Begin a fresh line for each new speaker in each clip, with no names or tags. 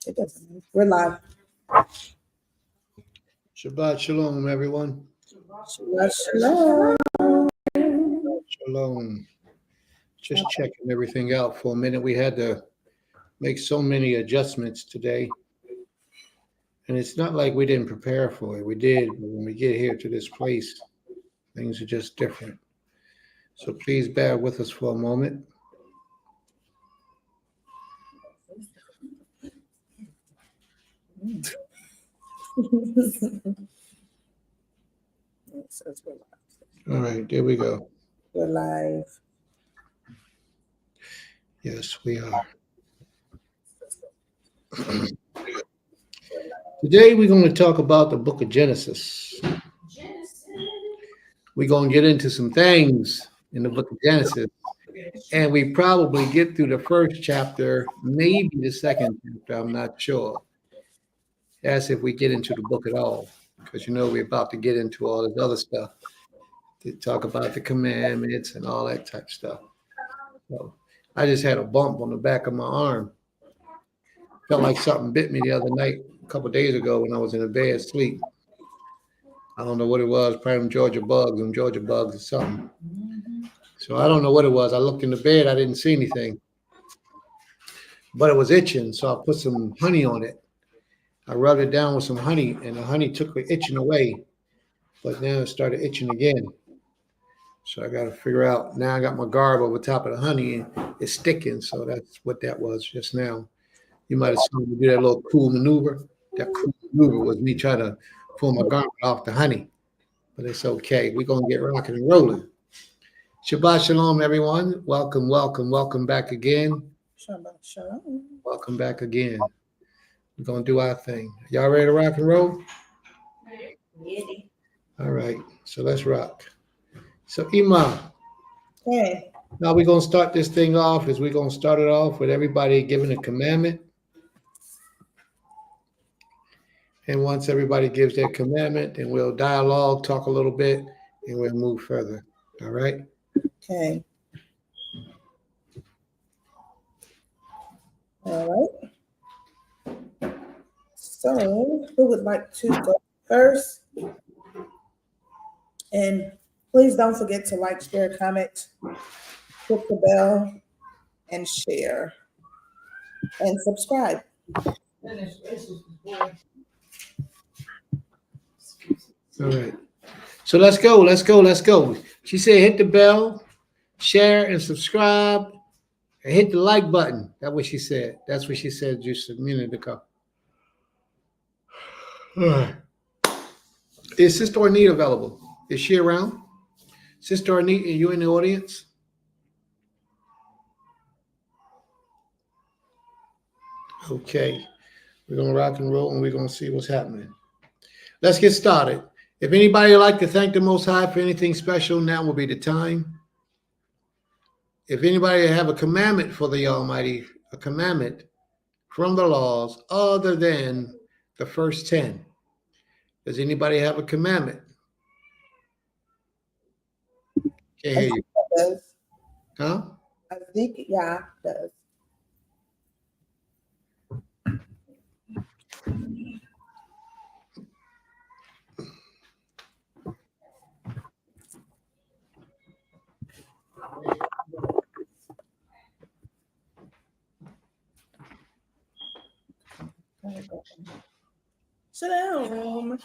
It doesn't. We're live.
Shabbat shalom, everyone.
Shalom.
Shalom. Just checking everything out for a minute. We had to make so many adjustments today. And it's not like we didn't prepare for it. We did, but when we get here to this place, things are just different. So please bear with us for a moment. All right, there we go.
We're live.
Yes, we are. Today we're going to talk about the book of Genesis. We're going to get into some things in the book of Genesis. And we probably get through the first chapter, maybe the second chapter, I'm not sure. That's if we get into the book at all. Because we're about to get into all this other stuff. To talk about the commandments and all that type of stuff. So I just had a bump on the back of my arm. Felt like something bit me the other night, a couple of days ago when I was in a bed asleep. I don't know what it was, probably them Georgia bugs or something. So I don't know what it was. I looked in the bed, I didn't see anything. But it was itching, so I put some honey on it. I rubbed it down with some honey, and the honey took the itching away. But now it started itching again. So I got to figure out. Now I got my garb over top of the honey, and it's sticking. So that's what that was just now. You might have seen me do that little cool maneuver. That cool maneuver was me trying to pull my garment off the honey. But it's okay. We're going to get rocking and rolling. Shabbat shalom, everyone. Welcome, welcome, welcome back again.
Shabbat shalom.
Welcome back again. We're going to do our thing. Y'all ready to rock and roll?
Ready.
All right. So let's rock. So, Ima.
Hey.
Now we're going to start this thing off. We're going to start it off with everybody giving a commandment. And once everybody gives their commandment, then we'll dialogue, talk a little bit, and we'll move further. All right?
Okay. All right. So, who would like to go first? And please don't forget to like, share, comment, click the bell, and share. And subscribe.
All right. So let's go. She said hit the bell, share, and subscribe, and hit the like button. That's what she said. That's what she said just a minute ago. Is Sister Ornette available? Is she around? Sister Ornette, are you in the audience? Okay. We're going to rock and roll, and we're going to see what's happening. Let's get started. If anybody would like to thank the Most High for anything special, now will be the time. If anybody have a commandment for the Almighty, a commandment from the laws other than the first 10, does anybody have a commandment? Can't hear you.
Does.
Huh?
I think, yeah, does. Sit down.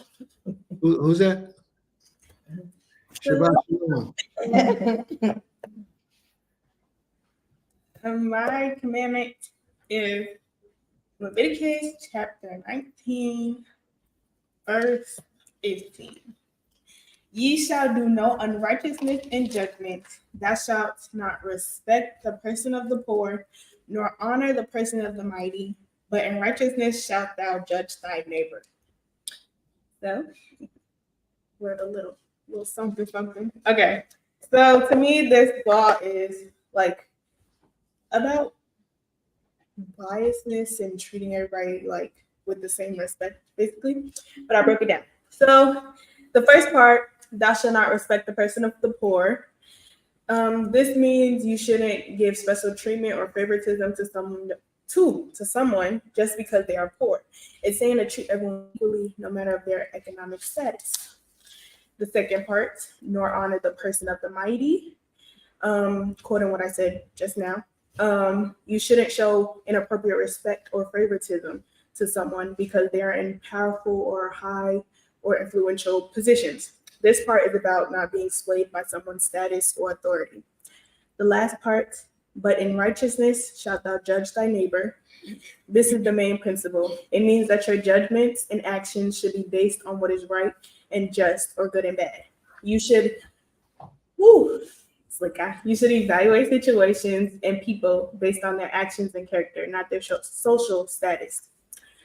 Who's that? Shabbat shalom.
My commandment is Leviticus chapter 19, verse 15. Ye shall do no unrighteousness in judgment. Thou shalt not respect the person of the poor, nor honor the person of the mighty, but in righteousness shalt thou judge thy neighbor. So, we're a little something. Okay, so to me, this law is like about biasness and treating everybody like with the same respect, basically. But I broke it down. So the first part, thou shalt not respect the person of the poor. This means you shouldn't give special treatment or favoritism to to someone just because they are poor. It's saying to treat everyone equally, no matter of their economic status. The second part, nor honor the person of the mighty. Quoting what I said just now. You shouldn't show inappropriate respect or favoritism to someone because they are in powerful or high or influential positions. This part is about not being swayed by someone's status or authority. The last part, but in righteousness shalt thou judge thy neighbor. This is the main principle. It means that your judgments and actions should be based on what is right and just or good and bad. You should, you should evaluate situations and people based on their actions and character, not their social status.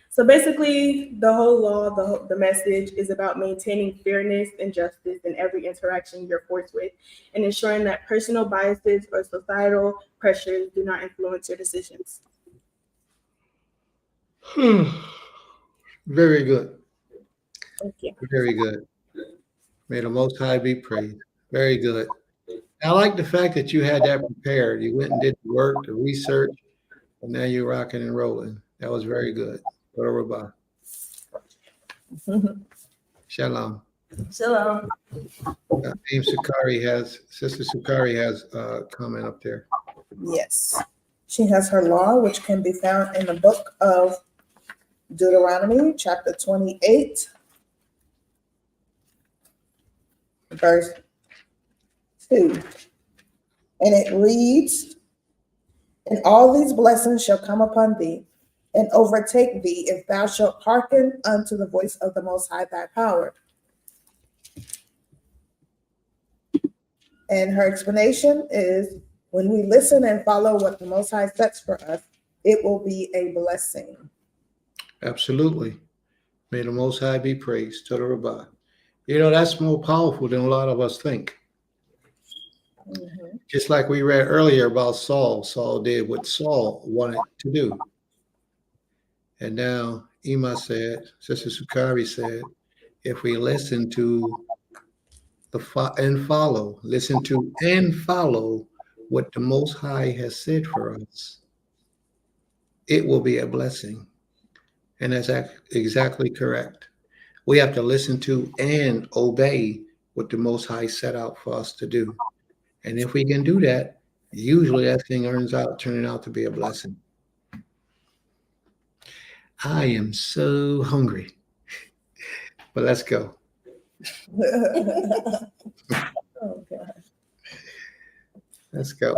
So basically, the whole law, the message is about maintaining fairness and justice in every interaction you're forced with and ensuring that personal biases or societal pressures do not influence your decisions.
Very good.
Thank you.
Very good. May the Most High be praised. Very good. I like the fact that you had that prepared. You went and did the work, the research, and now you're rocking and rolling. That was very good. Shalom.
Shalom.
Sister Sukari has a comment up there.
Yes. She has her law, which can be found in the book of Deuteronomy, chapter 28, verse 2. And it reads, and all these blessings shall come upon thee and overtake thee if thou shalt hearken unto the voice of the Most High thy power. And her explanation is, when we listen and follow what the Most High sets for us, it will be a blessing.
Absolutely. May the Most High be praised. To the Rabbah. You know, that's more powerful than a lot of us think. Mm-hmm. Just like we read earlier about Saul. Saul did what Saul wanted to do. And now Sister Sukari said, if we listen to listen to and follow what the Most High has said for us, it will be a blessing. And that's exactly correct. We have to listen to and obey what the Most High set out for us to do. And if we can do that, usually that thing turning out to be a blessing. I am so hungry. But let's go.
Oh, God.
Let's go.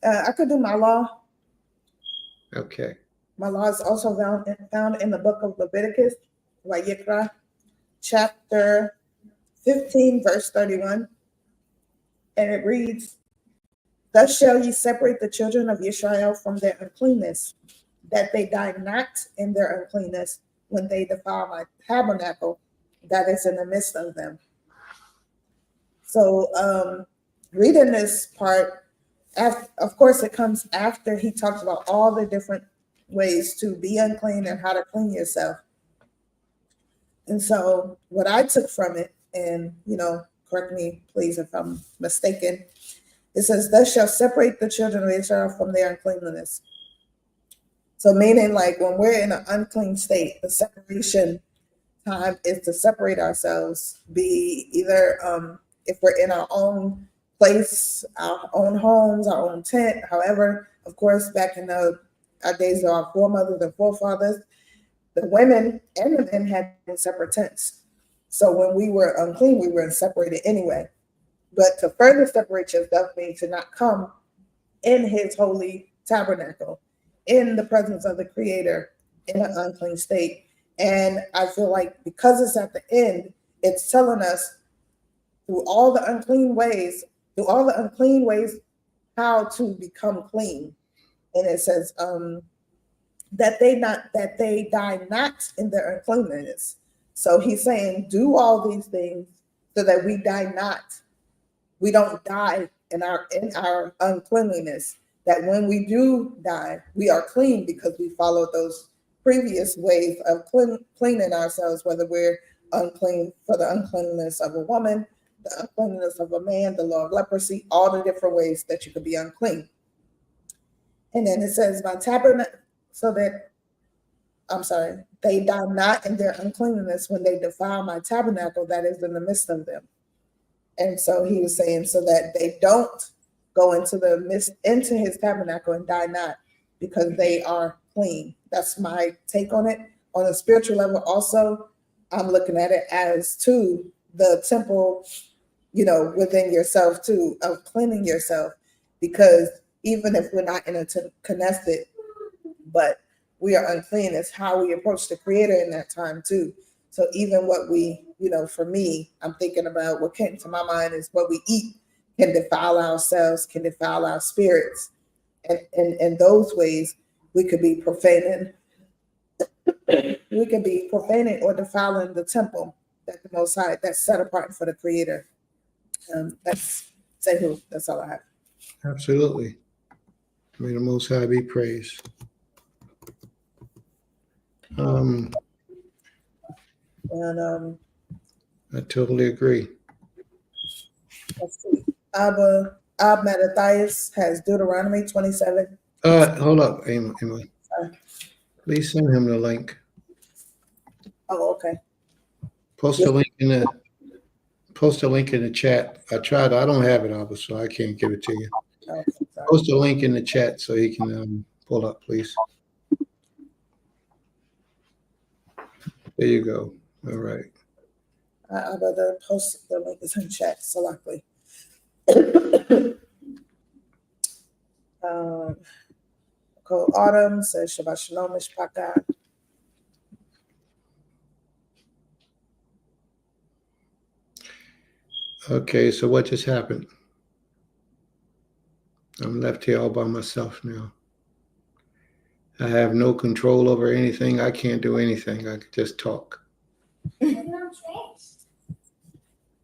I could do my law.
Okay.
My law is also found in the book of Leviticus, Vayikra, chapter 15, verse 31. And it reads, thus shall ye separate the children of Israel from their uncleanness, that they die not in their uncleanness when they defile my tabernacle that is in the midst of them. So reading this part, of course, it comes after he talks about all the different ways to be unclean and how to clean yourself. And so what I took from it, and, correct me, please, if I'm mistaken, it says, thus shall separate the children of Israel from their uncleanness. So meaning, like, when we're in an unclean state, the separation time is to separate ourselves, be either if we're in our own place, our own homes, our own tent, however. Of course, back in our days of our foremothers and forefathers, the women and the men had separate tents. So when we were unclean, we were separated anyway. But to further separate yourself means to not come in his holy tabernacle, in the presence of the Creator, in an unclean state. And I feel like because it's at the end, it's telling us through all the unclean ways, how to become clean. And it says that they die not in their uncleanness. So he's saying, do all these things so that we die not. We don't die in our uncleanliness. That when we do die, we are clean because we followed those previous ways of cleaning ourselves, whether we're unclean for the uncleanliness of a woman, the uncleanliness of a man, the law of leprosy, all the different ways that you could be unclean. And then it says, my so that, I'm sorry, they die not in their uncleanness when they defile my tabernacle that is in the midst of them. And so he was saying, so that they don't go into his tabernacle and die not, because they are clean. That's my take on it. On a spiritual level, also, I'm looking at it as to the temple, within yourself too, of cleaning yourself, because even if we're not interconnected, but we are unclean, it's how we approach the Creator in that time too. So even what we, for me, I'm thinking about what came to my mind is what we eat can defile ourselves, can defile our spirits. And in those ways, we could be profaning, or defiling the temple that the Most High, that's set apart for the Creator. That's That's all I have.
Absolutely. May the Most High be praised.
And
I totally agree.
let's see. Ab Mattathias has Deuteronomy 27.
Hold up, Emma.
Sorry.
Please send him the link.
Oh, okay.
Post a link in the chat. I tried. I don't have it, Abba, so I can't give it to you.
Okay, sorry.
Post a link in the chat so he can pull up, please. There you go. All right.
The link is in chat, so luckily. Cole Autumn says Shabbat Shalom Mishpaka.
Okay, so what just happened? I'm left here all by myself now. I have no control over anything. I can't do anything. I can just talk. All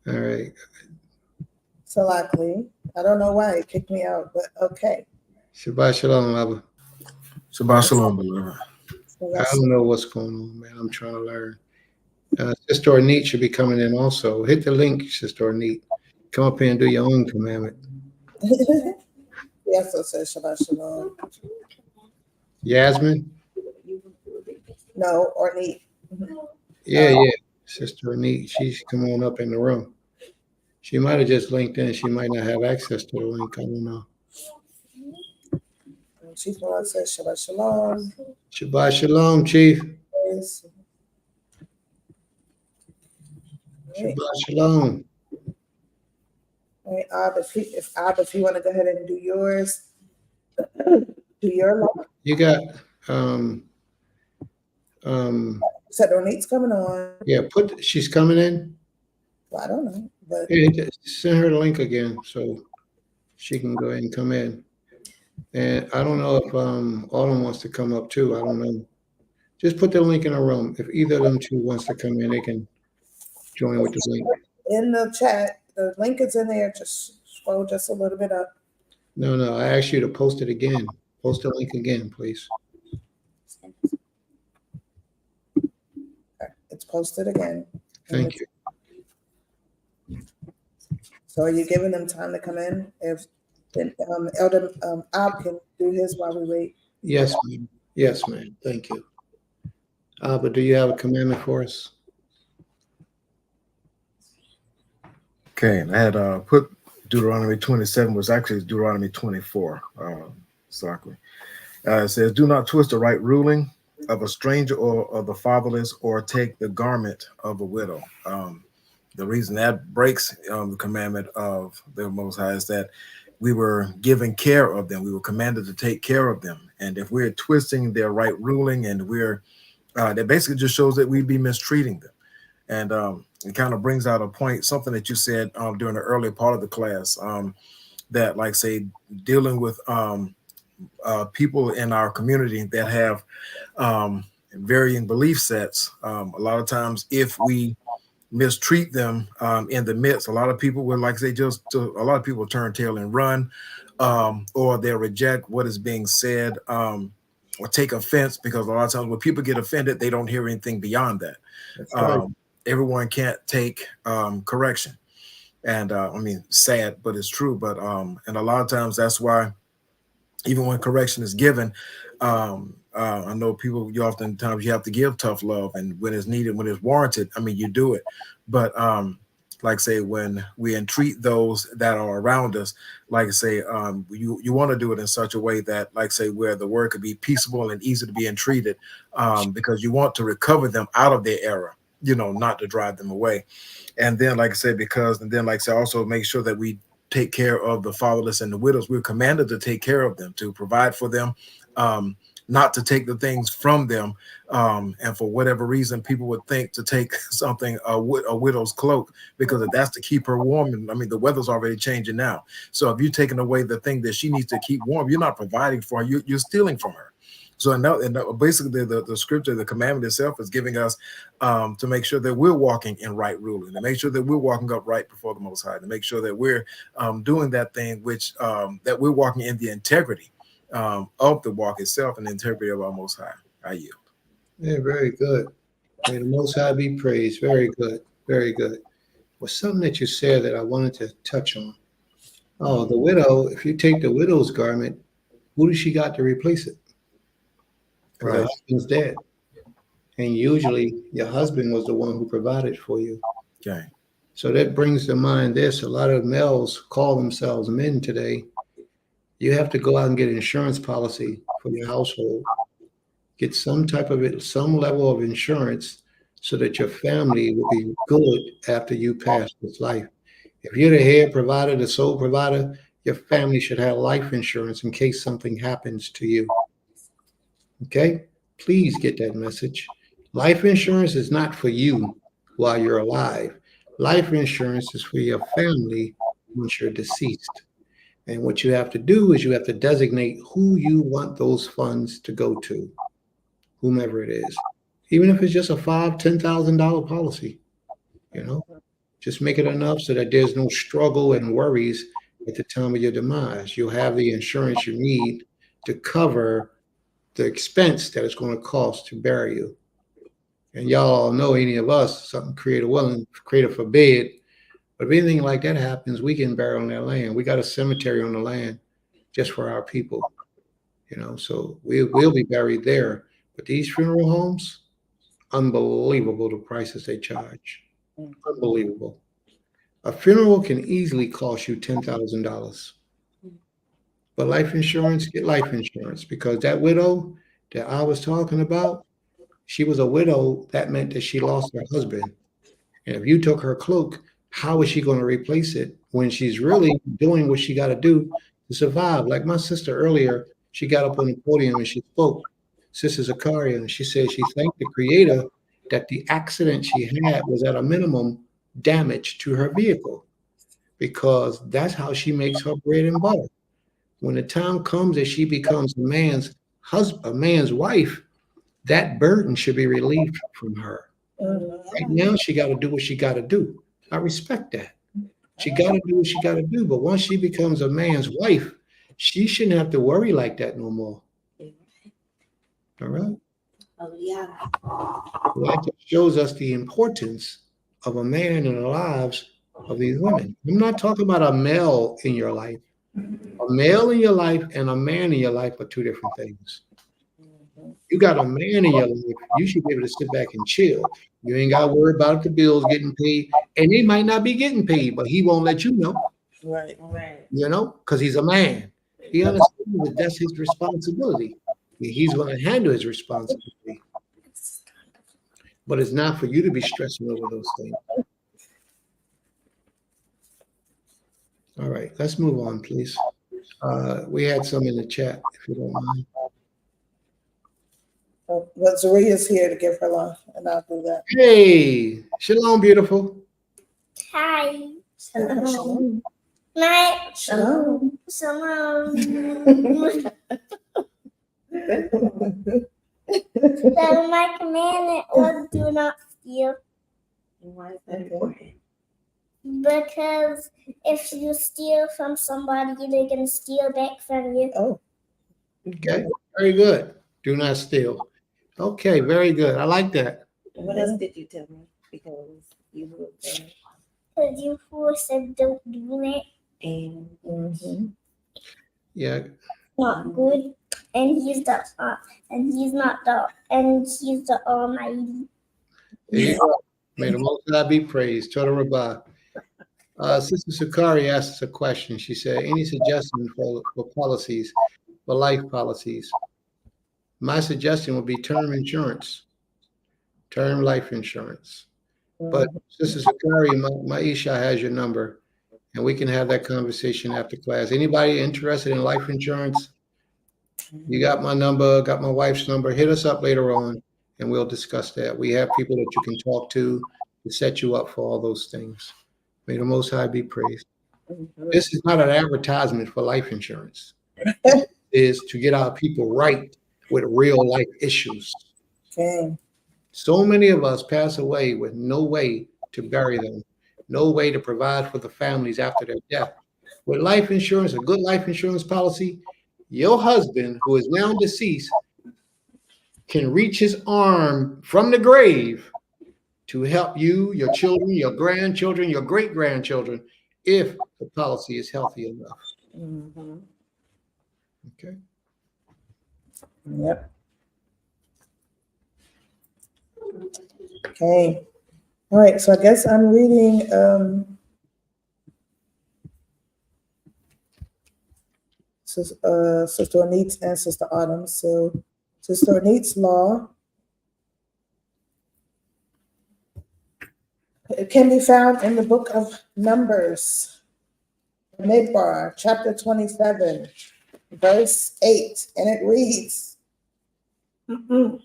right.
So luckily, I don't know why it kicked me out, but okay.
Shabbat Shalom, Abba.
Shabbat Shalom, beloved.
I don't know what's going on, man. I'm trying to learn. Sister Ornette should be coming in also. Hit the link, Sister Ornette. Come up here and do your own commandment.
Yes, so says Shabbat Shalom.
Yasmin?
No, Ornette.
Yeah. Sister Ornette, she's come on up in the room. She might have just linked in. She might not have access to the link. I don't know.
Chief Malak says Shabbat Shalom.
Shabbat Shalom, Chief.
Yes.
Shabbat Shalom.
All right, if you want to go ahead and do yours, do your law.
You got
Said Ornette's coming on.
yeah, she's coming in.
Well, I don't know, but
Yeah, just send her the link again so she can go ahead and come in. And I don't know if Autumn wants to come up too. I don't know. Just put the link in a room. If either of them two wants to come in, they can join with the link.
in the chat, the link is in there. Just scroll just a little bit up.
No, I asked you to post it again. Post the link again, please.
Okay, it's posted again.
Thank you.
So are you giving them time to come in? If then Elder Ab can do his while we wait.
Yes, ma'am. Yes, ma'am. Thank you. But do you have a commandment for us?
Okay, and I had put Deuteronomy 27, was actually Deuteronomy 24. Exactly. It says, do not twist the right ruling of a stranger or of the fatherless, or take the garment of a widow. The reason that breaks the commandment of the Most High is that we were given care of them. We were commanded to take care of them. And if we're twisting their right ruling, and that basically just shows that we'd be mistreating them. And it kind of brings out a point, something that you said during the early part of the class, that, like, say, dealing with people in our community that have varying belief sets. A lot of times, if we mistreat them in the midst, a lot of people will, like, say, a lot of people turn tail and run, or they'll reject what is being said, or take offense, because a lot of times when people get offended, they don't hear anything beyond that.
That's right.
Everyone can't take correction. And I mean, sad, but it's true. But and a lot of times that's why, even when correction is given, I know people, you oftentimes you have to give tough love, and when it's needed, when it's warranted, I mean, you do it. But like say, when we entreat those that are around us, like say, you want to do it in such a way that, like say, where the word could be peaceable and easy to be entreated, because you want to recover them out of their error, not to drive them away. And then, like I said, also make sure that we take care of the fatherless and the widows. We're commanded to take care of them, to provide for them, not to take the things from them. And for whatever reason, people would think to take something, a widow's cloak, because if that's to keep her warm. And I mean, the weather's already changing now. So if you're taking away the thing that she needs to keep warm, you're not providing for her, you're stealing from her. So basically the scripture, the commandment itself is giving us to make sure that we're walking in right ruling, to make sure that we're walking upright before the Most High, to make sure that we're doing that thing which that we're walking in the integrity of the walk itself and the integrity of our Most High. I yield.
Yeah, very good. May the Most High be praised. Very good. Very good. Well, something that you said that I wanted to touch on. Oh, the widow, if you take the widow's garment, who does she got to replace it? Because
Right.
her husband's dead. And usually your husband was the one who provided for you.
Okay.
So that brings to mind this. A lot of males call themselves men today. You have to go out and get an insurance policy for your household. Get some type of it, some level of insurance so that your family will be good after you pass this life. If you're the head provider, the sole provider, your family should have life insurance in case something happens to you. Okay? Please get that message. Life insurance is not for you while you're alive. Life insurance is for your family once you're deceased. And what you have to do is you have to designate who you want those funds to go to, whomever it is. Even if it's just a $5,000, $10,000 policy, just make it enough so that there's no struggle and worries at the time of your demise. You'll have the insurance you need to cover the expense that it's going to cost to bury you. And y'all all know, any of us, something creator forbid, but if anything like that happens, we can bury on that land. We got a cemetery on the land just for our people, so we'll be buried there. But these funeral homes, unbelievable the prices they charge. Unbelievable. A funeral can easily cost you $10,000. But life insurance, get life insurance, because that widow that I was talking about, she was a widow. That meant that she lost her husband. And if you took her cloak, how is she going to replace it when she's really doing what she got to do to survive? Like my sister earlier, she got up on the podium and she spoke, Sister Zakaria, and she said she thanked the Creator that the accident she had was at a minimum damage to her vehicle, because that's how she makes her bread and butter. When the time comes that she becomes a man's husband, a man's wife, that burden should be relieved from her. Right now, she got to do what she got to do. I respect that. She got to do what she got to do. But once she becomes a man's wife, she shouldn't have to worry like that no more. All right?
Oh, yeah.
So that just shows us the importance of a man in the lives of these women. I'm not talking about a male in your life. A male in your life and a man in your life are two different things. You got a man in your life, you should be able to sit back and chill. You ain't got to worry about the bills getting paid, and they might not be getting paid, but he won't let you know.
Right.
Because he's a man. He understands that that's his responsibility. He's going to handle his responsibility. But it's not for you to be stressing over those things. All right, let's move on, please. We had some in the chat, if you don't mind.
Well, Zaria's here to give her love, and I'll do that.
Hey, shalom, beautiful.
Hi.
Shalom.
Night.
Shalom.
Shalom. So my commandment was do not steal.
Why is that important?
Because if you steal from somebody, they're going to steal back from you.
Oh,
Okay, very good. Do not steal. Okay, very good. I like that.
What else did you tell me? Because you were there
Because you said don't do that.
and
mhm.
Yeah,
not good, and he's the Almighty.
There you go. May the Most High be praised. Total Rabbah. Sister Sakari asked us a question. She said, any suggestions for policies, for life policies? My suggestion would be term insurance, term life insurance. But Sister Sakari, Maisha has your number, and we can have that conversation after class. Anybody interested in life insurance? You got my number, got my wife's number. Hit us up later on, and we'll discuss that. We have people that you can talk to set you up for all those things. May the Most High be praised. This is not an advertisement for life insurance. It is to get our people right with real life issues.
Okay.
So many of us pass away with no way to bury them, no way to provide for the families after their death. With life insurance, a good life insurance policy, your husband, who is now deceased, can reach his arm from the grave to help you, your children, your grandchildren, your great-grandchildren, if the policy is healthy enough.
Mm-hmm.
Okay.
Yep. Okay. All right. So I guess I'm reading Sister Anit's and Sister Autumn. So Sister Anit's law, it can be found in the book of Numbers, Midbar, chapter 27, verse 8, and it reads, and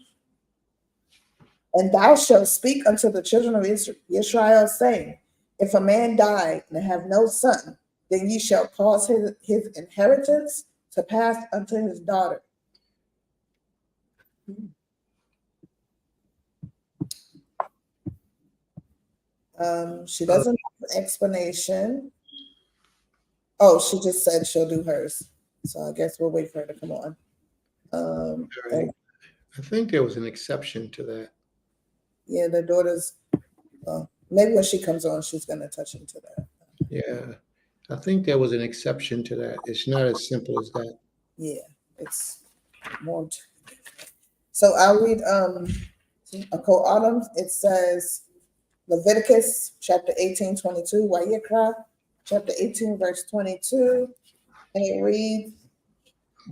thou shalt speak unto the children of Israel, saying, if a man die and have no son, then ye shall cause his inheritance to pass unto his daughter. She doesn't have an explanation. Oh, she just said she'll do hers. So I guess we'll wait for her to come on.
Right. I think there was an exception to that.
Yeah, the daughter's, maybe when she comes on, she's going to touch into that.
Yeah, I think there was an exception to that. It's not as simple as that.
Yeah, it's more. So I'll read a co-autumn. It says Leviticus chapter 18:22, Wayikra chapter 18 verse 22, and it reads,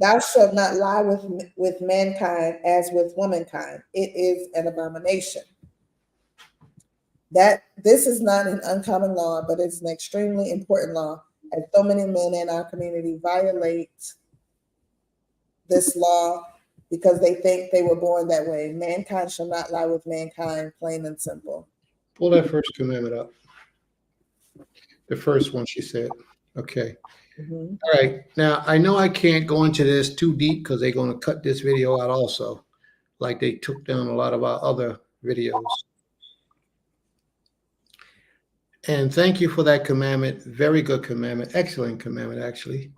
thou shalt not lie with mankind as with womankind. It is an abomination. That this is not an uncommon law, but it's an extremely important law, as so many men in our community violate this law because they think they were born that way. Mankind shall not lie with mankind, plain and simple.
Pull that first commandment up. The first one she said. Okay.
Mm-hmm.
All right. Now, I know I can't go into this too deep because they're going to cut this video out also, like they took down a lot of our other videos. And thank you for that commandment. Very good commandment. Excellent commandment, actually.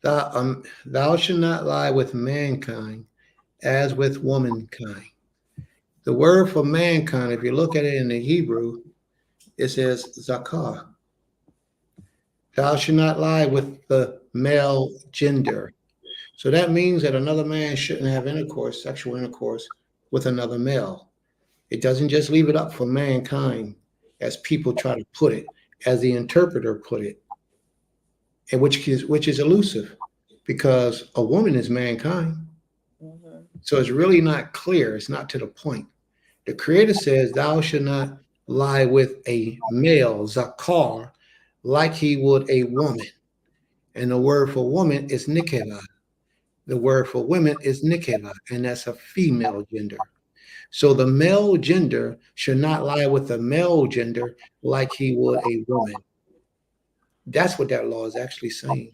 Thou shalt not lie with mankind as with womankind. The word for mankind, if you look at it in the Hebrew, it says zakar. Thou shalt not lie with the male gender. So that means that another man shouldn't have intercourse, sexual intercourse, with another male. It doesn't just leave it up for mankind, as people try to put it, as the interpreter put it, and which is elusive, because a woman is mankind.
Mm-hmm.
So it's really not clear. It's not to the point. The Creator says, thou shalt not lie with a male, zakar, like he would a woman. And the word for woman is nikeva. The word for women is nikeva, and that's a female gender. So the male gender should not lie with the male gender like he would a woman. That's what that law is actually saying.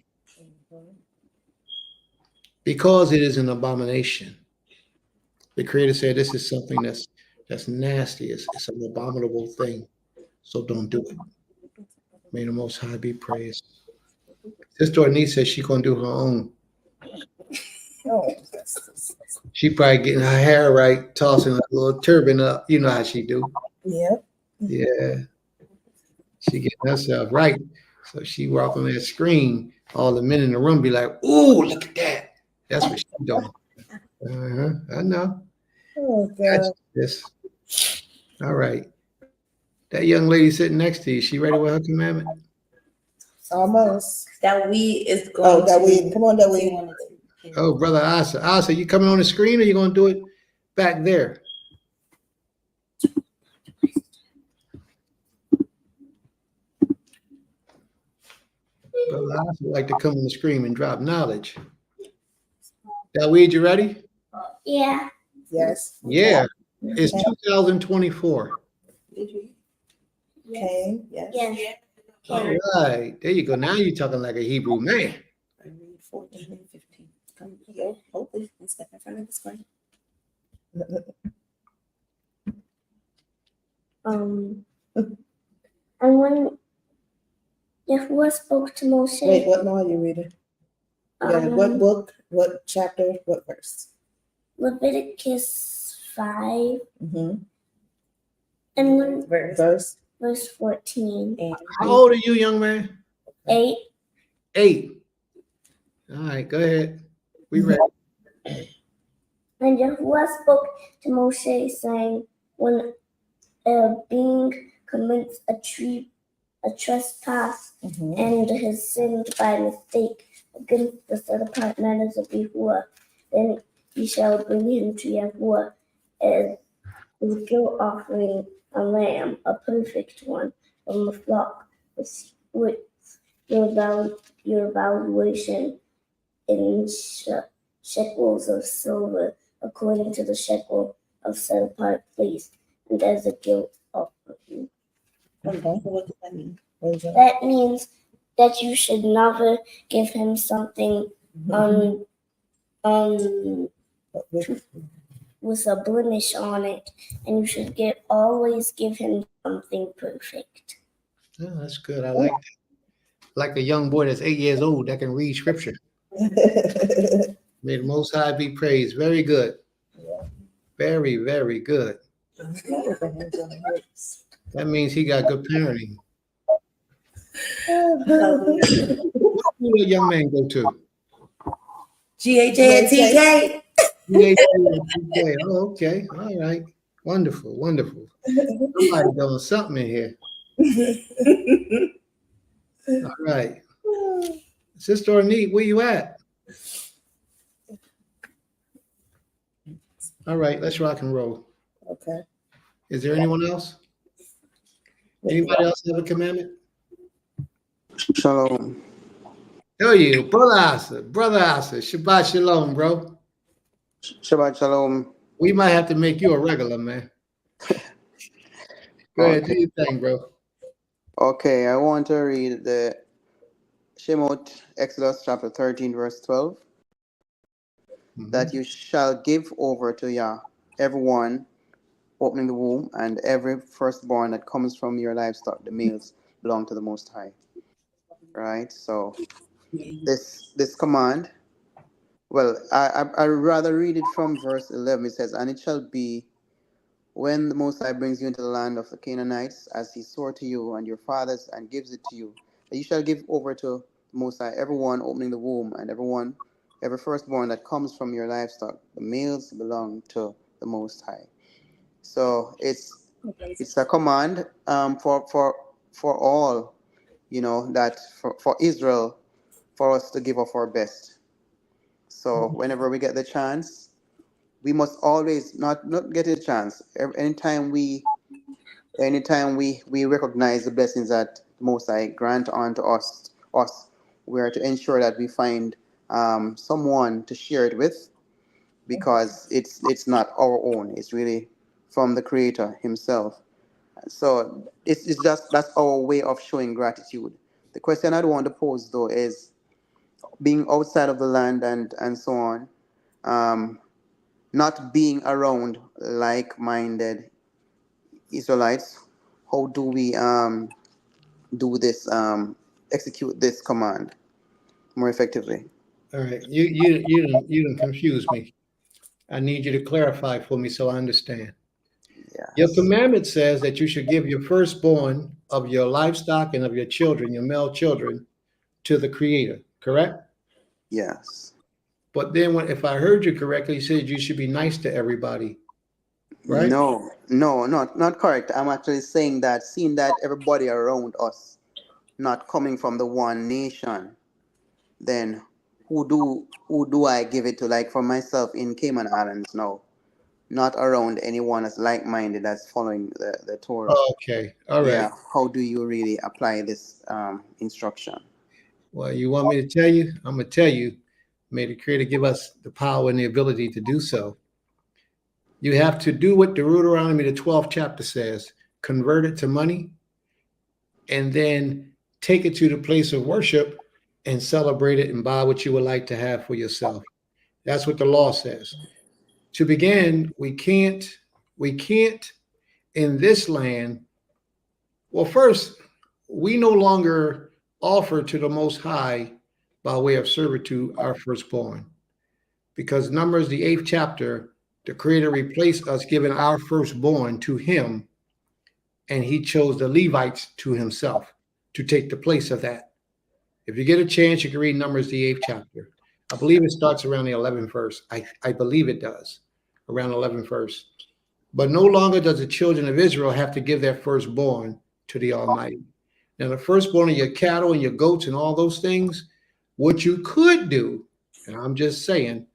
Because it is an abomination. The Creator said this is something that's nasty. It's an abominable thing. So don't do it. May the Most High be praised. Sister Anita says she's going to do her own.
Oh,
She probably getting her hair right, tossing a little turban up. You know how she do.
yep.
Yeah. She getting herself right. So she walk on that screen all the men in the room be like, "Ooh, look at that." That's what she's doing. I know.
Oh
That's
God.
this. All right. That young lady sitting next to you, she ready with her commandment?
Almost.
That we is
Oh,
going
that
to.
we come on, that
He
we.
wanted to.
Oh, brother Asa. Asa, you coming on the screen or you gonna do it back there? Brother Asa like to come on the screen and drop knowledge. Daweed, you ready?
Yeah.
Yes.
Yeah. It's 2024.
Did you?
Okay.
Yes.
Yes.
All right. There you go. Now you're talking like a Hebrew man.
I read 14 and 15. Come here. Hopefully, and step in front of the screen.
And when Yahuwah spoke to Moshe,
Wait, what law are you reading? Yeah, what
um,
book? What chapter? What verse?
Leviticus 5,
Mm-hmm.
and when
Verse.
verse 14,
And
How old are you, young man?
8.
8. All right, go ahead. We ready.
And Yahuwah spoke to Moshe, saying, when a being commits a trespass
Mm-hmm.
and has sinned by mistake against the set apart manners of Yahuwah, then he shall bring him to Yahuwah as his guilt offering a lamb, a perfect one, from the flock, with your valuation in shekels of silver, according to the shekel of set apart place, and as a guilt offering.
Okay.
what does that mean?
What is that?
That means that you should never give him something with a blemish on it, and you should always give him something perfect.
Oh, that's good. I like that. Like a young boy that's 8 years old that can read scripture. May the Most High be praised. Very good. Very, very good. That means he got good parenting. Who did that young man go to?
GHATK.
PhD. Oh, okay. All right. Wonderful. Wonderful. Somebody doing something in here. All right. Sister Ornette, where you at? All right, let's rock and roll.
Okay.
Is there anyone else? Anybody else have a commandment?
Shalom.
Oh, you, brother Asa, Shabbat Shalom, bro.
Shabbat Shalom.
We might have to make you a regular, man. Go ahead, do your thing, bro.
Okay, I want to read the Shemot, Exodus chapter 13, verse 12. That you shall give over to Yah everyone opening the womb, and every firstborn that comes from your livestock, the males, belong to the Most High. Right? So this command, well, I rather read it from verse 11. It says, and it shall be when the Most High brings you into the land of the Canaanites, as he swore to you and your fathers, and gives it to you, that you shall give over to the Most High everyone opening the womb, and every firstborn that comes from your livestock. The males belong to the Most High. So it's a command for all, that for Israel, for us to give of our best. So whenever we get the chance, we must always not get a chance. Anytime we recognize the blessings that the Most High grant unto us, we are to ensure that we find someone to share it with, because it's not our own. It's really from the Creator Himself. So it's just that's our way of showing gratitude. The question I'd want to pose though is, being outside of the land and so on, not being around like-minded Israelites, how do we do this, execute this command more effectively?
All right, you done confused me. I need you to clarify for me so I understand. Your
Yes.
commandment says that you should give your firstborn of your livestock and of your children, your male children, to the Creator. correct?
Yes.
But then if I heard you correctly, you said you should be nice to everybody, right?
No, not correct. I'm actually saying that seeing that everybody around us not coming from the one nation, then who do I give it to? Like for myself in Cayman Islands, no, not around anyone that's like-minded that's following the Torah.
Okay, all right.
Yeah, how do you really apply this instruction?
Well, you want me to tell you? I'm going to tell you. May the Creator give us the power and the ability to do so. You have to do what Deuteronomy, the 12th chapter says, convert it to money, and then take it to the place of worship and celebrate it and buy what you would like to have for yourself. That's what the law says. To begin, we can't in this land. Well, first, we no longer offer to the Most High by way of servitude our firstborn. Because Numbers, the 8th chapter, the Creator replaced us giving our firstborn to Him, and He chose the Levites to Himself to take the place of that. If you get a chance, you can read Numbers, the 8th chapter. I believe it starts around the 11th verse. I believe it does, around 11th verse. But no longer does the children of Israel have to give their firstborn to the Almighty. Now, the firstborn of your cattle and your goats and all those things, what you could do, and I'm just saying,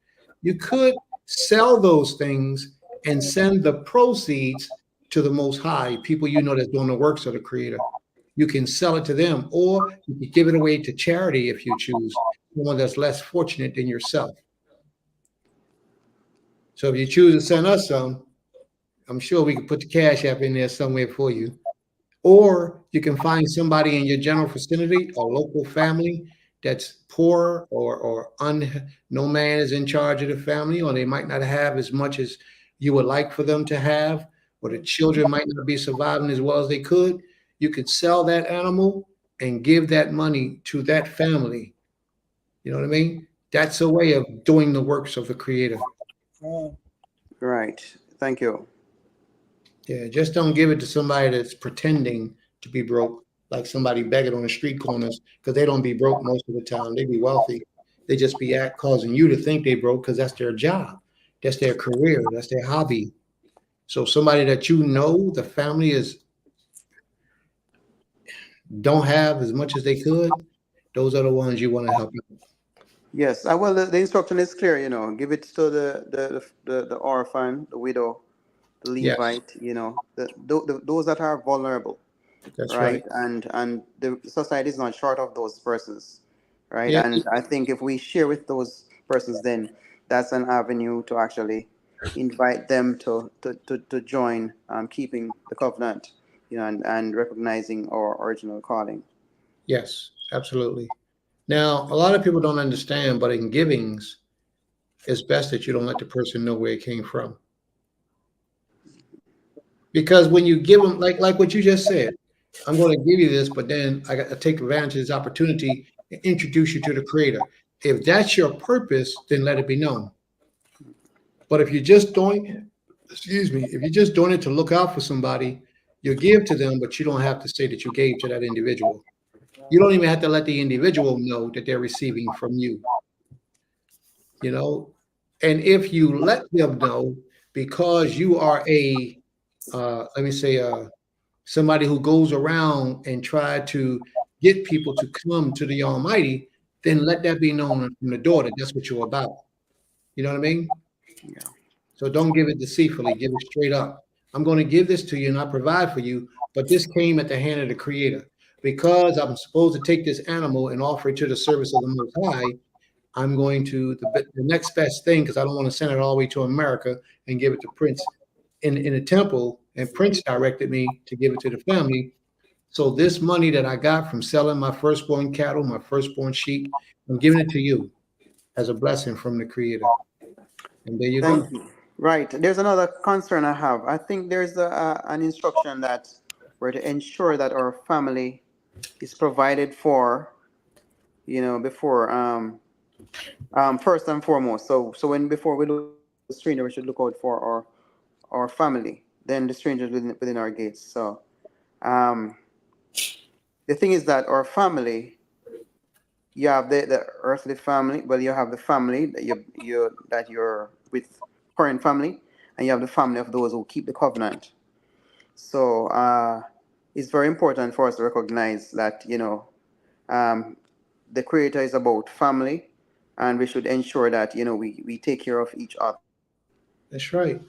you could sell those things and send the proceeds to the Most High, people you know that's doing the works of the Creator. You can sell it to them, or you can give it away to charity if you choose, someone that's less fortunate than yourself. So if you choose to send us some, I'm sure we can put the cash app in there somewhere for you. Or you can find somebody in your general vicinity, a local family that's poor or no man is in charge of the family, or they might not have as much as you would like for them to have, or the children might not be surviving as well as they could. You could sell that animal and give that money to that family. You know what I mean? That's a way of doing the works of the Creator.
Right. Thank you.
Yeah, just don't give it to somebody that's pretending to be broke, like somebody begging on the street corners, because they don't be broke most of the time. They be wealthy. They just be causing you to think they broke because that's their job, that's their career, that's their hobby. So somebody that you know, the family don't have as much as they could, those are the ones you want to help out.
Yes. Well, the instruction is clear. Give it to the orphan, the widow, the
Yes,
Levite. Those that are vulnerable.
that's right.
Right, and the society is not short of those persons, right?
Yeah,
And I think if we share with those persons, then that's an avenue to actually invite them to join keeping the covenant, and recognizing our original calling.
yes, absolutely. Now, a lot of people don't understand, but in givings, it's best that you don't let the person know where it came from. Because when you give them, like what you just said, I'm going to give you this, but then I got to take advantage of this opportunity and introduce you to the Creator. If that's your purpose, then let it be known. But if you're just doing, excuse me, if you're just doing it to look out for somebody, you give to them, but you don't have to say that you gave to that individual. You don't even have to let the individual know that they're receiving from you. And if you let them know, because you are let me say, somebody who goes around and try to get people to come to the Almighty, then let that be known from the door that that's what you're about. You know what I mean?
Yeah.
So don't give it deceitfully, give it straight up. I'm going to give this to you and I provide for you, but this came at the hand of the Creator. Because I'm supposed to take this animal and offer it to the service of the Most High, I'm going to, the next best thing, because I don't want to send it all the way to America and give it to Prince in a temple, and Prince directed me to give it to the family. So this money that I got from selling my firstborn cattle, my firstborn sheep, I'm giving it to you as a blessing from the Creator. And there you go.
Thank you. Right. There's another concern I have. I think there's an instruction that we're to ensure that our family is provided for, before first and foremost. So before we look at the stranger, we should look out for our family, then the strangers within our gates. So the thing is that our family you have the earthly family. Well, you have the family that you're with, current family, and you have the family of those who keep the covenant. So it's very important for us to recognize that, um, the Creator is about family, and we should ensure that, we take care of each other.
That's right.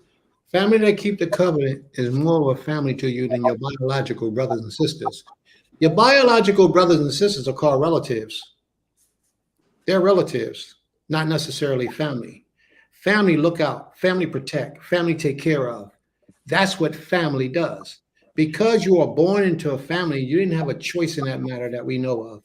Family that keep the covenant is more of a family to you than your biological brothers and sisters. Your biological brothers and sisters are called relatives. They're relatives, not necessarily family. Family look out, family protect, family take care of. That's what family does. Because you are born into a family, you didn't have a choice in that matter that we know of.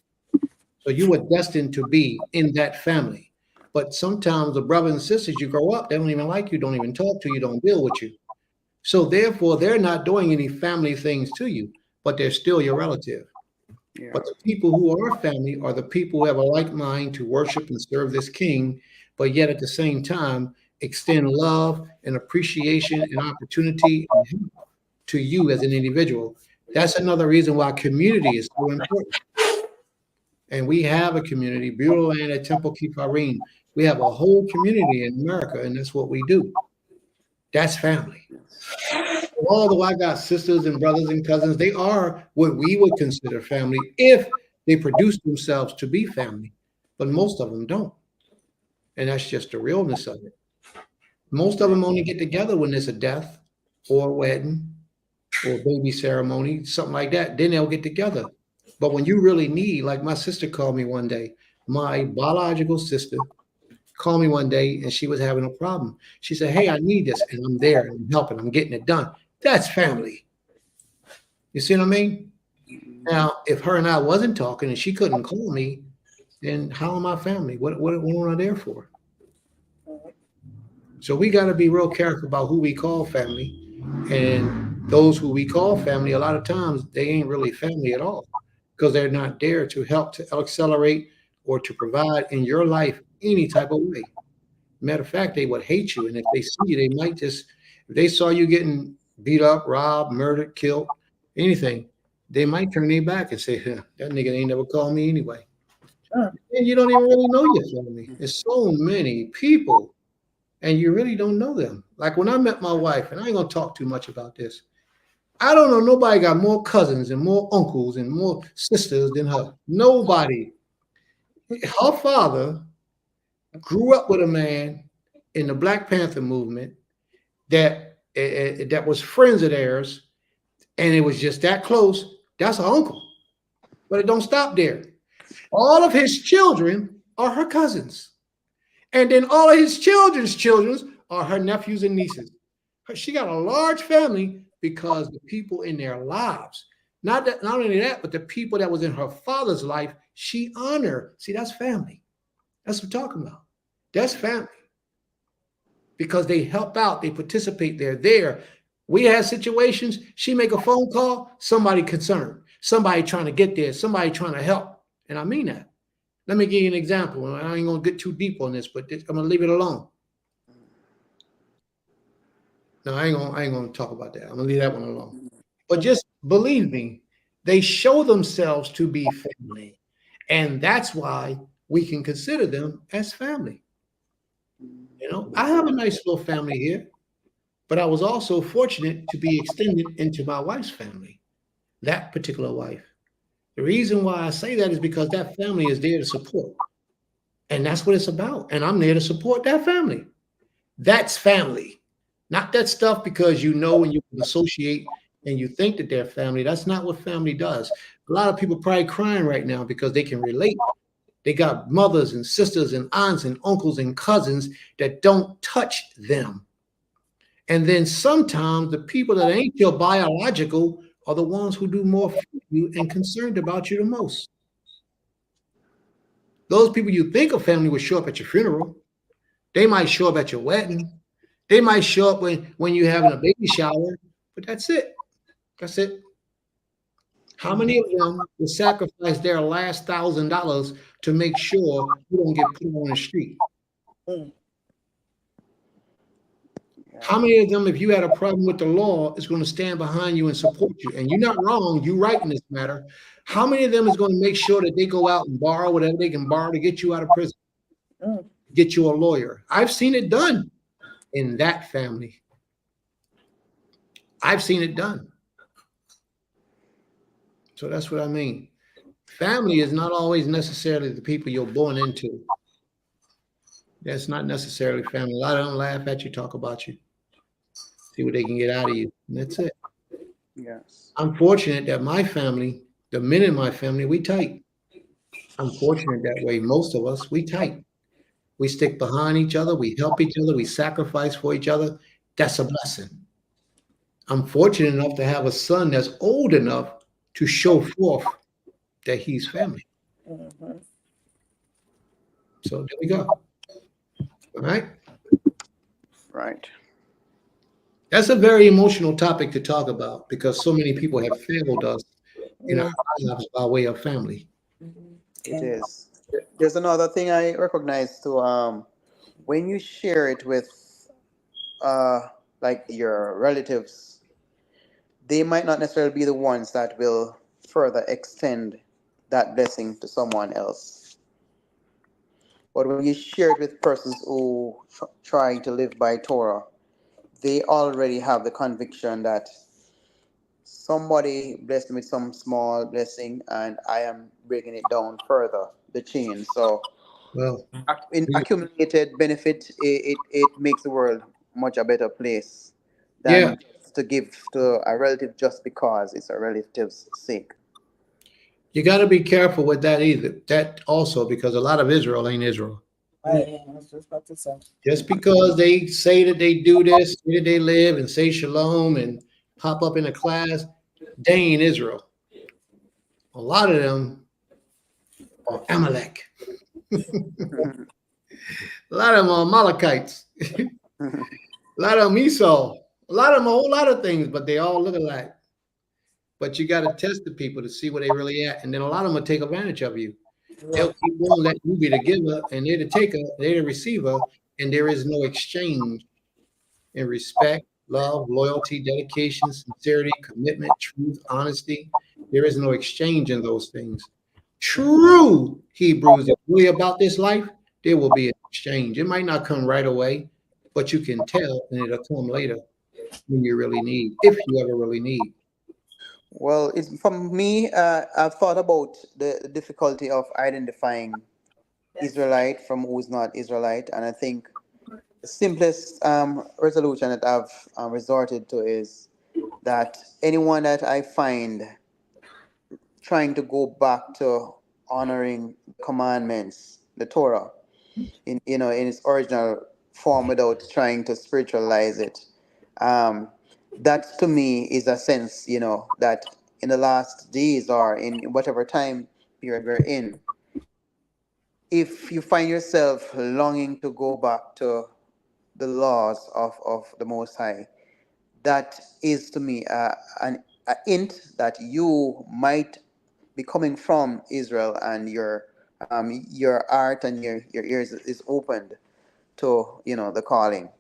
So you were destined to be in that family. But sometimes the brothers and sisters you grow up, they don't even like you, don't even talk to you, don't deal with you. So therefore, they're not doing any family things to you, but they're still your relative.
Yeah.
But the people who are family are the people who have a like mind to worship and serve this king, but yet at the same time extend love and appreciation and opportunity and help to you as an individual. That's another reason why community is so important. And we have a community, Bureau Land at Temple Kifarim. We have a whole community in America, and that's what we do. That's family. Although I got sisters and brothers and cousins, they are what we would consider family if they produce themselves to be family, but most of them don't. And that's just the realness of it. Most of them only get together when there's a death or a wedding or a baby ceremony, something like that. Then they'll get together. But when you really need, like my sister called me one day, my biological sister called me one day and she was having a problem. She said, "Hey, I need this." And I'm there and I'm helping, I'm getting it done. That's family. You see what I mean? Now, if her and I wasn't talking and she couldn't call me, then how am I family? What am I there for? So we got to be real careful about who we call family. And those who we call family, a lot of times they ain't really family at all because they're not there to help to accelerate or to provide in your life any type of way. Matter of fact, they would hate you. And if they see you, they might just, if they saw you getting beat up, robbed, murdered, killed, anything, they might turn their back and say, huh, that nigga ain't never called me anyway. And you don't even really know your family. There's so many people and you really don't know them. Like when I met my wife, and I ain't gonna talk too much about this. I don't know nobody got more cousins and more uncles and more sisters than her. Nobody. Her father grew up with a man in the Black Panther movement that was friends of theirs, and it was just that close. That's her uncle. But it don't stop there. All of his children are her cousins. And then all of his children's children are her nephews and nieces. She got a large family because the people in their lives, not only that, but the people that was in her father's life, she honored. See, that's family. That's what I'm talking about. That's family. Because they help out, they participate, they're there. We had situations, she make a phone call, somebody concerned, somebody trying to get there, somebody trying to help. And I mean that. Let me give you an example. I ain't gonna get too deep on this, but I'm gonna leave it alone. No, I ain't gonna talk about that. I'm gonna leave that one alone. But just believe me, they show themselves to be family. And that's why we can consider them as family. You know, I have a nice little family here, but I was also fortunate to be extended into my wife's family, that particular wife. The reason why I say that is because that family is there to support. And that's what it's about. And I'm there to support that family. That's family. Not that stuff because you know and you can associate and you think that they're family. That's not what family does. A lot of people probably crying right now because they can relate. They got mothers and sisters and aunts and uncles and cousins that don't touch them. And then sometimes the people that ain't your biological are the ones who do more for you and concerned about you the most. Those people you think of family would show up at your funeral. They might show up at your wedding. They might show up when you're having a baby shower, but that's it. That's it. How many of them will sacrifice their last $1,000 to make sure you don't get put on the street? How many of them, if you had a problem with the law, is going to stand behind you and support you? And you're not wrong, you're right in this matter. How many of them is going to make sure that they go out and borrow whatever they can borrow to get you out of prison, get you a lawyer? I've seen it done in that family. I've seen it done. So that's what I mean. Family is not always necessarily the people you're born into. That's not necessarily family. A lot of them laugh at you, talk about you, see what they can get out of you. And that's it.
Yes.
I'm fortunate that my family, the men in my family, we tight. I'm fortunate that way. Most of us, we tight. We stick behind each other. We help each other. We sacrifice for each other. That's a blessing. I'm fortunate enough to have a son that's old enough to show forth that he's family. So there we go. All right.
Right.
That's a very emotional topic to talk about because so many people have failed us in our lives by way of family.
It is. There's another thing I recognize too. When you share it with like your relatives, they might not necessarily be the ones that will further extend that blessing to someone else. But when you share it with persons who try to live by Torah, they already have the conviction that somebody blessed me with some small blessing and I am breaking it down further, the chain. So
Well,
in accumulated benefit, it makes the world much a better place
yeah,
than just to give to a relative just because it's a relative's sake.
you got to be careful with that either. That also because a lot of Israel ain't Israel.
Right. I was just about to say.
Just because they say that they do this, say that they live and say shalom and pop up in a class, they ain't Israel. A lot of them are Amalek.
Mhm.
A lot of them are Amalekites. A lot of them Esau. A lot of them a whole lot of things, but they all look alike. But you got to test the people to see where they really at. And then a lot of them will take advantage of you. They'll keep on letting you be the giver and they're the taker, they're the receiver, and there is no exchange in respect, love, loyalty, dedication, sincerity, commitment, truth, honesty. There is no exchange in those things. True Hebrews that really about this life, there will be an exchange. It might not come right away, but you can tell and it'll come later when you really need, if you ever really need.
Well, it's from me. I've thought about the difficulty of identifying Israelite from who is not Israelite, and I think the simplest resolution that I've resorted to is that anyone that I find trying to go back to honoring commandments, the Torah, in its original form without trying to spiritualize it. Um, that to me is a sense, that in the last days or in whatever time period we're in, if you find yourself longing to go back to the laws of the Most High, that is to me a hint that you might be coming from Israel and your heart and your ears is opened to the calling.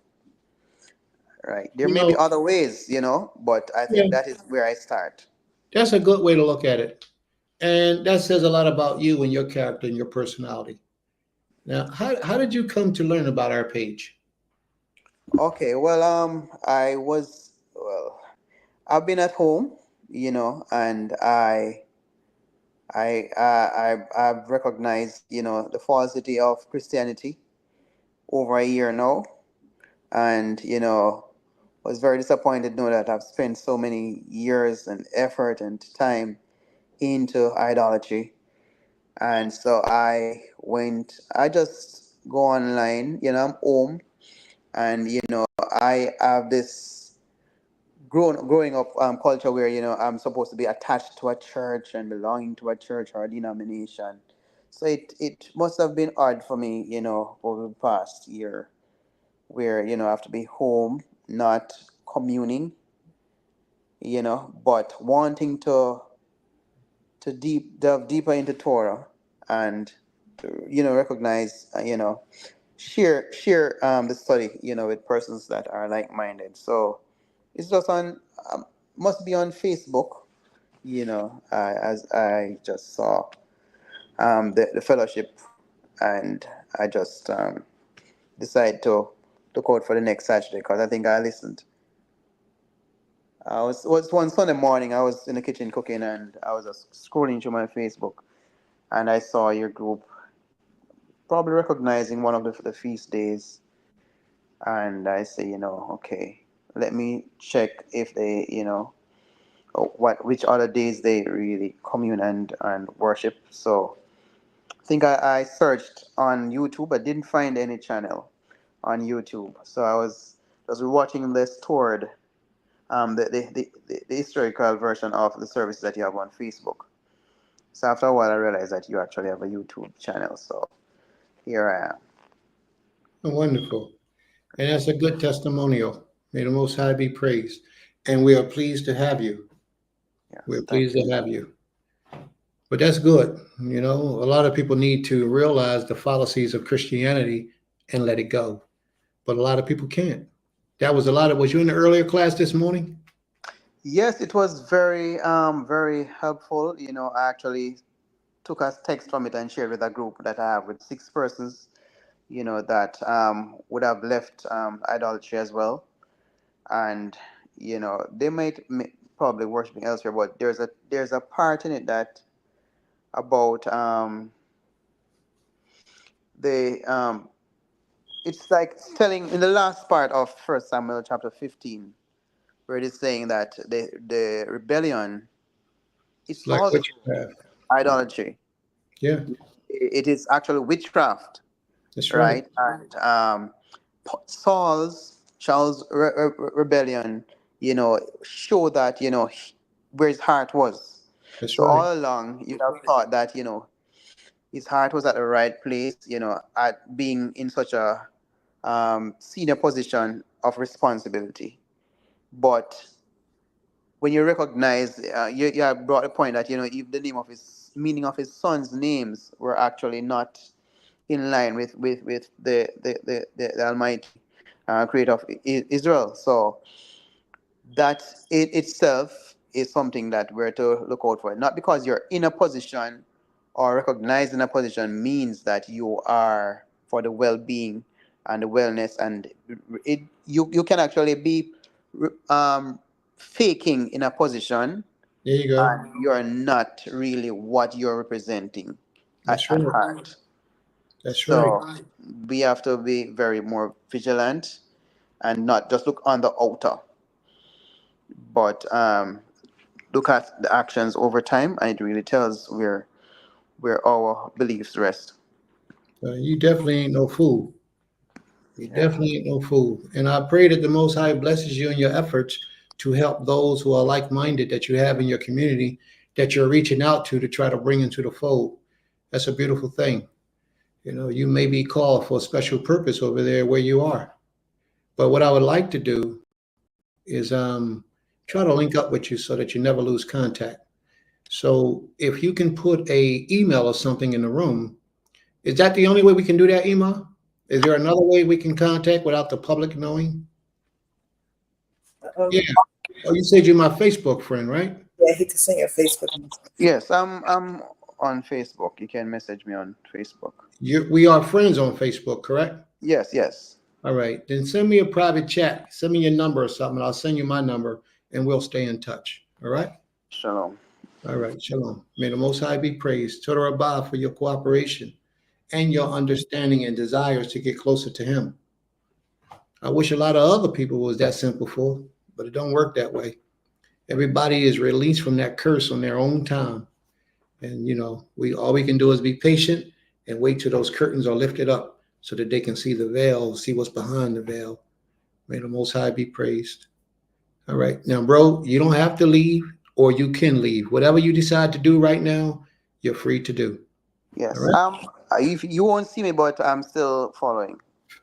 Right. There
You
may be
know,
other ways, but I
yeah,
think that is where I start.
that's a good way to look at it. And that says a lot about you and your character and your personality. Now, how did you come to learn about our page?
Okay, well, I've been at home, and I've recognized, the falsity of Christianity over a year now, and was very disappointed to know that I've spent so many years and effort and time into idolatry. And so I just go online, I'm home, and I have this growing up culture where I'm supposed to be attached to a church and belonging to a church or a denomination. So it must have been odd for me, over the past year, where I have to be home, not communing, but wanting to delve deeper into Torah and to, recognize, share the study, with persons that are like-minded. So it's just on, must be on Facebook, as I just saw the fellowship, and I just decided to look out for the next Saturday because I think I listened. I was one Sunday morning. I was in the kitchen cooking, and I was just scrolling through my Facebook, and I saw your group probably recognizing one of the feast days, and I say, okay, let me check if they, which other days they really commune and worship. So I think I searched on YouTube, but didn't find any channel on YouTube. So I was just watching the stored, the historical version of the services that you have on Facebook. So after a while, I realized that you actually have a YouTube channel. So here I am.
Oh, wonderful. And that's a good testimonial. May the Most High be praised. And we are pleased to have you.
Yeah,
We're
so thank
pleased
you.
to have you. But that's good. A lot of people need to realize the fallacies of Christianity and let it go. But a lot of people can't. Was you in the earlier class this morning?
Yes, it was very helpful. I actually took a text from it and shared with a group that I have with 6 persons, that would have left idolatry as well. And, they might probably worshiping elsewhere, but there's a part in it that about the it's like telling in the last part of First Samuel chapter 15, where it is saying that the rebellion is
Like
also
witchcraft.
idolatry.
Yeah,
It is actually witchcraft,
that's right.
right? And Charles' rebellion, show that where his heart was.
That's
So
right.
all along, you'd have thought that his heart was at the right place, at being in such a senior position of responsibility. But when you recognize, you have brought a point that if the meaning of his son's names were actually not in line with the Almighty Creator of Israel. So that it itself is something that we're to look out for. Not because you're in a position or recognized in a position means that you are for the well-being and the wellness, and you can actually be faking in a position,
There you go.
and you're not really what you're representing at,
That's
at
right.
heart.
That's right.
So we have to be very more vigilant and not just look on the outer, but look at the actions over time, and it really tells where our beliefs rest.
You definitely ain't no fool. You
Yeah.
definitely ain't no fool. And I pray that the Most High blesses you in your efforts to help those who are like-minded that you have in your community that you're reaching out to try to bring into the fold. That's a beautiful thing. You may be called for a special purpose over there where you are. But what I would like to do is try to link up with you so that you never lose contact. So if you can put a email or something in the room, is that the only way we can do that, email? Is there another way we can contact without the public knowing?
Um,
Yeah. Oh, you said you're my Facebook friend, right?
yeah, he can send your Facebook.
Yes, I'm on Facebook. You can message me on Facebook.
We are friends on Facebook, correct?
Yes.
All right. Then send me a private chat. Send me your number or something. I'll send you my number and we'll stay in touch. All right?
Shalom.
All right. Shalom. May the Most High be praised. Toda Rabbah for your cooperation and your understanding and desires to get closer to him. I wish a lot of other people was that simple for, but it don't work that way. Everybody is released from that curse on their own time. And all we can do is be patient and wait till those curtains are lifted up so that they can see the veil, see what's behind the veil. May the Most High be praised. All right. Now, bro, you don't have to leave or you can leave. Whatever you decide to do right now, you're free to do.
Yes.
All right.
If you won't see me, but I'm still following.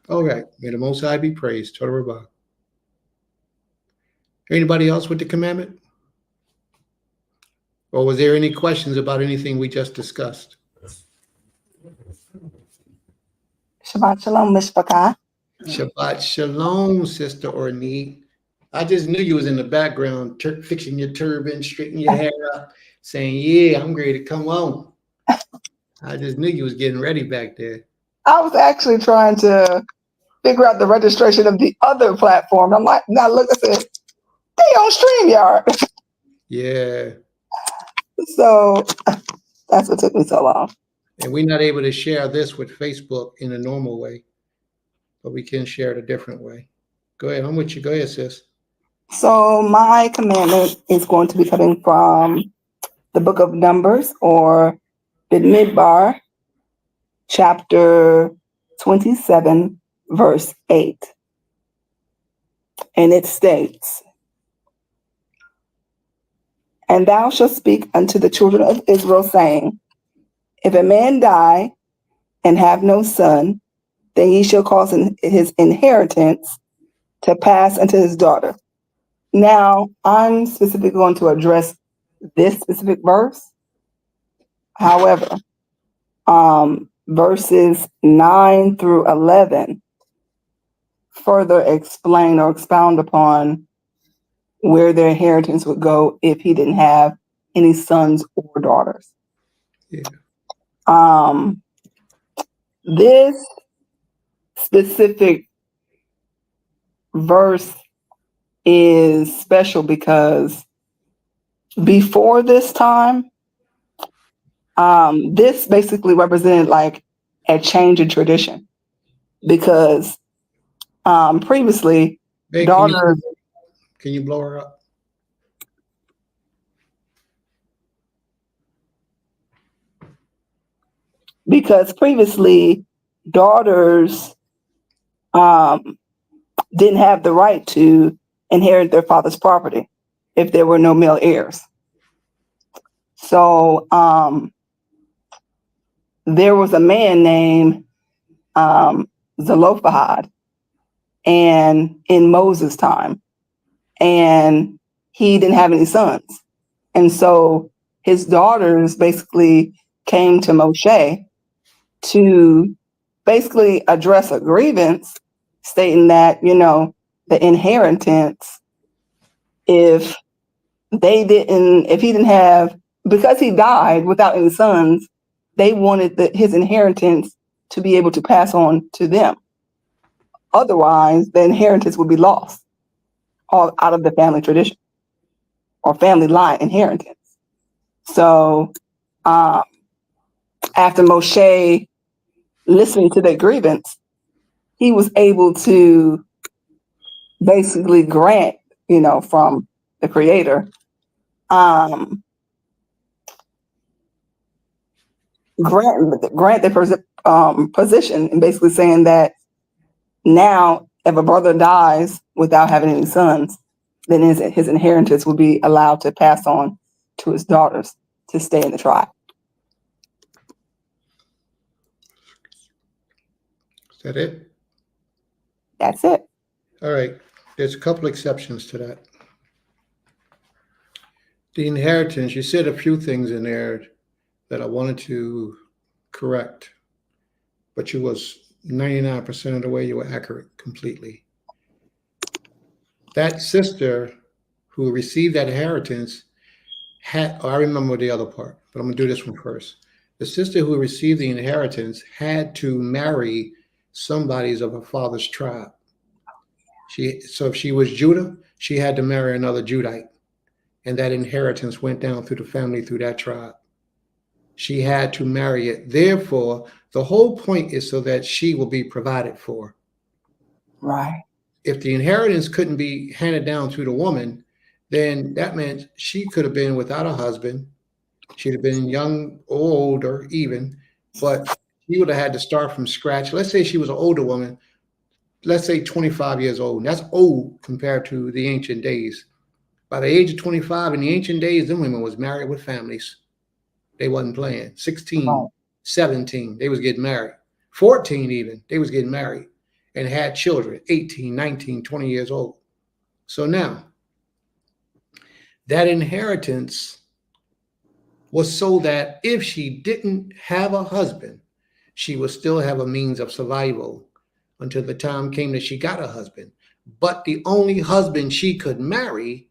All right. May the Most High be praised. Toda Rabbah. Anybody else with the commandment? Or was there any questions about anything we just discussed?
Shabbat Shalom, Mishpachah.
Shabbat Shalom, Sister Ornette. I just knew you was in the background, fixing your turban, straightening your hair up, saying, yeah, I'm ready to come on. I just knew you was getting ready back there.
I was actually trying to figure out the registration of the other platform. I'm like, now look, I said, they on StreamYard.
Yeah.
So that's what took me so long.
And we're not able to share this with Facebook in a normal way, but we can share it a different way. Go ahead. I'm with you. Go ahead, sis.
So my commandment is going to be coming from the book of Numbers, or Bidmidbar, chapter 27, verse 8. And it states, "And thou shalt speak unto the children of Israel, saying, if a man die and have no son, then he shall cause his inheritance to pass unto his daughter." Now, I'm specifically going to address this specific verse. However, verses 9 through 11 further explain or expound upon where their inheritance would go if he didn't have any sons or daughters.
Yeah.
This specific verse is special because before this time, this basically represented like a change in tradition, because previously
Babe,
daughters,
can you blow her up?
daughters didn't have the right to inherit their father's property if there were no male heirs. So there was a man named Zelophehad, and in Moses' time, and he didn't have any sons. And so his daughters basically came to Moshe to basically address a grievance, stating that, the inheritance, if he didn't have, because he died without any sons, they wanted his inheritance to be able to pass on to them. Otherwise, the inheritance would be lost all out of the family tradition or family line inheritance. So after Moshe listening to that grievance, he was able to basically grant, from the Creator, grant the position, and basically saying that now, if a brother dies without having any sons, then his inheritance will be allowed to pass on to his daughters to stay in the tribe.
Is that it?
That's it.
All right. There's a couple exceptions to that. The inheritance, you said a few things in there that I wanted to correct, but you was 99% of the way you were accurate completely. That sister who received that inheritance I remember the other part, but I'm gonna do this one first. The sister who received the inheritance had to marry somebody of her father's tribe. So if she was Judah, she had to marry another Judite, and that inheritance went down through the family, through that tribe. She had to marry it. Therefore, the whole point is so that she will be provided for.
Right.
If the inheritance couldn't be handed down to the woman, then that meant she could have been without a husband. She'd have been young or older even, but she would have had to start from scratch. Let's say she was an older woman, let's say 25 years old. That's old compared to the ancient days. By the age of 25 in the ancient days, them women was married with families. They wasn't playing. 16, 17, they was getting married. 14 even, they was getting married and had children, 18, 19, 20 years old. So now, that inheritance was so that if she didn't have a husband, she would still have a means of survival until the time came that she got a husband. But the only husband she could marry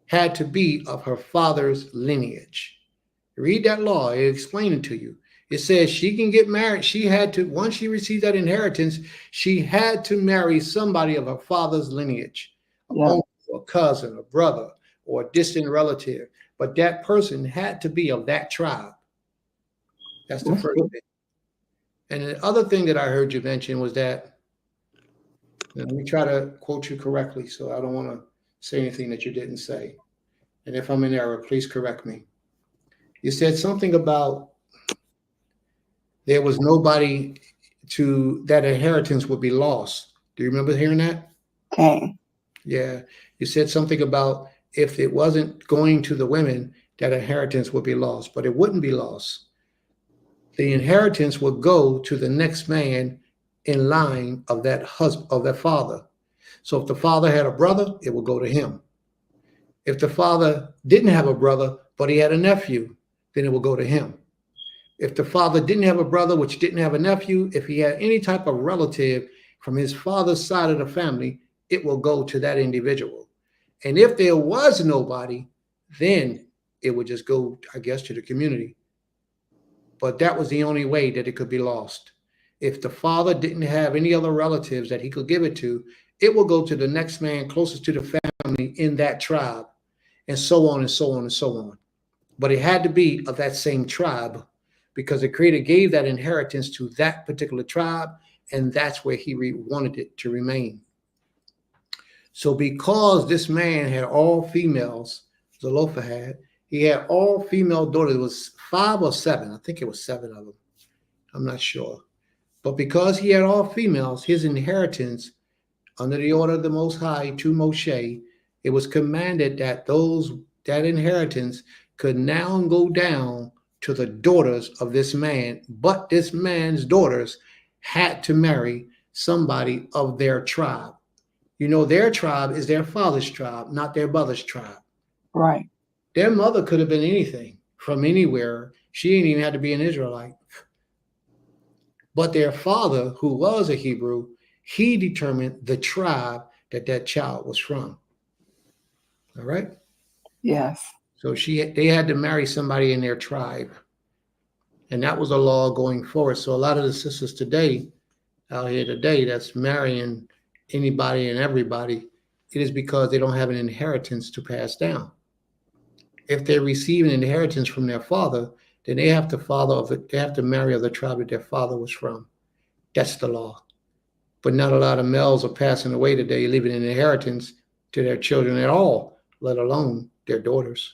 had to be of her father's lineage. Read that law, it explains it to you. It says she can get married. She had to, once she received that inheritance, she had to marry somebody of her father's lineage,
Yeah.
uncle, a cousin, a brother, or a distant relative. But that person had to be of that tribe. That's the first thing. And the other thing that I heard you mention was that, let me try to quote you correctly, so I don't want to say anything that you didn't say. And if I'm in error, please correct me. You said something about there was nobody to that inheritance would be lost. Do you remember hearing that?
Cain.
Yeah. You said something about if it wasn't going to the women, that inheritance would be lost, but it wouldn't be lost. The inheritance would go to the next man in line of that husband, of that father. So if the father had a brother, it would go to him. If the father didn't have a brother, but he had a nephew, then it will go to him. If the father didn't have a brother, which didn't have a nephew, if he had any type of relative from his father's side of the family, it will go to that individual. And if there was nobody, then it would just go, I guess, to the community. But that was the only way that it could be lost. If the father didn't have any other relatives that he could give it to, it will go to the next man closest to the family in that tribe, and so on and so on and so on. But it had to be of that same tribe, because the Creator gave that inheritance to that particular tribe, and that's where he wanted it to remain. So because this man had all females, Zelophehad, he had all female daughters. It was 5 or 7. I think it was 7 of them. I'm not sure. But because he had all females, his inheritance under the order of the Most High to Moshe, it was commanded that that inheritance could now go down to the daughters of this man. But this man's daughters had to marry somebody of their tribe. You know, their tribe is their father's tribe, not their mother's tribe.
Right.
Their mother could have been anything from anywhere. She didn't even have to be an Israelite. But their father, who was a Hebrew, he determined the tribe that that child was from. All right?
Yes.
So they had to marry somebody in their tribe. And that was a law going forward. So a lot of the sisters today, out here today, that's marrying anybody and everybody, it is because they don't have an inheritance to pass down. If they receive an inheritance from their father, then they have to marry of the tribe that their father was from. That's the law. But not a lot of males are passing away today, leaving an inheritance to their children at all, let alone their daughters.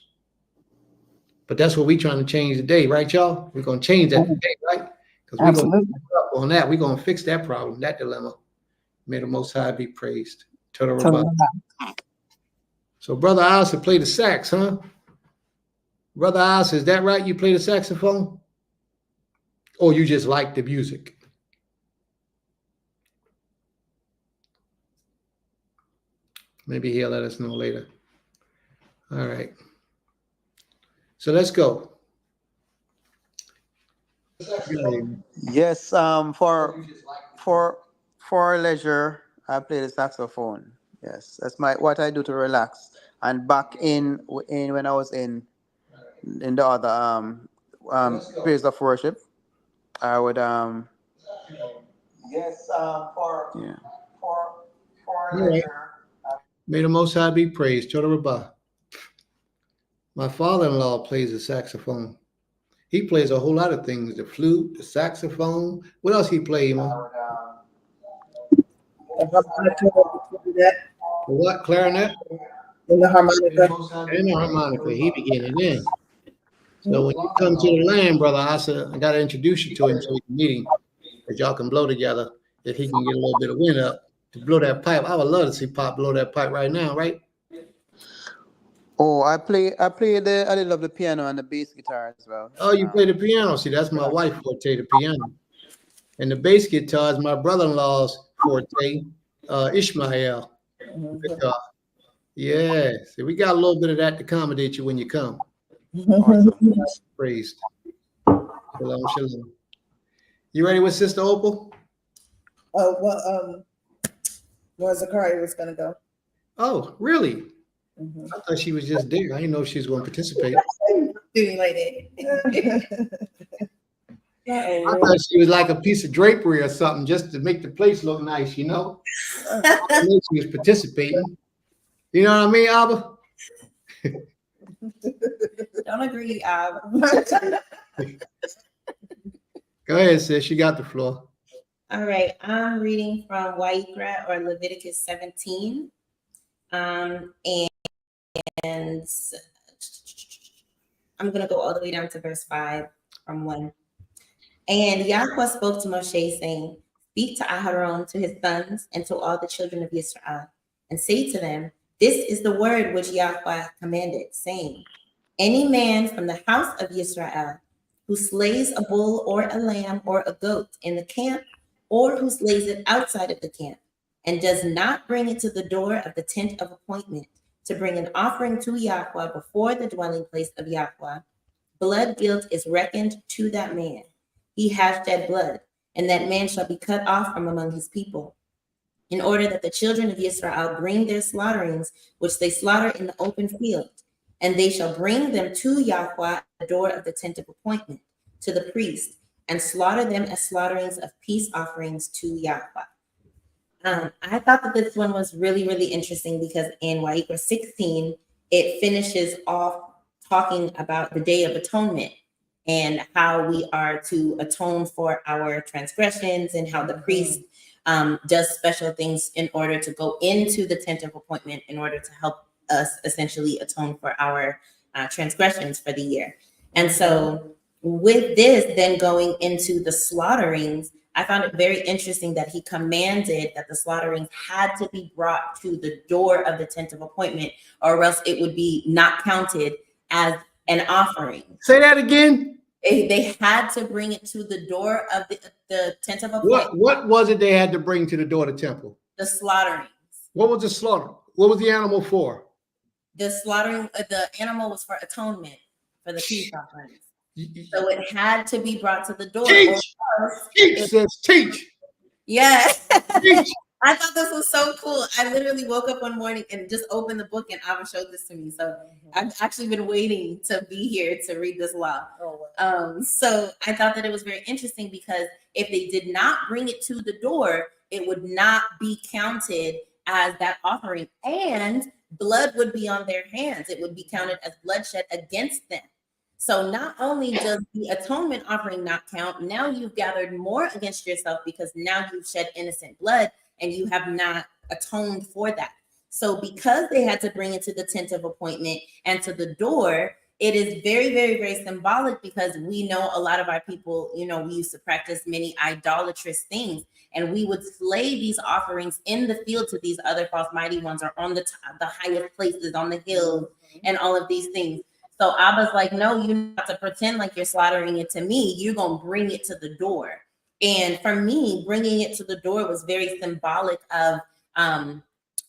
But that's what we're trying to change today, right, y'all? We're going to change that today, right? Because we're going to up on that. We're going to fix that problem, that dilemma. May the Most High be praised. So, Brother Asa played the sax, huh? Brother Asa, is that right? You play the saxophone? Or you just like the music? Maybe he'll let us know later. All right. So let's go.
Yes, for leisure, I play the saxophone. Yes, that's what I do to relax. And back in when I was in the other place of worship, I would yes, for leisure.
May the Most High be praised. Toda. My father-in-law plays the saxophone. He plays a whole lot of things: the flute, the saxophone. What else he plays, man?
The
what? Clarinet?
And the harmonica.
And the harmonica. He began it in. So when you come to the land, Brother Asa, I got to introduce you to him so we can meet him, because y'all can blow together. If he can get a little bit of wind up to blow that pipe, I would love to see Pop blow that pipe right now, right?
Oh, I play I love the piano and the bass guitar as well.
Oh, you play the piano. See, that's my wife forte, the piano. And the bass guitar is my brother-in-law's forte, Ishmael. Guitar. Yeah. See, we got a little bit of that to accommodate you when you come. Awesome. Praised. Shalom, shalom. You ready with Sister Opal?
Oh, well, where Zachariah was gonna go.
Oh, really?
Mhm.
I thought she was just there. I didn't know she was going to participate.
Doing like that.
I thought she was like a piece of drapery or something just to make the place look nice, you know? I didn't know she was participating. You know what I mean, Abba?
Don't agree.
Go ahead, sis. You got the floor.
All right. I'm reading from Wayikra or Leviticus 17. And I'm going to go all the way down to verse 5 from 1. And Yahweh spoke to Moshe, saying, Speak to Aharon, to his sons, and to all the children of Israel, and say to them, This is the word which Yahweh commanded, saying, Any man from the house of Israel who slays a bull or a lamb or a goat in the camp, or who slays it outside of the camp, and does not bring it to the door of the tent of appointment to bring an offering to Yahweh before the dwelling place of Yahweh, blood guilt is reckoned to that man. He has shed blood, and that man shall be cut off from among his people, in order that the children of Israel bring their slaughterings, which they slaughter in the open field, and they shall bring them to Yahweh at the door of the tent of appointment, to the priest, and slaughter them as slaughterings of peace offerings to Yahweh. I thought that this one was really, really interesting because in Wayikra 16, it finishes off talking about the Day of Atonement and how we are to atone for our transgressions and how the priest does special things in order to go into the tent of appointment in order to help us essentially atone for our transgressions for the year. And so with this then going into the slaughterings, I found it very interesting that he commanded that the slaughterings had to be brought to the door of the tent of appointment, or else it would be not counted as an offering.
Say that again.
They had to bring it to the door of the tent of appointment.
What was it they had to bring to the door of the temple?
The slaughterings.
What was the slaughter? What was the animal for?
The slaughtering, the animal was for atonement, for the peace offerings. So it had to be brought to the door.
Teach.
Yeah.
Teach.
I thought this was so cool. I literally woke up one morning and just opened the book and Ava showed this to me. So I've actually been waiting to be here to read this law. So I thought that it was very interesting because if they did not bring it to the door, it would not be counted as that offering, and blood would be on their hands. It would be counted as bloodshed against them. So not only does the atonement offering not count, now you've gathered more against yourself because now you've shed innocent blood and you have not atoned for that. So because they had to bring it to the tent of appointment and to the door, it is very, very, very symbolic because we know a lot of our people, we used to practice many idolatrous things, and we would slay these offerings in the field to these other false mighty ones or on the highest places on the hills and all of these things. So Abba's like, no, you have to pretend like you're slaughtering it to me. You're going to bring it to the door. And for me, bringing it to the door was very symbolic of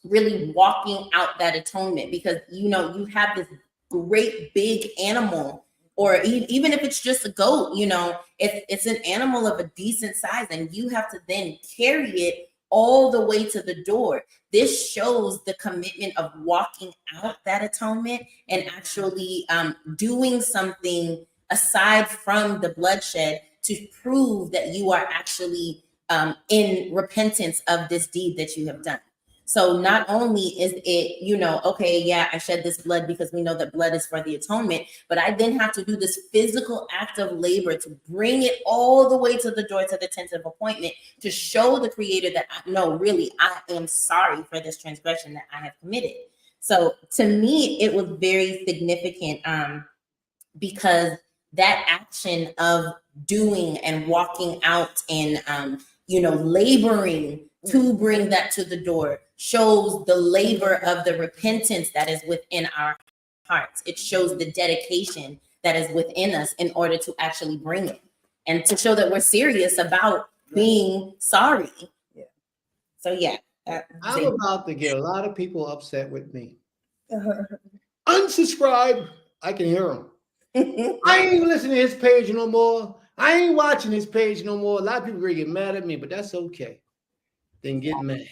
really walking out that atonement because, you have this great big animal, or even if it's just a goat, it's an animal of a decent size and you have to then carry it all the way to the door. This shows the commitment of walking out that atonement and actually doing something aside from the bloodshed to prove that you are actually in repentance of this deed that you have done. So not only is it, okay, yeah, I shed this blood because we know that blood is for the atonement, but I then have to do this physical act of labor to bring it all the way to the door to the tent of appointment to show the Creator that, no, really, I am sorry for this transgression that I have committed. So to me, it was very significant because that action of doing and walking out and, laboring to bring that to the door shows the labor of the repentance that is within our hearts. It shows the dedication that is within us in order to actually bring it and to show that we're serious about being sorry.
Yeah.
So yeah.
I'm about to get a lot of people upset with me. Unsubscribe. I can hear them. I ain't listening to his page no more. I ain't watching this page no more. A lot of people are gonna get mad at me, but that's okay. Then get mad.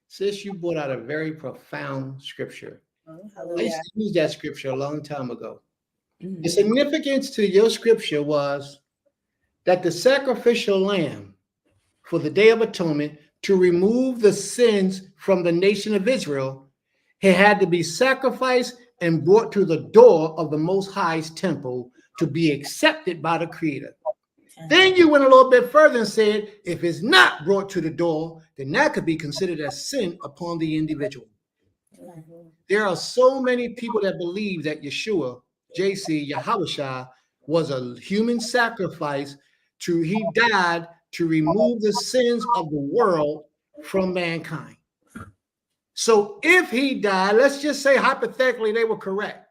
Sis, you brought out a very profound scripture. I used to use that scripture a long time ago. The significance to your scripture was that the sacrificial lamb for the Day of Atonement to remove the sins from the nation of Israel, it had to be sacrificed and brought to the door of the Most High's temple to be accepted by the Creator. Then you went a little bit further and said, if it's not brought to the door, then that could be considered as sin upon the individual. There are so many people that believe that Yeshua, JC, Yahushua, was a human sacrifice. He died to remove the sins of the world from mankind. So if he died, let's just say hypothetically they were correct,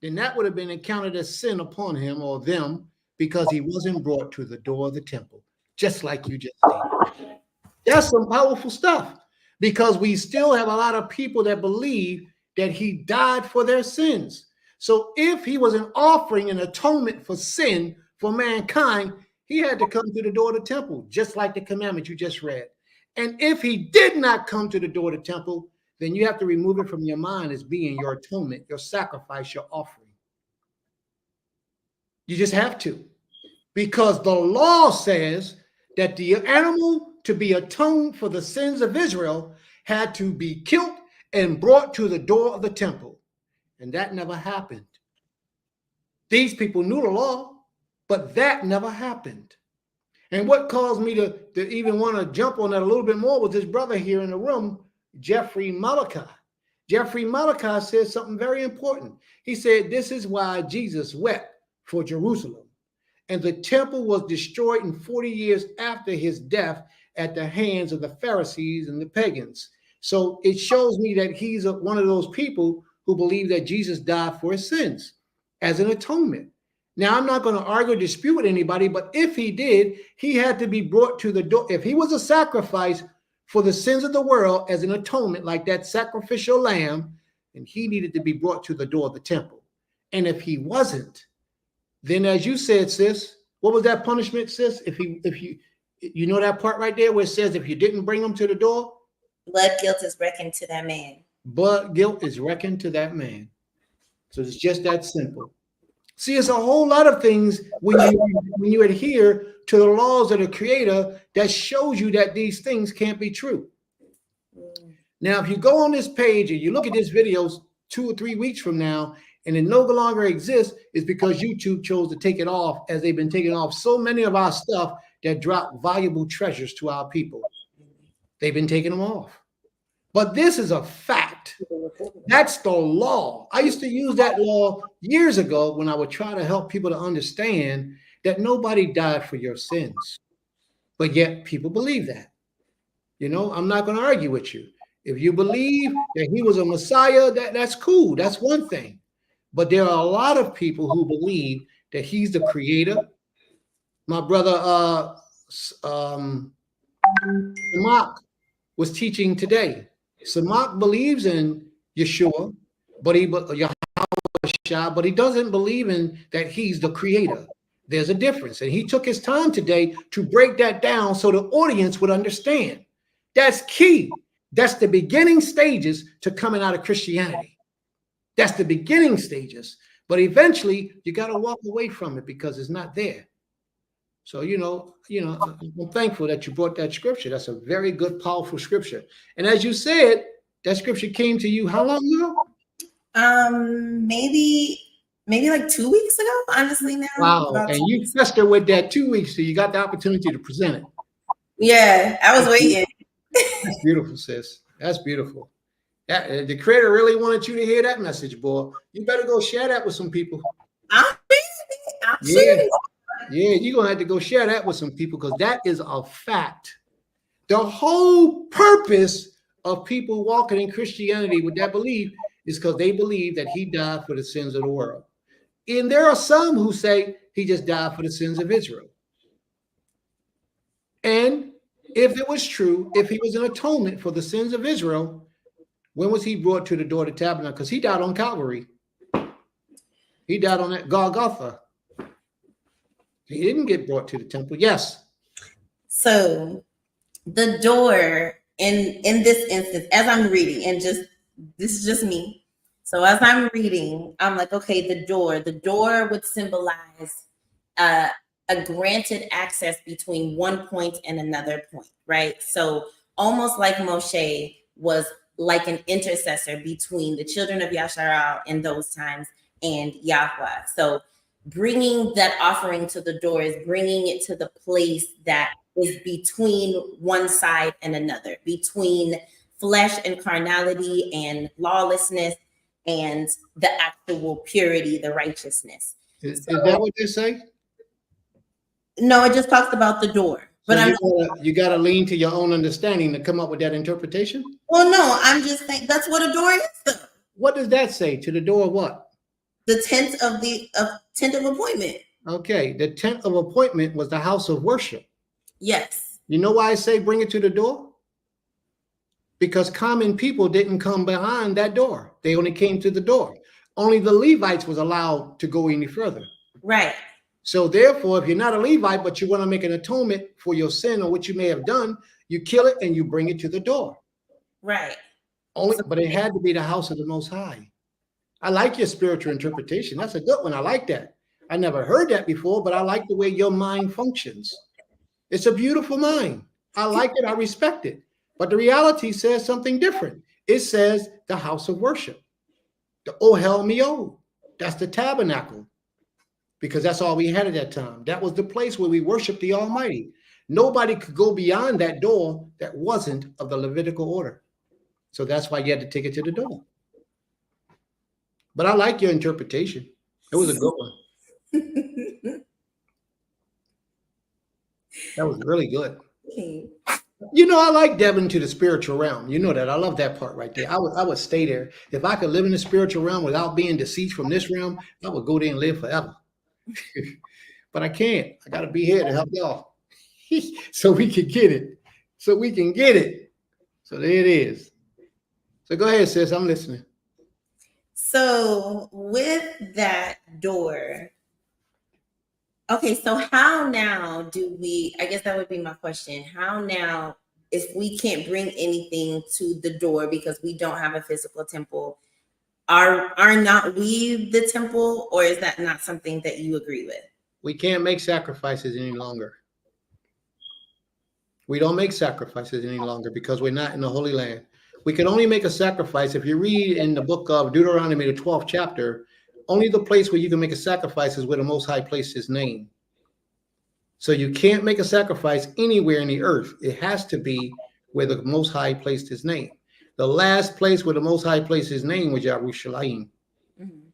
then that would have been accounted as sin upon him or them because he wasn't brought to the door of the temple, just like you just stated. That's some powerful stuff because we still have a lot of people that believe that he died for their sins. So if he was an offering, an atonement for sin for mankind, he had to come to the door of the temple, just like the commandment you just read. And if he did not come to the door of the temple, then you have to remove it from your mind as being your atonement, your sacrifice, your offering. You just have to, because the law says that the animal to be atoned for the sins of Israel had to be killed and brought to the door of the temple. And that never happened. These people knew the law, but that never happened. And what caused me to even want to jump on that a little bit more was this brother here in the room, Jeffrey Malachi. Jeffrey Malachi said something very important. He said, this is why Jesus wept for Jerusalem. And the temple was destroyed in 40 years after his death at the hands of the Pharisees and the pagans. So it shows me that he's one of those people who believe that Jesus died for his sins as an atonement. Now, I'm not going to argue or dispute with anybody, but if he did, he had to be brought to the door. If he was a sacrifice for the sins of the world as an atonement, like that sacrificial lamb, then he needed to be brought to the door of the temple. And if he wasn't, then as you said, sis, what was that punishment, sis? If you know that part right there where it says if you didn't bring him to the door,
Blood guilt is reckoned to that man.
Blood guilt is reckoned to that man. So it's just that simple. See, it's a whole lot of things when you adhere to the laws of the Creator that shows you that these things can't be true. Now, if you go on this page and you look at this video 2 or 3 weeks from now, and it no longer exists, is because YouTube chose to take it off, as they've been taking off so many of our stuff that drop valuable treasures to our people. They've been taking them off. But this is a fact. That's the law. I used to use that law years ago when I would try to help people to understand that nobody died for your sins. But yet people believe that. You know, I'm not going to argue with you. If you believe that he was a Messiah, that's cool. That's one thing. But there are a lot of people who believe that he's the creator. My brother Samak was teaching today. Samak believes in Yeshua, but he doesn't believe in that he's the creator. There's a difference. And he took his time today to break that down so the audience would understand. That's key. That's the beginning stages to coming out of Christianity. That's the beginning stages. But eventually you got to walk away from it because it's not there. So, I'm thankful that you brought that scripture. That's a very good, powerful scripture. And as you said, that scripture came to you how long ago?
Maybe like 2 weeks ago, honestly now.
Wow. And you festered with that 2 weeks, so you got the opportunity to present it.
Yeah, I was waiting.
That's beautiful, sis. That's beautiful. The Creator really wanted you to hear that message, boy. You better go share that with some people.
I'm serious.
Yeah, you're going to have to go share that with some people because that is a fact. The whole purpose of people walking in Christianity with that belief is because they believe that he died for the sins of the world. And there are some who say he just died for the sins of Israel. And if it was true, if he was an atonement for the sins of Israel, when was he brought to the door of the tabernacle? Because he died on Calvary. He died on that Golgotha. He didn't get brought to the temple. Yes.
So the door in this instance, as I'm reading, and just this is just me. So as I'm reading, I'm like, okay, the door would symbolize a granted access between one point and another point, right? So almost like Moshe was like an intercessor between the children of Yasharal in those times and Yahweh. So bringing that offering to the door is bringing it to the place that is between one side and another, between flesh and carnality and lawlessness and the actual purity, the righteousness.
Is that what they say?
No, it just talks about the door. But
you gotta lean to your own understanding to come up with that interpretation.
Well, no, I'm just saying that's what a door is, though.
What does that say? To the door of what?
The tent of appointment.
Okay, the tent of appointment was the house of worship.
Yes.
You know why I say bring it to the door? Because common people didn't come behind that door. They only came to the door. Only the Levites was allowed to go any further.
Right.
So therefore, if you're not a Levite, but you want to make an atonement for your sin or what you may have done, you kill it and you bring it to the door.
Right.
But it had to be the house of the Most High. I like your spiritual interpretation. That's a good one. I like that. I never heard that before, but I like the way your mind functions. It's a beautiful mind. I like it. I respect it. But the reality says something different. It says the house of worship, the Ohel Mio. That's the tabernacle, because that's all we had at that time. That was the place where we worshiped the Almighty. Nobody could go beyond that door that wasn't of the Levitical order. So that's why you had to take it to the door. But I like your interpretation. It was a good one. That was really good.
Okay.
You know, I like delving into the spiritual realm. You know that. I love that part right there. I would stay there. If I could live in the spiritual realm without being deceased from this realm, I would go there and live forever. But I can't. I got to be here to help y'all. So we can get it. So there it is. So go ahead, sis. I'm listening.
So with that door, okay, so how now do we, I guess that would be my question. How now, if we can't bring anything to the door because we don't have a physical temple, are not we the temple, or is that not something that you agree with?
We can't make sacrifices any longer. We don't make sacrifices any longer because we're not in the Holy Land. We can only make a sacrifice. If you read in the book of Deuteronomy, the 12th chapter, only the place where you can make a sacrifice is where the Most High placed his name. So you can't make a sacrifice anywhere in the earth. It has to be where the Most High placed his name. The last place where the Most High placed his name was Yerushalayim. Mm-hmm.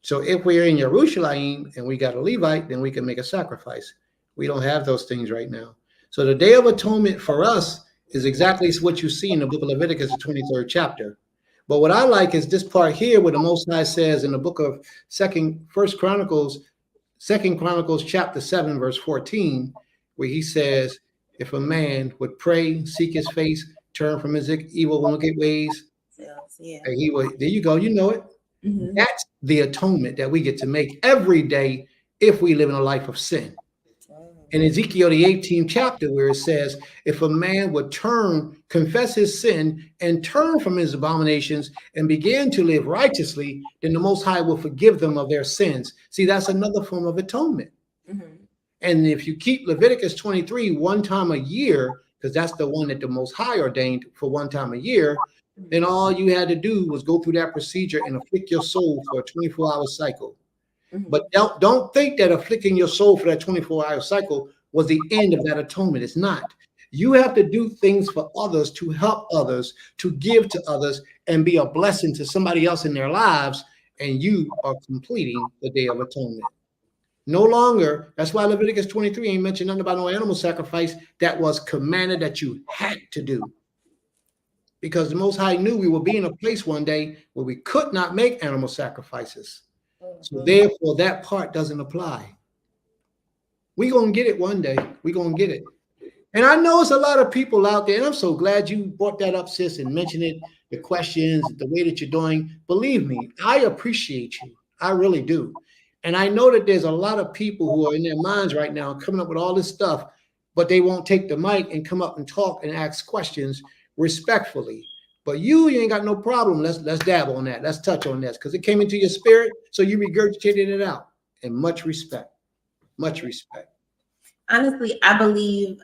So if we're in Yerushalayim and we got a Levite, then we can make a sacrifice. We don't have those things right now. So the Day of Atonement for us is exactly what you see in the book of Leviticus, the 23rd chapter. But what I like is this part here where the Most High says in the book of Second Chronicles chapter 7, verse 14, where he says, if a man would pray, seek his face, turn from his evil and wicked ways, and he would, there you go, you know it. Mm-hmm. That's the atonement that we get to make every day if we live in a life of sin. In Ezekiel, the 18th chapter, where it says, if a man would confess his sin and turn from his abominations and begin to live righteously, then the Most High will forgive them of their sins. See, that's another form of atonement. Mm-hmm. And if you keep Leviticus 23 one time a year, because that's the one that the Most High ordained for one time a year, then all you had to do was go through that procedure and afflict your soul for a 24-hour cycle. Mm-hmm. But don't think that afflicting your soul for that 24-hour cycle was the end of that atonement. It's not. You have to do things for others, to help others, to give to others, and be a blessing to somebody else in their lives, and you are completing the Day of Atonement. No longer, that's why Leviticus 23 ain't mentioned nothing about no animal sacrifice that was commanded that you had to do. Because the Most High knew we would be in a place one day where we could not make animal sacrifices. So therefore, that part doesn't apply. We're going to get it one day. We're going to get it. And I know it's a lot of people out there, and I'm so glad you brought that up, sis, and mentioned it, the questions, the way that you're doing. Believe me, I appreciate you. I really do. And I know that there's a lot of people who are in their minds right now coming up with all this stuff, but they won't take the mic and come up and talk and ask questions respectfully. But you ain't got no problem. Let's dab on that. Let's touch on this because it came into your spirit, so you regurgitated it out. And much respect. Much respect.
Honestly, I believe,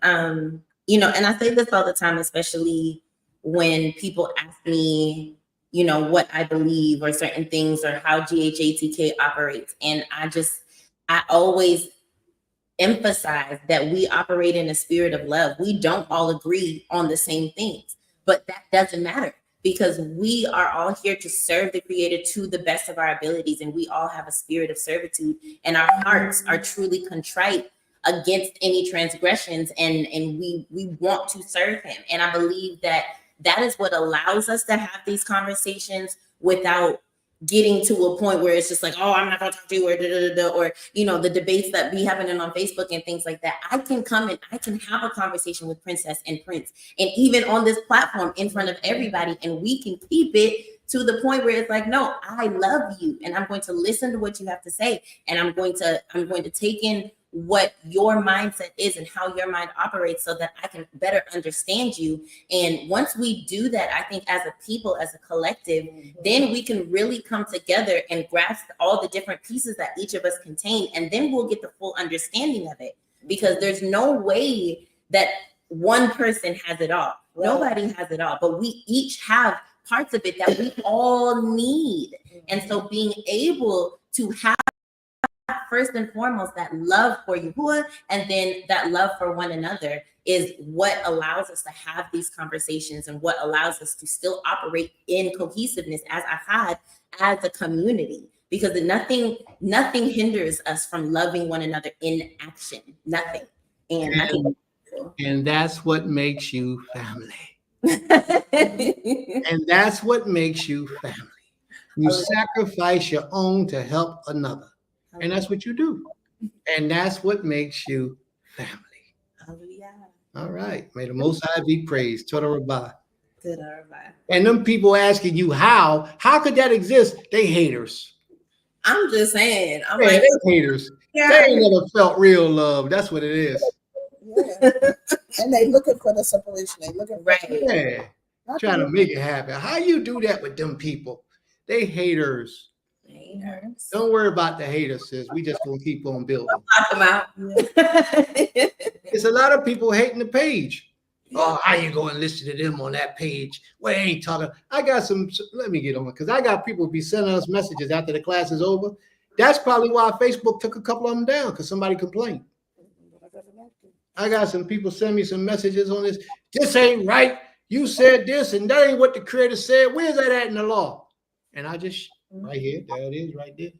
you know, and I say this all the time, especially when people ask me, you know, what I believe or certain things or how GHATK operates. And I always emphasize that we operate in a spirit of love. We don't all agree on the same things, but that doesn't matter because we are all here to serve the Creator to the best of our abilities. And we all have a spirit of servitude and our hearts are truly contrite against any transgressions, and we want to serve him. And I believe that is what allows us to have these conversations without getting to a point where it's just like, oh, I'm not gonna talk to you, or or you know, the debates that be happening on Facebook and things like that. I can come and I can have a conversation with Princess and Prince, and even on this platform in front of everybody, and we can keep it to the point where it's like, no, I love you, and I'm going to listen to what you have to say, and I'm going to take in what your mindset is and how your mind operates so that I can better understand you. And once we do that, I think as a people, as a collective, then we can really come together and grasp all the different pieces that each of us contain. And then we'll get the full understanding of it, because there's no way that one person has it all. Right. Nobody has it all, but we each have parts of it that we all need. And so being able to have first and foremost that love for Yahuwah, and then that love for one another is what allows us to have these conversations and what allows us to still operate in cohesiveness as Ahad, as a community, because nothing hinders us from loving one another in action. Nothing.
And that's what makes you family. And that's what makes you family. You sacrifice your own to help another. And that's what you do. And that's what makes you family.
Hallelujah.
All right. May the Most High be praised. Toda Rabbah.
Toda Rabbah.
And them people asking you how could that exist? They haters.
I'm just saying.
They haters. Yeah. They ain't never felt real love. That's what it is.
Yeah. And they looking for the separation. They looking for
yeah. Trying to make it happen. How you do that with them people? They haters. Don't worry about the haters, sis. We just gonna keep on building.
Talk them out.
It's a lot of people hating the page. Oh, how you going to listen to them on that page? Well, they ain't talking. I got some. Let me get on because I got people be sending us messages after the class is over. That's probably why Facebook took a couple of them down, because somebody complained. I got some people send me some messages on this. This ain't right. You said this, and that ain't what the Creator said. Where's that at in the law? And I just. Right here, there it is, right there.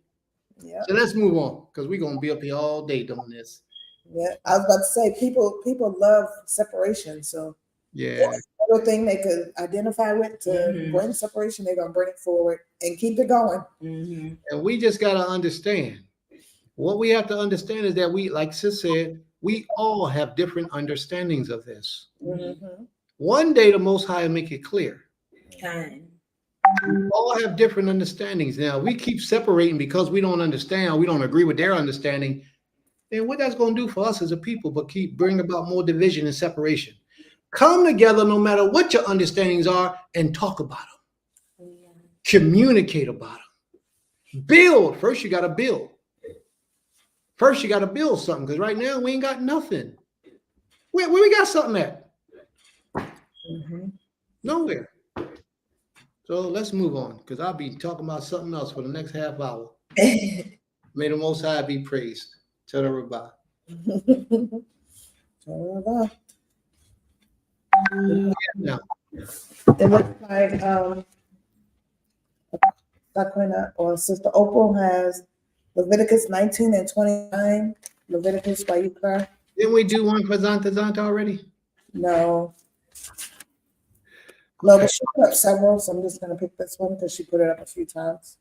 Yeah. So let's move on, because we're gonna be up here all day doing this.
Yeah, I was about to say people love separation. So
yeah,
everything they could identify with to bring separation, they're gonna bring it forward and keep it going.
And we just gotta understand. What we have to understand is that we, like Sis said, we all have different understandings of this. One day the Most High will make it clear. We all have different understandings. Now, we keep separating because we don't understand, we don't agree with their understanding. Then what that's going to do for us as a people, but keep bringing about more division and separation. Come together no matter what your understandings are and talk about them. Communicate about them. Build. First, you got to build. First, you got to build something, because right now we ain't got nothing. Where we got something at? Nowhere. So let's move on, because I'll be talking about something else for the next half hour. May the Most High be praised. Toda Rabbah.
Now, it looks like Daquina or Sister Opal has Leviticus 19 and 29. Leviticus by Yukar.
Didn't we do one for Zanta already?
No. No, but she put up several, so I'm just going to pick this one because she put it up a few times.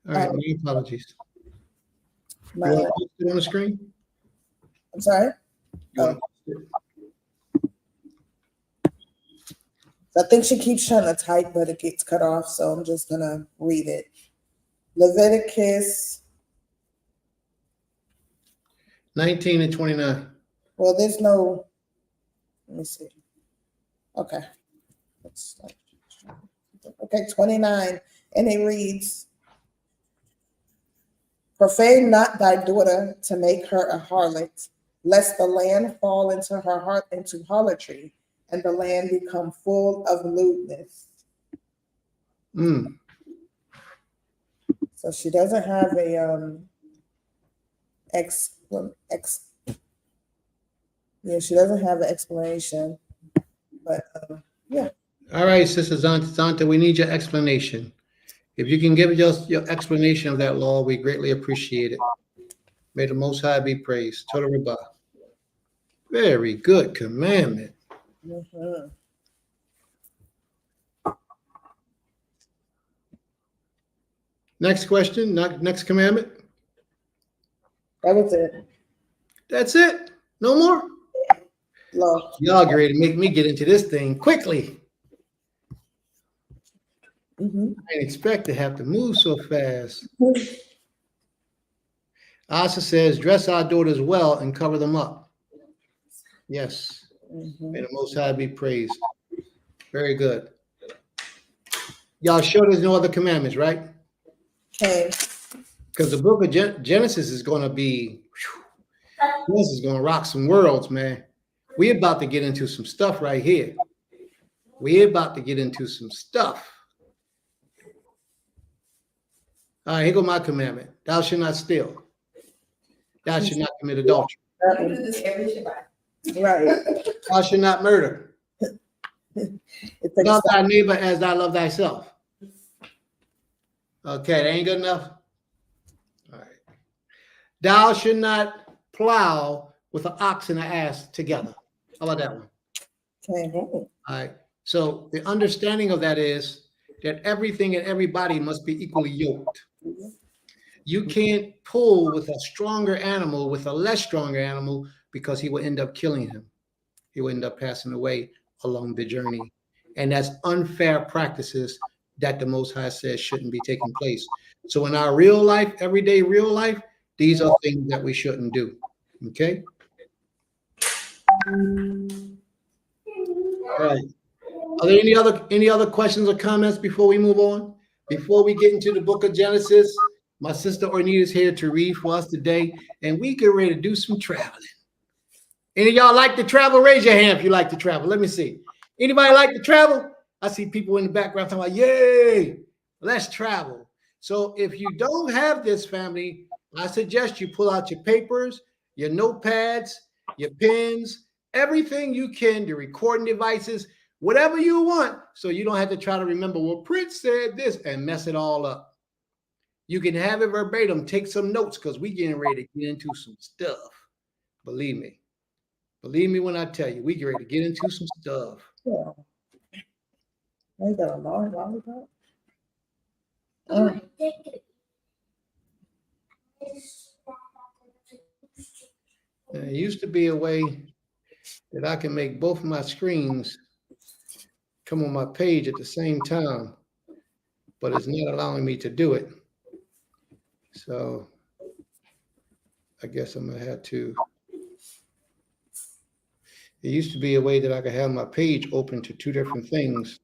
All right, my apologies. You want to post it on the screen?
I'm sorry? So I think she keeps trying to type, but it gets cut off, so I'm just going to read it. Leviticus
19 and 29.
Well, there's no, let me see. Okay. Okay, 29, and it reads, profane not thy daughter to make her a harlot, lest the land fall into her heart into harlotry, and the land become full of lewdness.
Mm.
So she doesn't have a she doesn't have an explanation, but yeah.
All right, Sister Zanta, we need your explanation. If you can give us your explanation of that law, we greatly appreciate it. May the Most High be praised. Total Rabbah. Very good commandment.
Mhm.
Next question, next commandment.
That was it.
That's it. No more.
Law.
Y'all get ready to make me get into this thing quickly.
Mhm.
I didn't expect to have to move so fast. Asa says, dress our daughters well and cover them up. Yes. May the Most High be praised. Very good. Y'all sure there's no other commandments, right?
Okay.
Because the book of Genesis is going to be, this is going to rock some worlds, man. We're about to get into some stuff right here. We're about to get into some stuff. All right, here go my commandment. Thou shalt not steal. Thou shalt not commit adultery.
We do this every Shabbat.
Right.
Thou shalt not murder.
It's
Love thy neighbor as thou love thyself. Okay, that ain't good enough. All right. Thou shalt not plow with an ox and an ass together. How about that one?
okay.
All right. So the understanding of that is that everything and everybody must be equally yoked. You can't pull with a stronger animal with a less stronger animal because he will end up killing him. He will end up passing away along the journey. And that's unfair practices that the Most High says shouldn't be taking place. So in our real life, everyday real life, these are things that we shouldn't do. Okay? All right. Are there any other questions or comments before we move on? Before we get into the book of Genesis, my sister Ornita is here to read for us today, and we get ready to do some traveling. Any of y'all like to travel? Raise your hand if you like to travel. Let me see. Anybody like to travel? I see people in the background talking about, yay, let's travel. So if you don't have this, family, I suggest you pull out your papers, your notepads, your pens, everything you can, the recording devices, whatever you want, so you don't have to try to remember, well, Prince said this and mess it all up. You can have it verbatim, take some notes, because we getting ready to get into some stuff. Believe me. Believe me when I tell you, we get ready to get into some stuff.
Yeah. I got a long lollipop.
There used to be a way that I can make both of my screens come on my page at the same time, but it's not allowing me to do it. So I guess I'm gonna have to. There used to be a way that I could have my page open to two different things,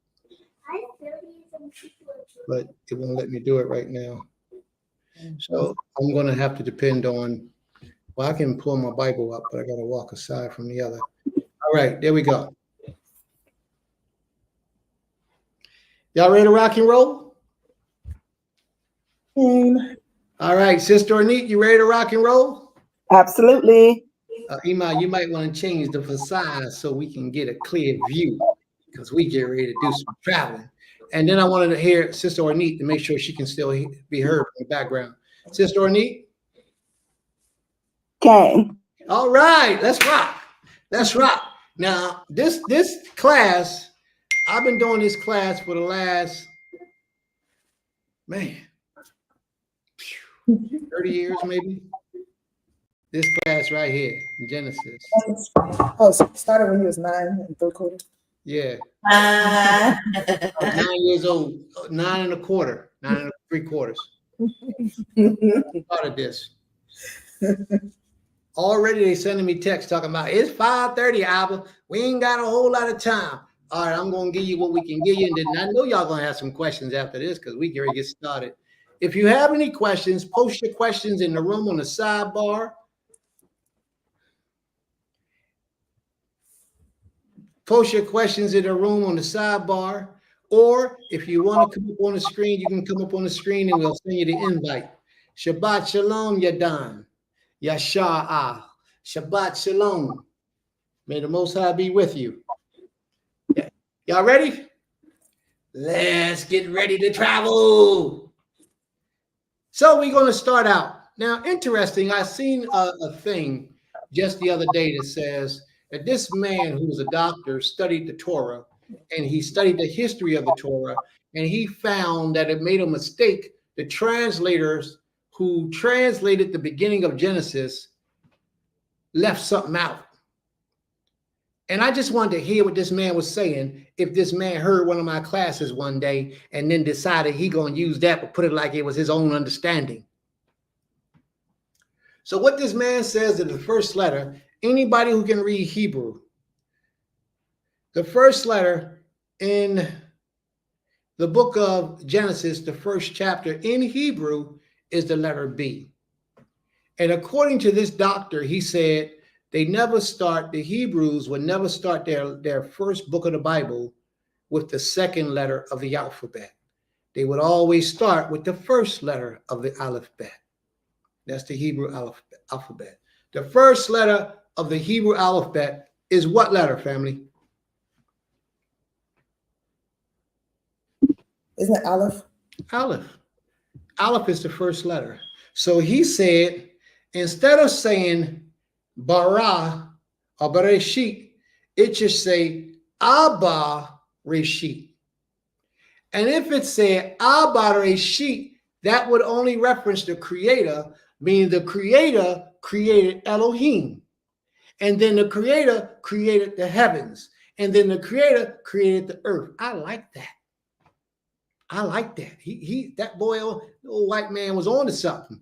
but it won't let me do it right now. So I'm gonna have to depend on, well, I can pull my Bible up, but I gotta walk aside from the other. All right, there we go. Y'all ready to rock and roll? All right, Sister Anit, you ready to rock and roll?
Absolutely.
Ima, you might want to change the facade so we can get a clear view, because we get ready to do some traveling. And then I wanted to hear Sister Ornette to make sure she can still be heard from the background. Sister Ornette?
Okay.
All right, let's rock. Let's rock. Now, this class, I've been doing this class for the last, 30 years maybe. This class right here, Genesis.
Oh, so it started when he was 9 3/4.
Yeah. 9 years old, 9 1/4, 9 3/4. Started this. Already they sending me texts talking about it's 5:30, Abba. We ain't got a whole lot of time. All right, I'm gonna give you what we can give you, and then I know y'all gonna have some questions after this because we can get started. If you have any questions, post your questions in the room on the sidebar. Post your questions in the room on the sidebar, or if you want to come up on the screen, you can come up on the screen and we'll send you the invite. Shabbat shalom, Yadan. Yasha'ah. Shabbat shalom. May the Most High be with you. Yeah. Y'all ready? Let's get ready to travel. So we're going to start out. Now, interesting, I seen a thing just the other day that says that this man who was a doctor studied the Torah, and he studied the history of the Torah, and he found that it made a mistake. The translators who translated the beginning of Genesis left something out. And I just wanted to hear what this man was saying. If this man heard one of my classes one day and then decided he gonna use that, but put it like it was his own understanding. So what this man says in the first letter, anybody who can read Hebrew, the first letter in the book of Genesis, the first chapter in Hebrew is the letter B. And according to this doctor, he said the Hebrews would never start their first book of the Bible with the second letter of the alphabet. They would always start with the first letter of the alphabet. That's the Hebrew alphabet. The first letter of the Hebrew alphabet is what letter, family?
Isn't it Aleph?
Aleph. Aleph is the first letter. So he said, instead of saying bara or bereshit, it should say Abba Reshit. And if it said Abba Reshit, that would only reference the creator, meaning the creator created Elohim. And then the creator created the heavens. And then the creator created the earth. I like that. I like that. That boy, old white man was on to something.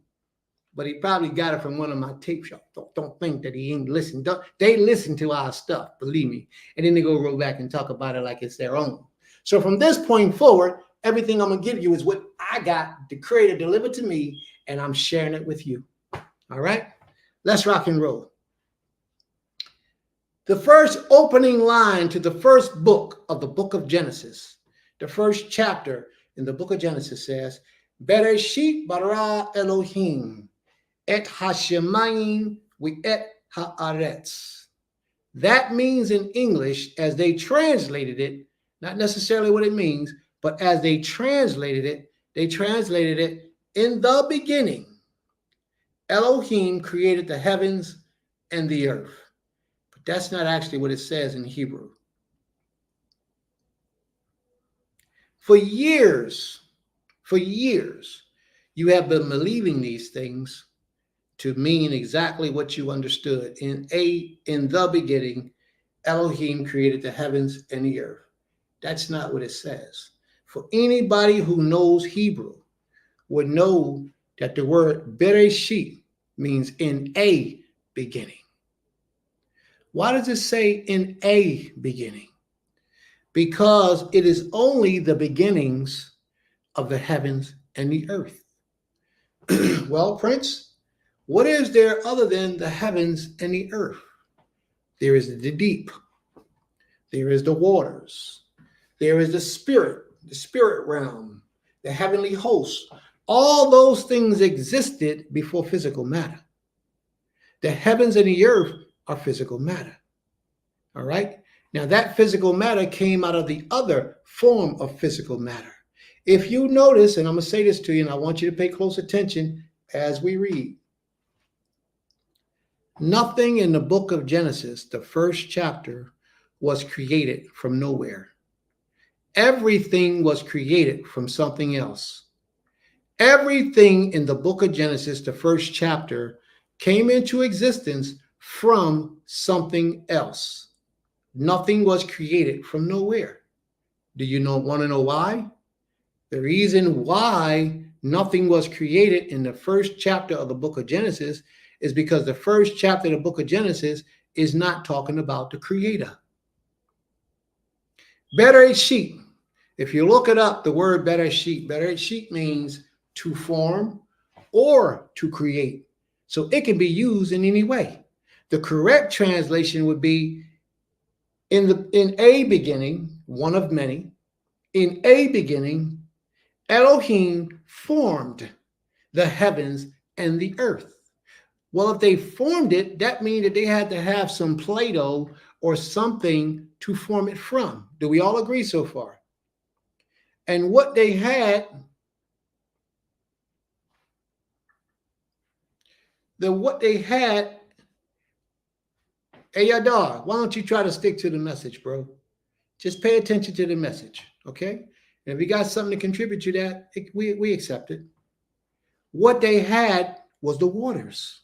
But he probably got it from one of my tape shows. Don't think that he ain't listened. They listen to our stuff, believe me. And then they go roll back and talk about it like it's their own. So from this point forward, everything I'm going to give you is what I got, the creator delivered to me, and I'm sharing it with you. All right? Let's rock and roll. The first opening line to the first book of the book of Genesis, the first chapter in the book of Genesis says, Bereshit bara Elohim et hashemayim vi-et haaretz. That means in English, as they translated it, not necessarily what it means, but as they translated it in the beginning, Elohim created the heavens and the earth. But that's not actually what it says in Hebrew. For years, you have been believing these things to mean exactly what you understood. In the beginning, Elohim created the heavens and the earth. That's not what it says. For anybody who knows Hebrew would know that the word Bereshit means in a beginning. Why does it say in a beginning? Because it is only the beginnings of the heavens and the earth. Well, Prince, what is there other than the heavens and the earth? There is the deep. There is the waters. There is the spirit realm, the heavenly hosts. All those things existed before physical matter. The heavens and the earth are physical matter. All right? Now, that physical matter came out of the other form of physical matter. If you notice, and I'm going to say this to you, and I want you to pay close attention as we read. Nothing in the book of Genesis, the first chapter, was created from nowhere. Everything was created from something else. Everything in the book of Genesis, the first chapter, came into existence from something else. Nothing was created from nowhere. Do you want to know why? The reason why nothing was created in the first chapter of the book of Genesis is because the first chapter of the book of Genesis is not talking about the creator. Bereshit. If you look it up, the word Bereshit means to form or to create. So it can be used in any way. The correct translation would be in a beginning, one of many, in a beginning, Elohim formed the heavens and the earth. Well, if they formed it, that means that they had to have some Play-Doh or something to form it from. Do we all agree so far? And what they had, hey, Yadar, why don't you try to stick to the message, bro? Just pay attention to the message, okay? And if you got something to contribute to that, we accept it. What they had was the waters.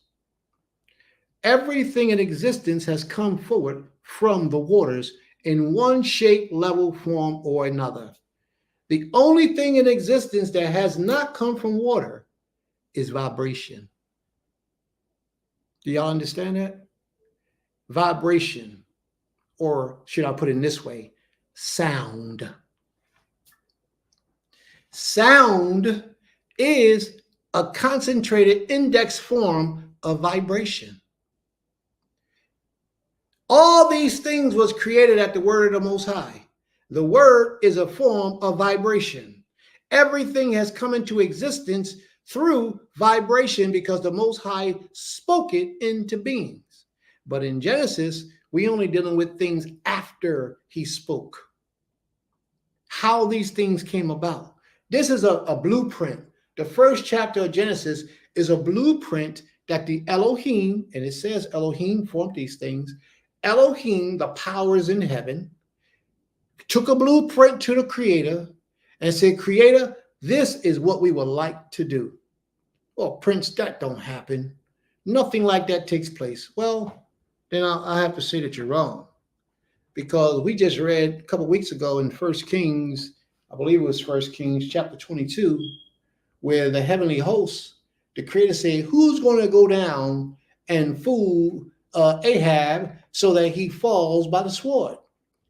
Everything in existence has come forward from the waters in one shape, level, form, or another. The only thing in existence that has not come from water is vibration. Do y'all understand that? Vibration, or should I put it in this way? Sound. Sound is a concentrated index form of vibration. All these things was created at the word of the Most High. The word is a form of vibration. Everything has come into existence through vibration because the Most High spoke it into beings. But in Genesis, we only dealing with things after he spoke. How these things came about. This is a blueprint. The first chapter of Genesis is a blueprint that the Elohim, and it says Elohim formed these things. Elohim, the powers in heaven, took a blueprint to the Creator and said, Creator, this is what we would like to do. Well, Prince, that don't happen. Nothing like that takes place. Well, then I have to say that you're wrong. Because we just read a couple weeks ago in 1 Kings, I believe it was 1 Kings chapter 22, where the heavenly hosts, the Creator said, who's going to go down and fool Ahab so that he falls by the sword?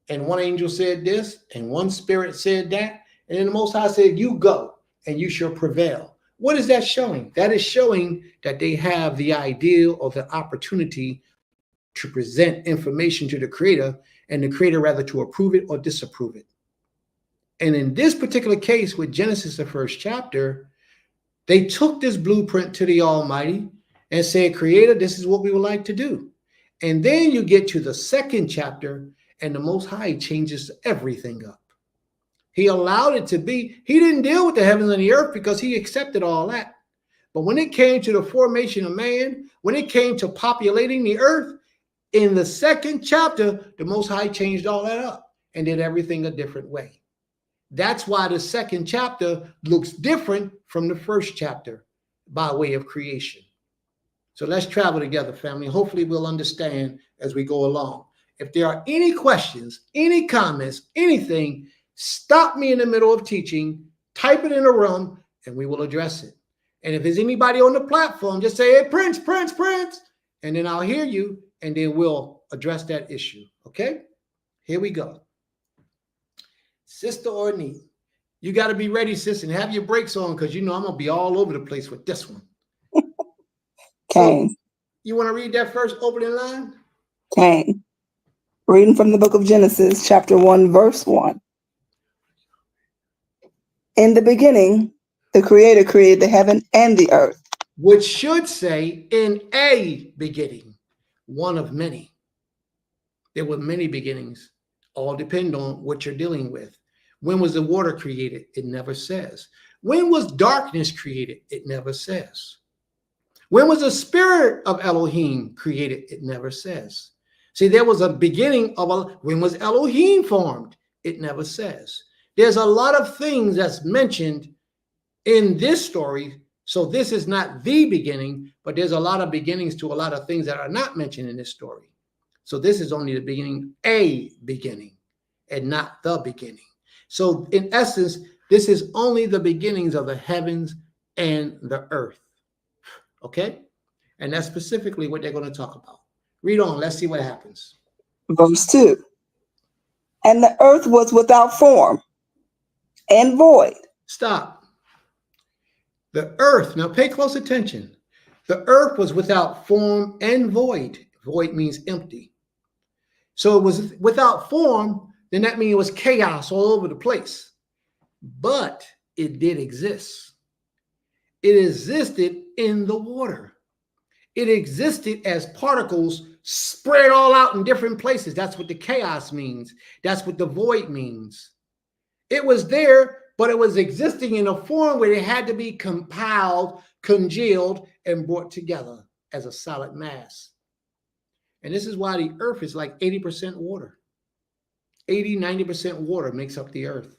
And one angel said this, and one spirit said that, and then the Most High said, you go, and you shall prevail. What is that showing? That is showing that they have the ideal or the opportunity to present information to the Creator, and the Creator rather to approve it or disapprove it. And in this particular case with Genesis, the first chapter, they took this blueprint to the Almighty and said, Creator, this is what we would like to do. And then you get to the second chapter, and the Most High changes everything up. He allowed it to be. He didn't deal with the heavens and the earth because he accepted all that. But when it came to the formation of man, when it came to populating the earth, in the second chapter, the Most High changed all that up and did everything a different way. That's why the second chapter looks different from the first chapter by way of creation. So let's travel together, family. Hopefully we'll understand as we go along. If there are any questions, any comments, anything, stop me in the middle of teaching, type it in a room, and we will address it. And if there's anybody on the platform, just say, hey, Prince, and then I'll hear you, and then we'll address that issue. Okay? Here we go. Sister Ornette, you got to be ready, sis, and have your brakes on because you know I'm going to be all over the place with this one.
Cain.
So, you want to read that first opening line?
Cain. Reading from the book of Genesis, chapter 1, verse 1. In the beginning, the Creator created the heaven and the earth.
Which should say, in a beginning, one of many. There were many beginnings. All depend on what you're dealing with. When was the water created? It never says. When was darkness created? It never says. When was the spirit of Elohim created? It never says. See, there was a beginning of when was Elohim formed? It never says. There's a lot of things that's mentioned in this story. So this is not the beginning, but there's a lot of beginnings to a lot of things that are not mentioned in this story. So this is only the beginning, a beginning, and not the beginning. So in essence, this is only the beginnings of the heavens and the earth. Okay? And that's specifically what they're going to talk about. Read on. Let's see what happens.
Verse 2. And the earth was without form and void.
Stop. The earth, now pay close attention. The earth was without form and void. Void means empty. So it was without form, then that means it was chaos all over the place. But it did exist. It existed in the water. It existed as particles spread all out in different places. That's what the chaos means. That's what the void means. It was there, but it was existing in a form where it had to be compiled, congealed, and brought together as a solid mass. And this is why the earth is like 80% water. 80, 90% water makes up the earth.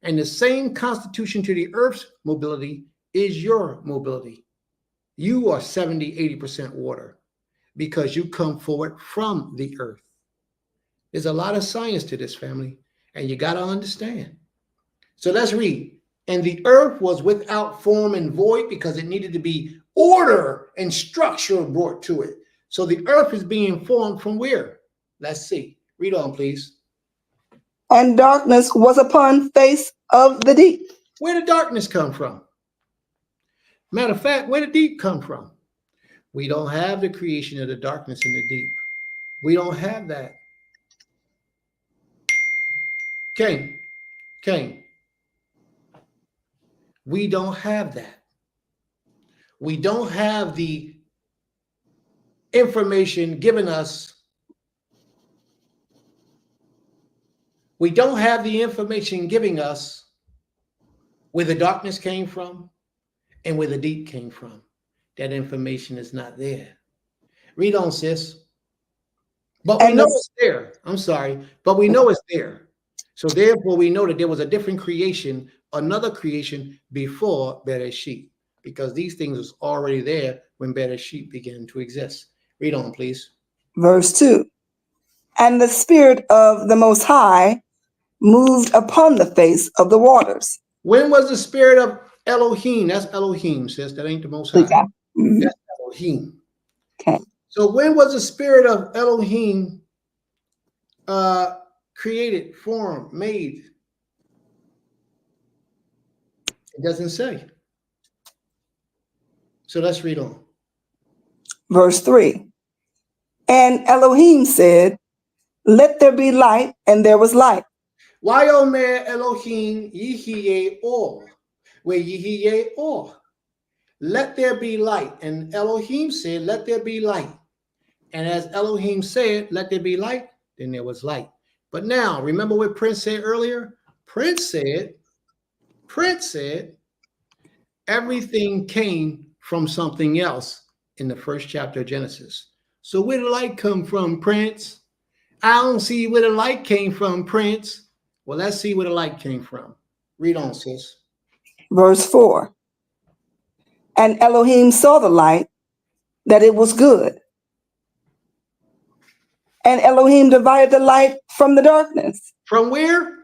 And the same constitution to the earth's mobility is your mobility. You are 70, 80% water because you come forward from the earth. There's a lot of science to this, family, and you got to understand. So let's read. And the earth was without form and void because it needed to be order and structure brought to it. So the earth is being formed from where? Let's see. Read on, please.
And darkness was upon face of the deep.
Where did darkness come from? Matter of fact, where did deep come from? We don't have the creation of the darkness in the deep. We don't have that. Cain. We don't have that. We don't have the information given us. We don't have the information giving us where the darkness came from and where the deep came from. That information is not there. Read on, sis. But we know it's there. I'm sorry, but we know it's there. So therefore, we know that there was a different creation, another creation before Bereshit, because these things was already there when Bereshit began to exist. Read on, please.
Verse 2. And the Spirit of the Most High moved upon the face of the waters.
When was the Spirit of Elohim? That's Elohim, sis. That ain't the Most High.
Okay. Mm-hmm.
That's Elohim.
Okay.
So when was the Spirit of Elohim created, formed, made? It doesn't say. So let's read on.
Verse 3. And Elohim said, let there be light, and there was light.
Wayomer Elohim Yihye Or, where Yihye Or. Let there be light. And Elohim said, let there be light. And as Elohim said, let there be light, then there was light. But now, remember what Prince said earlier? Prince said, everything came from something else in the first chapter of Genesis. So where did the light come from, Prince? I don't see where the light came from, Prince. Well, let's see where the light came from. Read on, sis.
Verse 4. And Elohim saw the light, that it was good. And Elohim divided the light from the darkness.
From where?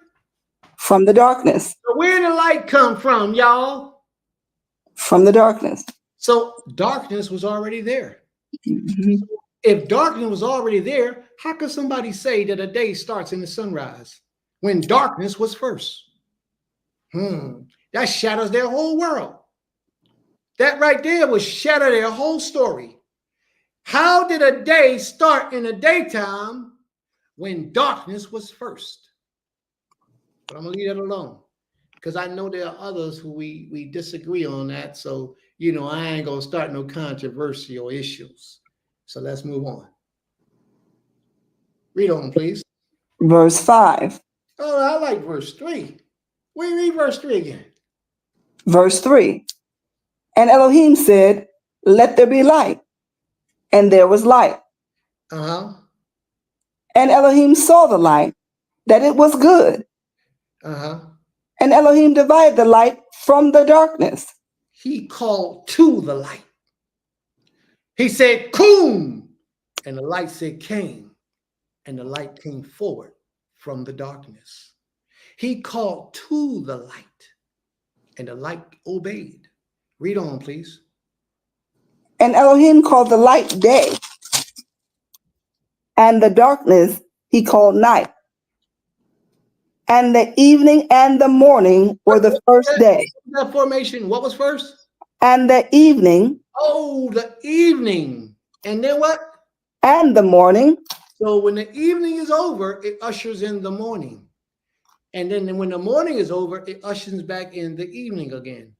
From the darkness.
So where did the light come from, y'all?
From the darkness.
So darkness was already there.
Mm-hmm.
So if darkness was already there, how could somebody say that a day starts in the sunrise when darkness was first? That shatters their whole world. That right there would shatter their whole story. How did a day start in the daytime when darkness was first? But I'm going to leave that alone because I know there are others who we disagree on that. So, I ain't going to start no controversial issues. So let's move on. Read on, please.
Verse 5.
Oh, I like verse 3. Read verse 3 again.
Verse 3. And Elohim said, let there be light. And there was light.
Uh-huh.
And Elohim saw the light, that it was good.
Uh-huh.
And Elohim divided the light from the darkness.
He called to the light. He said, Kum! And the light said, came. And the light came forward from the darkness. He called to the light. And the light obeyed. Read on, please.
And Elohim called the light day, and the darkness he called night. And the evening and the morning were the first day.
That formation, what was first?
And the evening.
Oh, the evening. And then what?
And the morning.
So when the evening is over, it ushers in the morning. And then when the morning is over, it ushers back in the evening again.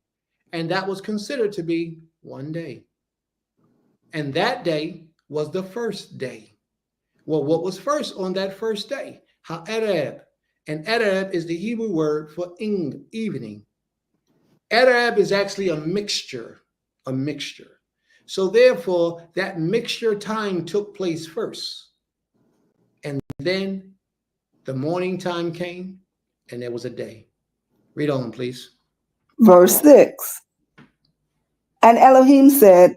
And that was considered to be one day. And that day was the first day. Well, what was first on that first day? Ha'ereb. And Ereb is the Hebrew word for evening. Ereb is actually a mixture. So therefore, that mixture time took place first. And then the morning time came, and there was a day. Read on, please.
Verse 6. And Elohim said,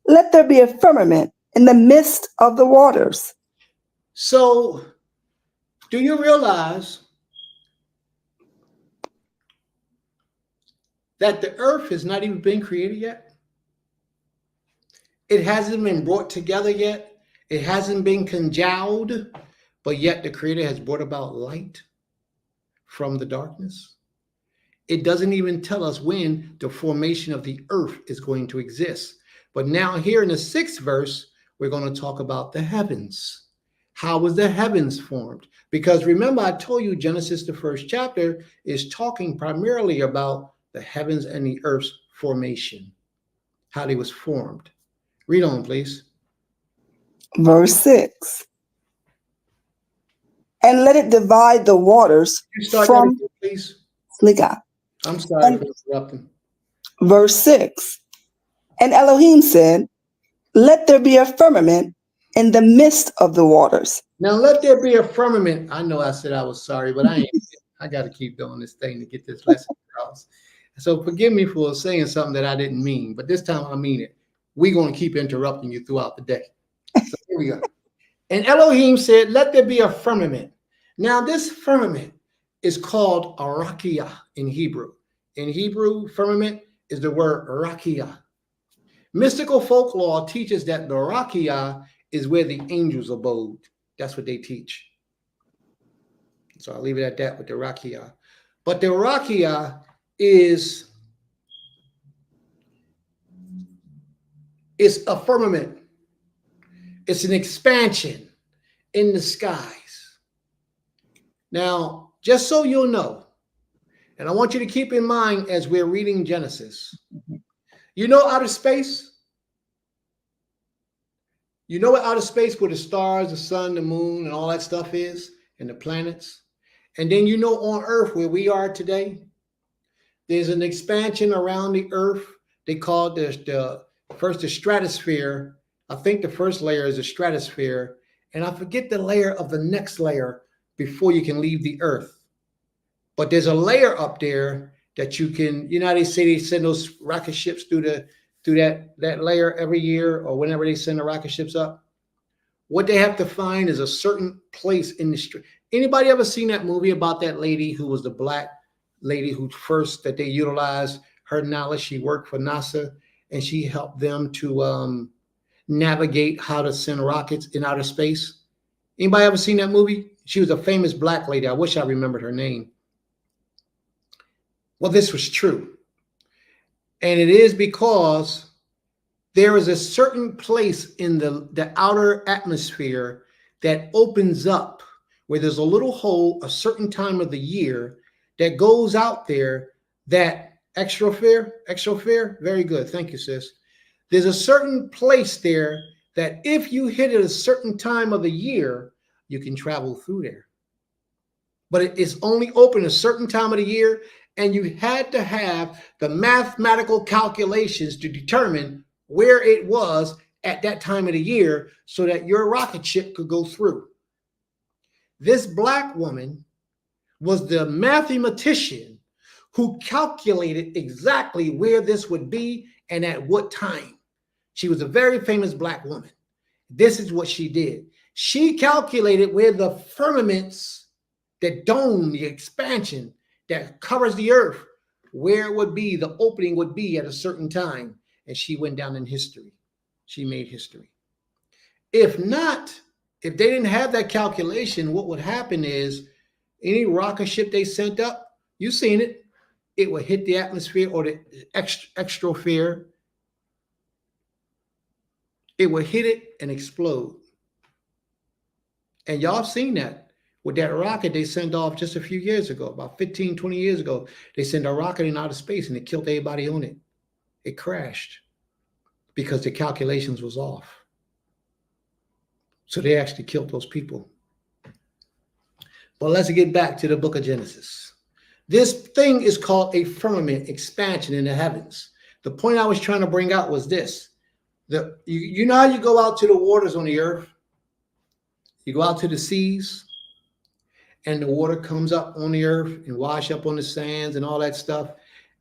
let there be a firmament in the midst of the waters.
So, do you realize that the earth has not even been created yet? It hasn't been brought together yet. It hasn't been congealed, but yet the Creator has brought about light from the darkness. It doesn't even tell us when the formation of the earth is going to exist. But now here in the 6th verse, we're going to talk about the heavens. How was the heavens formed? Because remember, I told you Genesis, the 1st chapter, is talking primarily about the heavens and the earth's formation, how they was formed. Read on, please.
Verse 6. And let it divide the waters from
again, please.
Sliga.
I'm sorry for interrupting.
Verse 6. And Elohim said, let there be a firmament in the midst of the waters.
Now let there be a firmament. I know I said I was sorry, but I got to keep doing this thing to get this lesson across. So forgive me for saying something that I didn't mean, but this time I mean it. We're going to keep interrupting you throughout the day. So here we go. And Elohim said, let there be a firmament. Now this firmament is called arakia in Hebrew. In Hebrew, firmament is the word rakia. Mystical folklore teaches that the rakia is where the angels abode. That's what they teach. So I'll leave it at that with the rakia. But the rakia is a firmament. It's an expansion in the skies. Now, just so you'll know, and I want you to keep in mind as we're reading Genesis, you know outer space? You know what outer space where the stars, the sun, the moon, and all that stuff is, and the planets? And then you know on Earth where we are today, there's an expansion around the Earth. They call it the stratosphere. I think the first layer is the stratosphere. And I forget the layer of the next layer before you can leave the Earth. But there's a layer up there that you can, you know how they say they send those rocket ships through that layer every year or whenever they send the rocket ships up? What they have to find is a certain place in the street. Anybody ever seen that movie about that lady who was the black lady who first that they utilized her knowledge? She worked for NASA and she helped them to navigate how to send rockets in outer space. Anybody ever seen that movie? She was a famous black lady. I wish I remembered her name. Well, this was true. And it is because there is a certain place in the outer atmosphere that opens up where there's a little hole a certain time of the year that goes out there that extrosphere, very good. Thank you, sis. There's a certain place there that if you hit it a certain time of the year, you can travel through there. But it is only open a certain time of the year, and you had to have the mathematical calculations to determine where it was at that time of the year so that your rocket ship could go through. This black woman was the mathematician who calculated exactly where this would be and at what time. She was a very famous black woman. This is what she did. She calculated where the firmaments, the dome, the expansion that covers the earth, where it would be, the opening would be at a certain time. And she went down in history. she made history. If not, if they didn't have that calculation, what would happen is any rocket ship they sent up, you've seen it, it would hit the atmosphere or the extrosphere. It would hit it and explode. And y'all have seen that with that rocket they sent off just a few years ago, about 15, 20 years ago. They sent a rocket in outer space and it killed everybody on it. It crashed because the calculations was off. So they actually killed those people. But let's get back to the book of Genesis. This thing is called a firmament expansion in the heavens. The point I was trying to bring out was this. You know how you go out to the waters on the earth? You go out to the seas and the water comes up on the earth and wash up on the sands and all that stuff.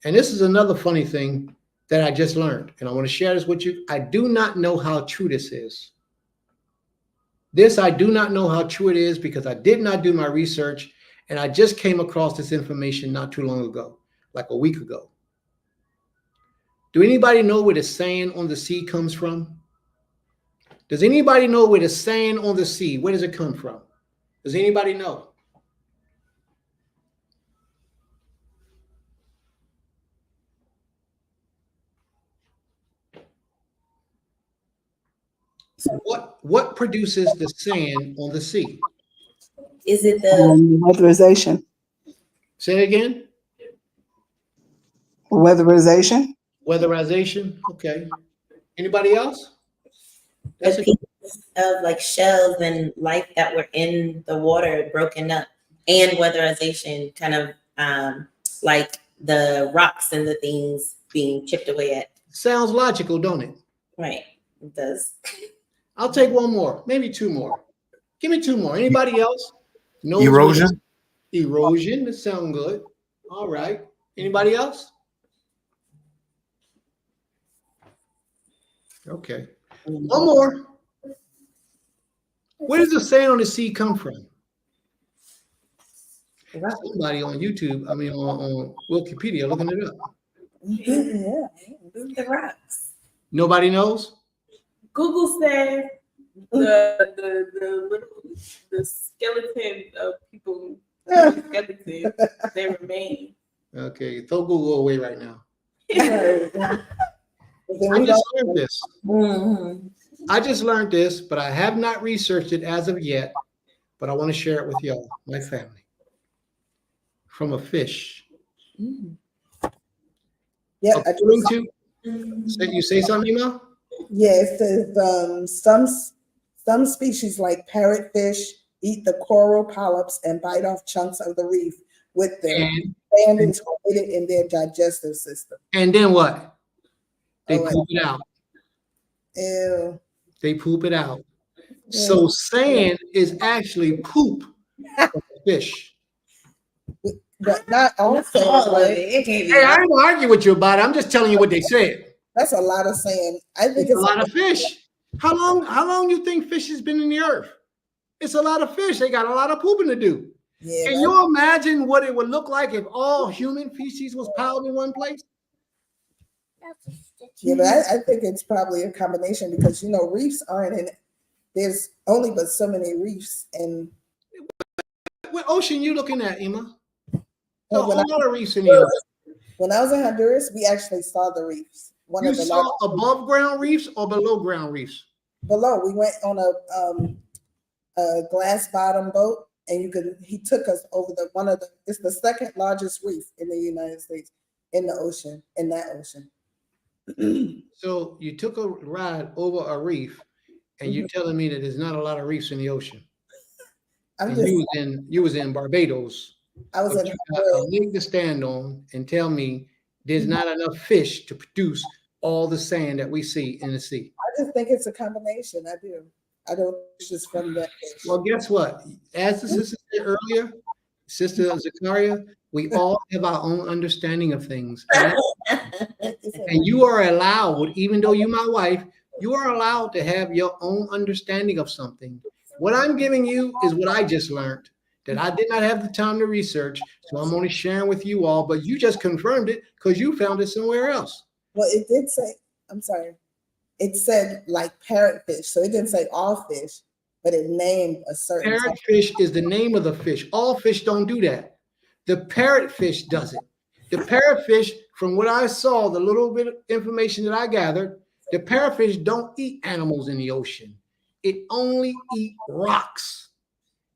And this is another funny thing that I just learned. And I want to share this with you. I do not know how true this is. This, I do not know how true it is because I did not do my research and I just came across this information not too long ago, like a week ago. Do anybody know where the sand on the sea comes from? Does anybody know where the sand on the sea, where does it come from? Does anybody know? So what produces the sand on the sea?
Is it the
Weatherization.
Say it again.
Weatherization.
Weatherization. Okay. Anybody else? That's
pieces of like shells and life that were in the water broken up, and weatherization, kind of like the rocks and the things being chipped away at?
Sounds logical, don't it?
Right. It does.
I'll take one more, maybe two more. Give me two more. Anybody else? No.
Erosion.
Erosion. That sounds good. All right. Anybody else? Okay. One more. Where does the sand on the sea come from? Somebody on YouTube, on Wikipedia, looking it up.
Yeah.
The rocks.
Nobody knows?
Google says the skeleton of people, skeletons, they remain.
Okay, throw Google away right now.
Then
I
we
just
don't-
learned this.
Mm-hmm.
I just learned this, but I have not researched it as of yet. But I want to share it with y'all, my family. From a fish.
Yeah,
According to, you say something, Ema?
yeah, it says some species like parrotfish eat the coral polyps and bite off chunks of the reef with their sand incorporated in their digestive system.
And then what? They
Oh,
poop it out.
Ew.
They poop it out. So sand is actually poop from a fish.
But not all sand. Like,
Hey, I ain't gonna argue with you about it. I'm just telling you what they said.
that's a lot of sand. I think
It's a lot of fish. How long you think fish has been in the earth? It's a lot of fish. They got a lot of pooping to do.
Yeah,
Can you imagine what it would look like if all human feces was piled in one place?
yeah, but I think it's probably a combination because reefs aren't in. There's only but so many reefs, and
What ocean you looking at, Emma?
Well,
A whole lot of reefs in the ocean.
when I was in Honduras, we actually saw the reefs. One
You
of the
saw
largest
above ground reefs or below ground reefs?
below. We went on a glass bottom boat, and he took us over it's the second largest reef in the United States in that ocean.
So you took a ride over a reef, and you're telling me that there's not a lot of reefs in the ocean.
I'm
And
just,
you was in Barbados.
I was
But
in
you got a
Honduras.
leg to stand on and tell me there's not enough fish to produce all the sand that we see in the sea.
I just think it's a combination. I do. I don't think it's just from that fish.
Well, guess what? As the sister said earlier, Sister Zakaria, we all have our own understanding of things. And you are allowed, even though you're my wife, you are allowed to have your own understanding of something. What I'm giving you is what I just learned, that I did not have the time to research. So I'm only sharing with you all, but you just confirmed it because you found it somewhere else.
Well, it did say, I'm sorry. it said like parrotfish, so it didn't say all fish, but it named a certain type.
Parrotfish is the name of the fish. All fish don't do that. The parrotfish does it. The parrotfish, from what I saw, the little bit of information that I gathered, the parrotfish don't eat animals in the ocean. It only eat rocks.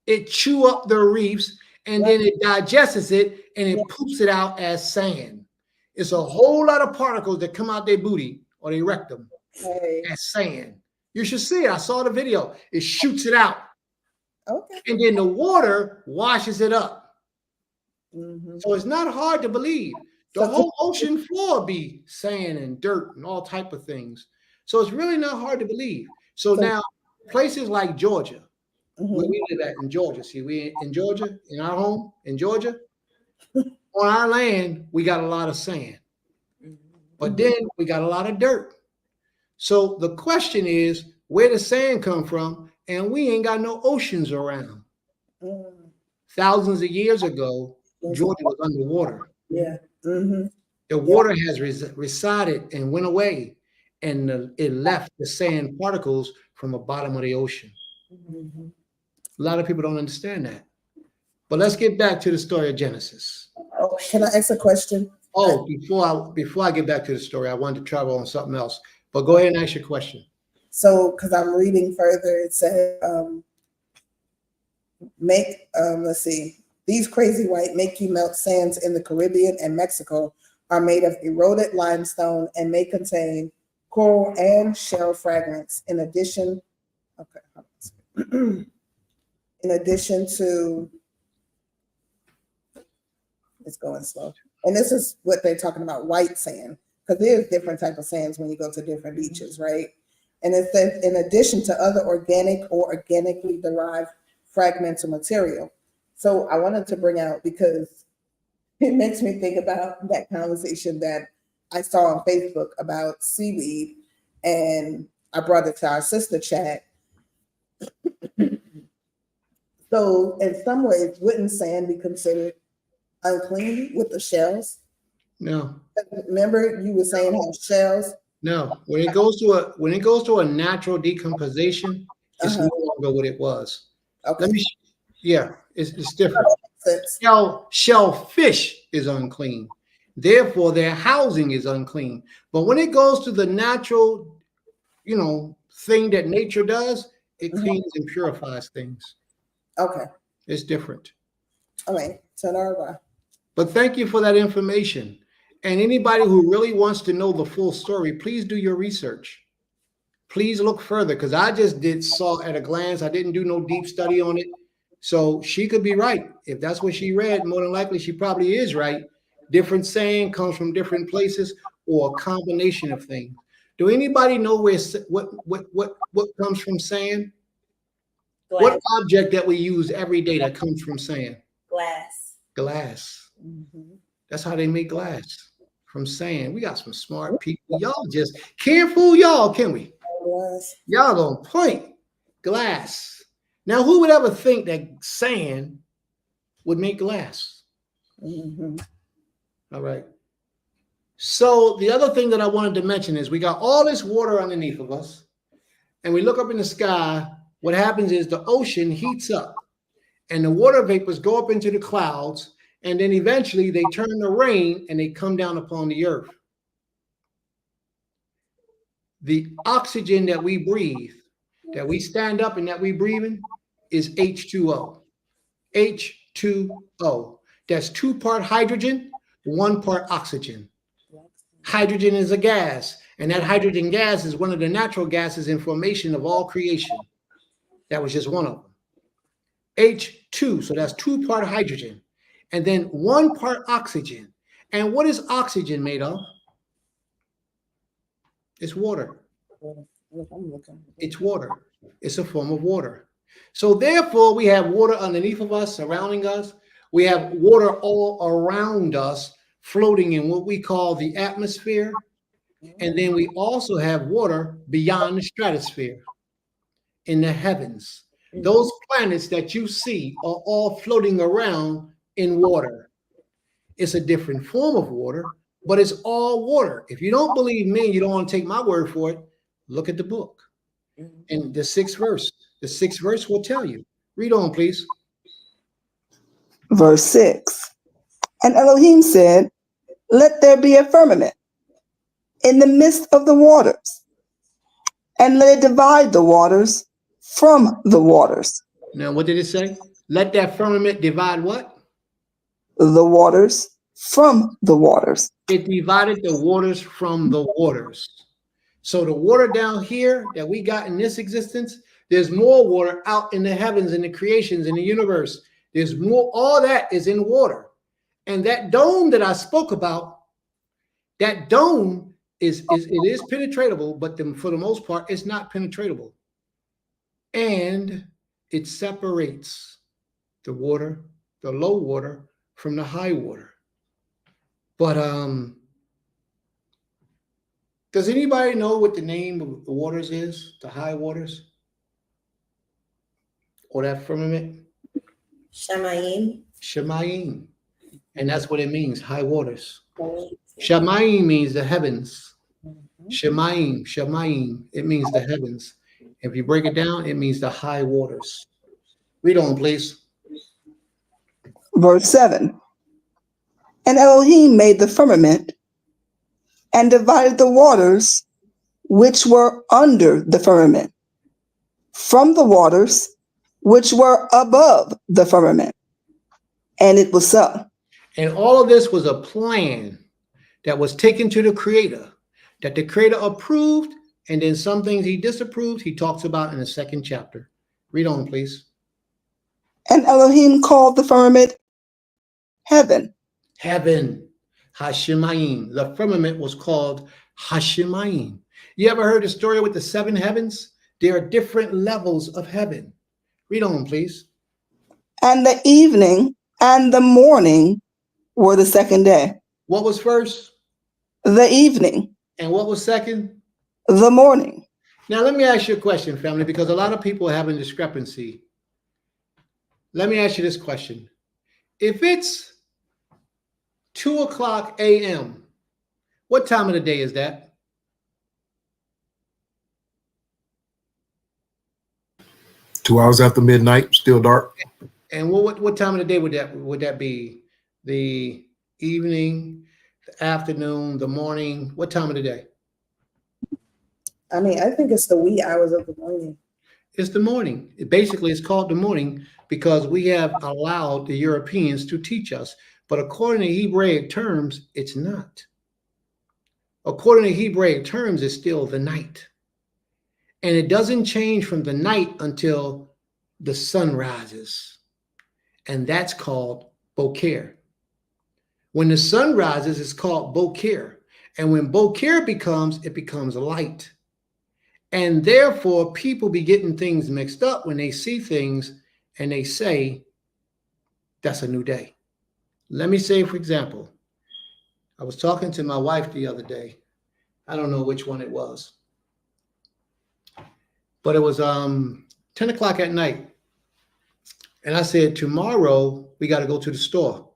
It chew up the reefs and then it digests it and it poops it out as sand. It's a whole lot of particles that come out their booty or their rectum as sand. You should see it. I saw the video. It shoots it out.
Okay.
And then the water washes it up.
Mm-hmm.
So it's not hard to believe. The whole ocean floor be sand and dirt and all type of things. So it's really not hard to believe. So now places like Georgia, where we live at in Georgia. See, we in Georgia, in our home in Georgia, on our land, we got a lot of sand. But then we got a lot of dirt. So the question is, where does sand come from? And we ain't got no oceans around. Thousands of years ago, Georgia was underwater.
Yeah. Mm-hmm.
The water has resided and went away, and it left the sand particles from the bottom of the ocean.
Mm-hmm.
A lot of people don't understand that. But let's get back to the story of Genesis.
Oh, can I ask a question?
Oh, before I get back to the story, I wanted to travel on something else. But go ahead and ask your question.
So, because I'm reading further, it said, let's see, these crazy white make you melt sands in the Caribbean and Mexico are made of eroded limestone and may contain coral and shell fragments. In addition to, it's going slow. And this is what they're talking about, white sand, because there's different type of sands when you go to different beaches, right? And it says, in addition to other organic or organically derived fragments of material. So I wanted to bring out, because it makes me think about that conversation that I saw on Facebook about seaweed, and I brought it to our sister chat. So in some ways, wouldn't sand be considered unclean with the shells?
No.
Remember you were saying have shells?
No. When it goes to a natural decomposition, it's no longer what it was.
Okay.
It's different. Shellfish is unclean. Therefore, their housing is unclean. But when it goes to the natural, thing that nature does, it cleans and purifies things.
Okay.
It's different.
All right. So
but thank you for that information. And anybody who really wants to know the full story, please do your research. Please look further, because I just saw at a glance. I didn't do no deep study on it. So she could be right. If that's what she read, more than likely she probably is right. Different sand comes from different places or a combination of things. Do anybody know what comes from sand?
Glass.
What object that we use every day that comes from sand? Glass.
Mm-hmm.
That's how they make glass, from sand. We got some smart people. Y'all just can't fool y'all, can we? Y'all on point. Glass. Now, who would ever think that sand would make glass?
Mm-hmm.
All right. So the other thing that I wanted to mention is we got all this water underneath of us, and we look up in the sky. What happens is the ocean heats up, and the water vapors go up into the clouds, and then eventually they turn to rain and they come down upon the earth. The oxygen that we breathe, that we stand up and that we breathe in, is H2O. H2O. That's 2 part hydrogen, 1 part oxygen. Hydrogen is a gas, and that hydrogen gas is one of the natural gases in formation of all creation. That was just one of them. H2, so that's 2 part hydrogen, and then 1 part oxygen. And what is oxygen made of? It's water. It's water. It's a form of water. So therefore, we have water underneath of us, surrounding us. We have water all around us, floating in what we call the atmosphere. And then we also have water beyond the stratosphere, in the heavens. Those planets that you see are all floating around in water. It's a different form of water, but it's all water. If you don't believe me, you don't want to take my word for it, Look at the book. And the sixth verse. The sixth verse will tell you. Read on, please.
Verse 6. And Elohim said, let there be a firmament in the midst of the waters, and let it divide the waters from the waters.
Now, what did it say? Let that firmament divide what?
The waters from the waters.
It divided the waters from the waters. So the water down here that we got in this existence, there's more water out in the heavens and the creations in the universe. There's more, all that is in water. And that dome that I spoke about, that dome is penetratable, but for the most part, it's not penetratable. And it separates the water, the low water, from the high water. But does anybody know what the name of the waters is? The high waters? Or that firmament?
Shamayim.
Shemayim. And that's what it means, high waters. Shamayim means the heavens. Shemayim, Shemayim, it means the heavens. If you break it down, it means the high waters. Read on, please.
Verse 7. And Elohim made the firmament and divided the waters which were under the firmament from the waters which were above the firmament. And it was so.
And all of this was a plan that was taken to the Creator, that the Creator approved, and then some things he disapproved, he talks about in the second chapter. Read on, please.
And Elohim called the firmament heaven.
Heaven, Hashemayim. The firmament was called Hashemayim. You ever heard the story with the seven heavens? There are different levels of heaven. Read on, please.
And the evening and the morning were the second day.
What was first?
The evening.
And what was second?
The morning.
Now, let me ask you a question, family, because a lot of people are having discrepancy. Let me ask you this question. If it's 2:00 a.m., what time of the day is that?
Two hours after midnight, still dark.
And what time of the day would that be? The evening, the afternoon, the morning? What time of the day?
I mean, I think it's the wee hours of the morning.
It's the morning. Basically, it's called the morning because we have allowed the Europeans to teach us. But according to Hebraic terms, it's not. According to Hebraic terms, it's still the night. And it doesn't change from the night until the sun rises. And that's called Boker. When the sun rises, it's called Boker. And when Boker it becomes light. And therefore, people be getting things mixed up when they see things and they say, that's a new day. Let me say, for example, I was talking to my wife the other day. I don't know which one it was. But it was 10 o'clock at night. And I said, tomorrow, we got to go to the store.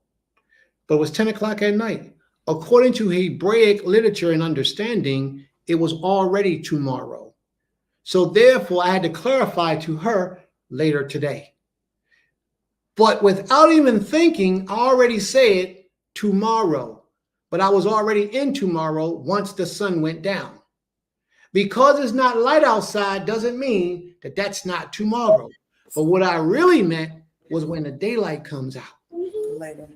But it was 10 o'clock at night. According to Hebraic literature and understanding, it was already tomorrow. So therefore, I had to clarify to her later today. But without even thinking, I already said tomorrow. But I was already in tomorrow once the sun went down. Because it's not light outside doesn't mean that that's not tomorrow. But what I really meant was when the daylight comes out.
Later.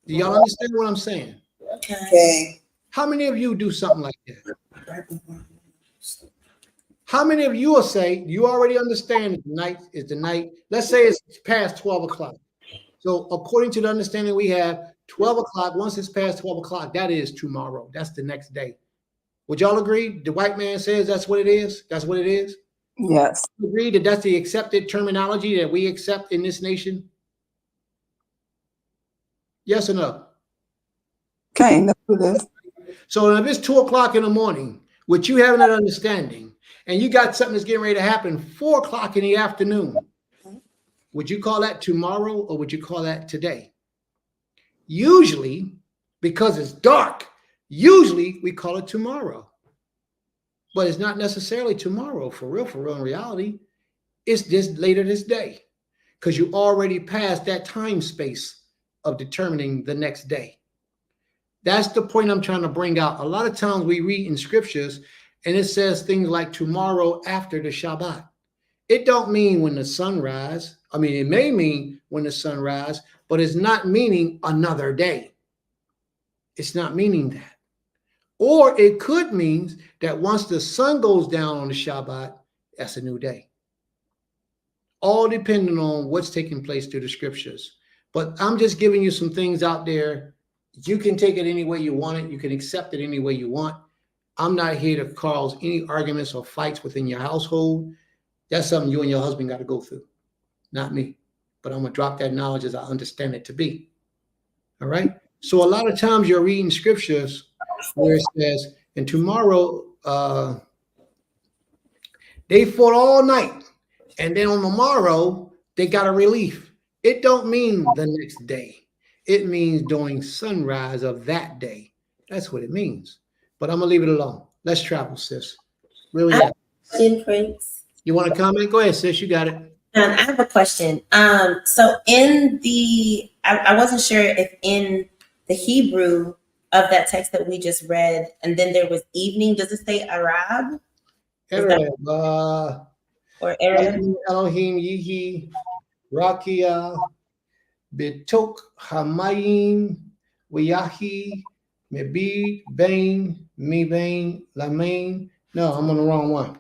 Do y'all understand what I'm saying?
Okay.
How many of you do something like that? How many of you will say, you already understand that the night is the night? Let's say it's past 12 o'clock. So according to the understanding we have, 12 o'clock, once it's past 12 o'clock, that is tomorrow. That's the next day. Would y'all agree? The white man says that's what it is? That's what it is?
Yes.
Agree that that's the accepted terminology that we accept in this nation? Yes or no?
Okay, that's what it is.
So if it's 2 o'clock in the morning, with you having that understanding, and you got something that's getting ready to happen 4 o'clock in the afternoon, would you call that tomorrow or would you call that today? Usually, because it's dark, usually we call it tomorrow. but it's not necessarily tomorrow. For real, in reality, it's just later this day, because you already passed that time space of determining the next day. That's the point I'm trying to bring out. A lot of times we read in scriptures and it says things like tomorrow after the Shabbat. It don't mean when the sun rise. I mean, it may mean when the sun rise, but it's not meaning another day. It's not meaning that. Or it could mean that once the sun goes down on the Shabbat, that's a new day. All depending on what's taking place through the scriptures. But I'm just giving you some things out there. You can take it any way you want it. You can accept it any way you want. I'm not here to cause any arguments or fights within your household. That's something you and your husband got to go through, not me. But I'm going to drop that knowledge as I understand it to be. All right? So a lot of times you're reading scriptures where it says, and tomorrow they fought all night, and then on the morrow they got a relief. It don't mean the next day. It means during sunrise of that day. That's what it means. But I'm gonna leave it alone. Let's travel, sis. Really?
Prince.
You want to comment? Go ahead, sis. You got it.
I have a question. So in the, I wasn't sure if in the Hebrew of that text that we just read, and then there was evening. Does it say Arab?
Arab.
Or Arab?
Elohim Yihi Rakia Betok Hamayim Wiyahi Mebi Bain Mibain Lamain. No, I'm on the wrong one.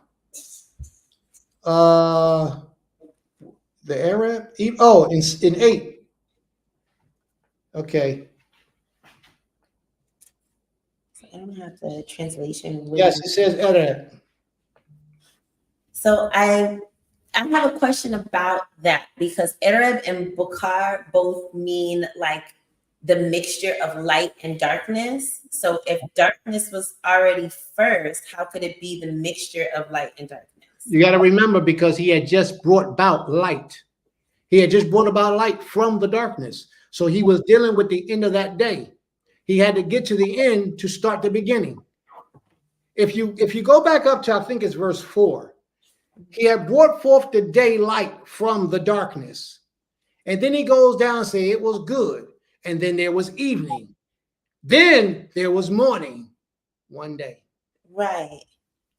The Arab. Oh, in 8. Okay.
I don't have the translation.
Yes, it says Arab.
So I have a question about that, because Arab and Bukhar both mean like the mixture of light and darkness. So if darkness was already first, how could it be the mixture of light and darkness?
You got to remember, because he had just brought about light. He had just brought about light from the darkness. So he was dealing with the end of that day. He had to get to the end to start the beginning. If you go back up to, I think it's verse 4, he had brought forth the daylight from the darkness. And then he goes down and say it was good. And then there was evening. Then there was morning one day.
Right.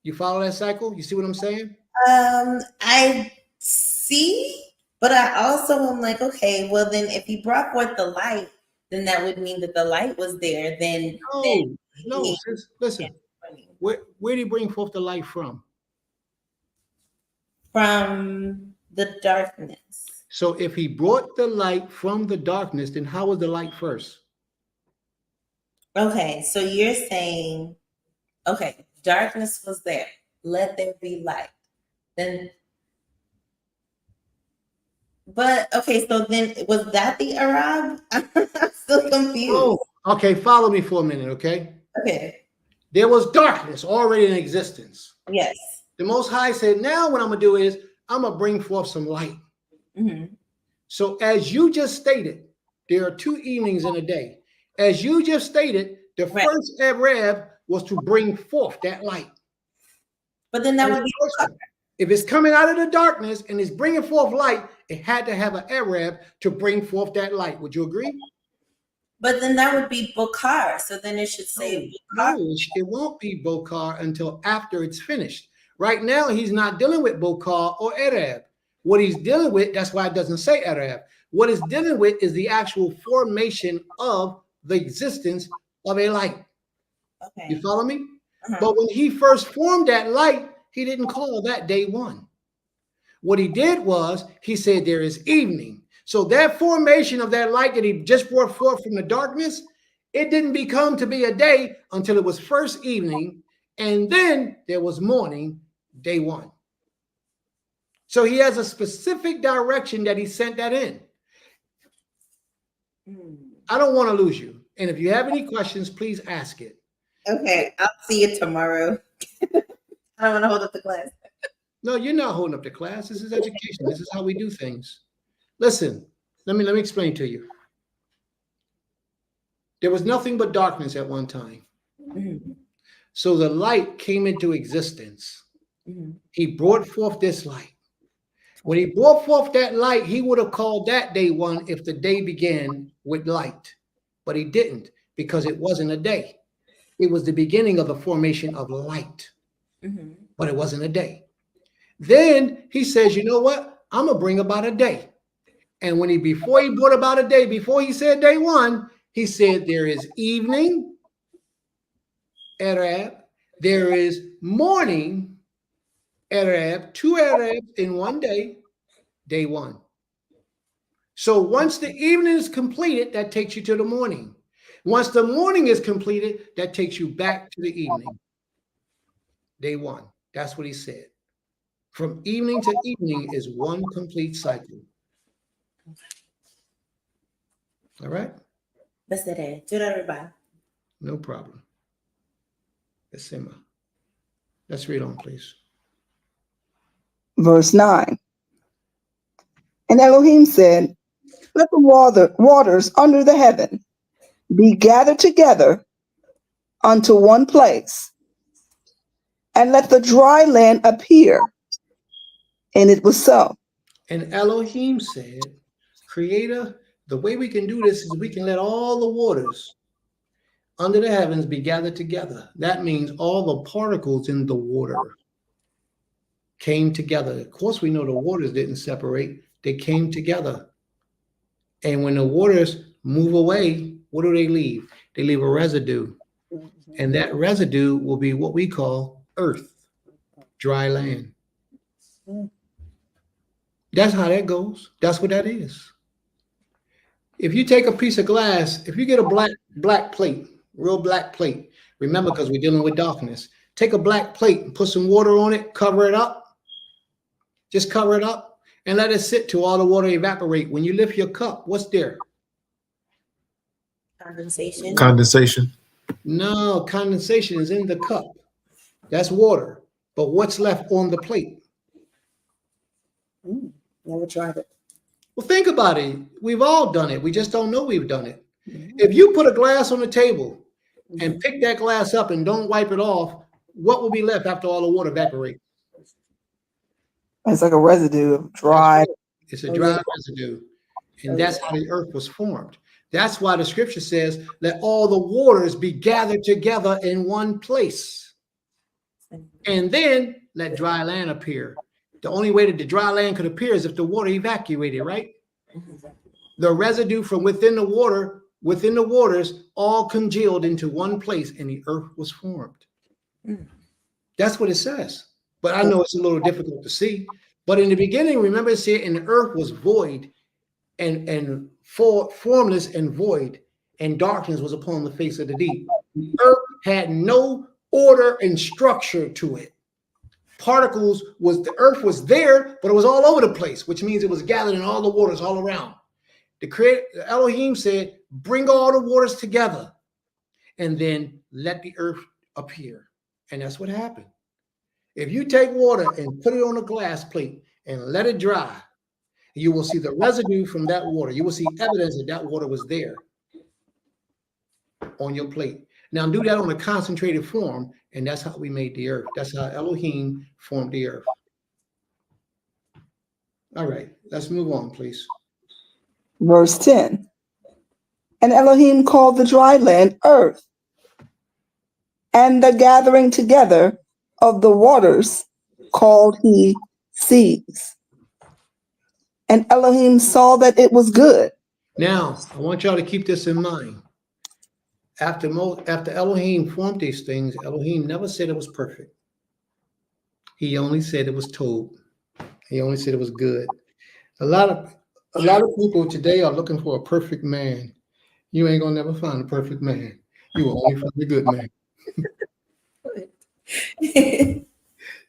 You follow that cycle? You see what I'm saying?
I see, but I also am like, okay, well then if he brought forth the light, then that would mean that the light was there.
No, sis, listen. Where did he bring forth the light from?
From the darkness.
So if he brought the light from the darkness, then how was the light first?
Okay, so you're saying, okay, darkness was there. Let there be light. Then, but okay, so then was that the Arab? I'm still confused.
Oh, okay, follow me for a minute, okay?
Okay.
There was darkness already in existence.
Yes.
The Most High said, now what I'm going to do is I'm going to bring forth some light.
Mm-hmm.
So as you just stated, there are 2 evenings in a day. As you just stated, the first Arab was to bring forth that light.
But then that would be,
if it's coming out of the darkness and it's bringing forth light, it had to have an Arab to bring forth that light. Would you agree?
but then that would be Bukhar. So then it should say Bukhar.
No, it won't be Bokar until after it's finished. Right now, he's not dealing with Bokar or Arab. What he's dealing with, that's why it doesn't say Arab. What it's dealing with is the actual formation of the existence of a light.
Okay.
You follow me? But when he first formed that light, he didn't call that day 1. What he did was he said there is evening. So that formation of that light that he just brought forth from the darkness, it didn't become to be a day until it was first evening, and then there was morning, day 1. So he has a specific direction that he sent that in. I don't want to lose you. And if you have any questions, please ask it.
Okay, I'll see you tomorrow. I don't want to hold up the class.
No, you're not holding up the class. This is education. This is how we do things. Listen, let me explain to you. There was nothing but darkness at one time. So the light came into existence.
Mhm.
He brought forth this light. When he brought forth that light, he would have called that day one if the day began with light. But he didn't, because it wasn't a day. It was the beginning of the formation of light,
Mhm.
but it wasn't a day. Then he says, you know what? I'm going to bring about a day. And before he brought about a day, before he said day one, he said there is evening, Arab, there is morning, Arab, 2 Arabs in one day, day one. So once the evening is completed, that takes you to the morning. Once the morning is completed, that takes you back to the evening. Day one. That's what he said. From evening to evening is one complete cycle. All right? No problem. Let's read on, please.
Verse 9. And Elohim said, let the waters under the heaven be gathered together unto one place, and let the dry land appear. And it was so.
And Elohim said, Creator, the way we can do this is we can let all the waters under the heavens be gathered together. That means all the particles in the water came together. Of course, we know the waters didn't separate. They came together. And when the waters move away, what do they leave? They leave a residue. And that residue will be what we call earth, dry land. That's how that goes. That's what that is. If you take a piece of glass, if you get a black plate, real black plate, remember, because we're dealing with darkness, take a black plate and put some water on it, cover it up. Just cover it up and let it sit till all the water evaporate. When you lift your cup, what's there?
Condensation.
Condensation.
No, condensation is in the cup. That's water. But what's left on the plate?
Never tried it.
Well, think about it. We've all done it. We just don't know we've done it. If you put a glass on the table and pick that glass up and don't wipe it off, what will be left after all the water evaporates?
It's like a residue of dry.
It's a dry residue. And that's how the earth was formed. That's why the scripture says, let all the waters be gathered together in one place. And then let dry land appear. The only way that the dry land could appear is if the water evacuated, right? The residue from within the waters, all congealed into one place, and the earth was formed. That's what it says. But I know it's a little difficult to see. But in the beginning, remember it said, and the earth was void and formless and void, and darkness was upon the face of the deep. The earth had no order and structure to it. The earth was there, but it was all over the place, which means it was gathered in all the waters all around. The creator Elohim said, bring all the waters together and then let the earth appear. And that's what happened. If you take water and put it on a glass plate and let it dry, you will see the residue from that water. You will see evidence that that water was there on your plate. Now do that on a concentrated form, and that's how we made the earth. That's how Elohim formed the earth. All right, let's move on, please.
Verse 10. And Elohim called the dry land earth, and the gathering together of the waters called he seas. And Elohim saw that it was good.
Now, I want y'all to keep this in mind. After Elohim formed these things, Elohim never said it was perfect. He only said it was told. He only said it was good. A lot of people today are looking for a perfect man. You ain't gonna never find a perfect man. You will only find a good man.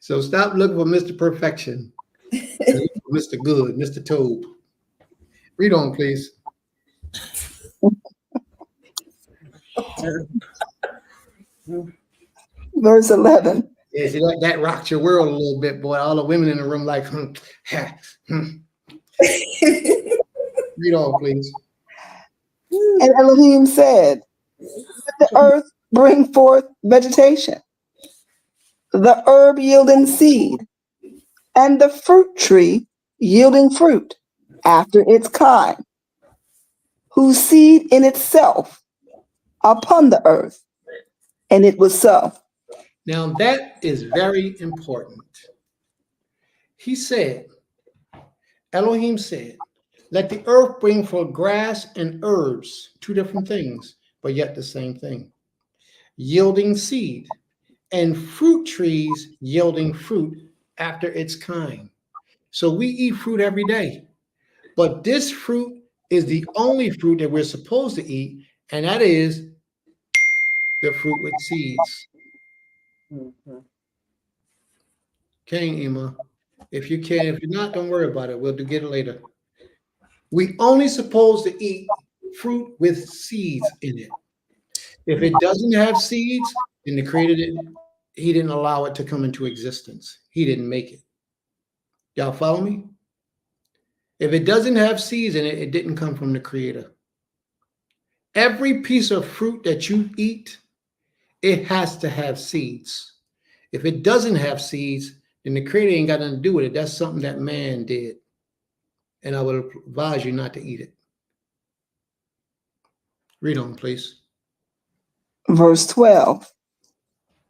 So stop looking for Mr. Perfection. Mr. Good, Mr. Toad. Read on, please.
Verse 11.
Yeah, see, that rocked your world a little bit, boy. All the women in the room like, Read on, please.
And Elohim said, let the earth bring forth vegetation, the herb yielding seed, and the fruit tree yielding fruit after its kind, whose seed in itself upon the earth. And it was so.
Now that is very important. He said, Elohim said, let the earth bring forth grass and herbs, two different things, but yet the same thing, yielding seed, and fruit trees yielding fruit after its kind. So we eat fruit every day, but this fruit is the only fruit that we're supposed to eat, and that is the fruit with seeds. Okay, Emma, if you can, if you're not, don't worry about it. We'll get it later. We only supposed to eat fruit with seeds in it. If it doesn't have seeds, then the creator he didn't allow it to come into existence. He didn't make it. Y'all follow me? If it doesn't have seeds in it, it didn't come from the creator. Every piece of fruit that you eat, it has to have seeds. If it doesn't have seeds, then the creator ain't got nothing to do with it. That's something that man did. And I would advise you not to eat it. Read on, please.
Verse 12.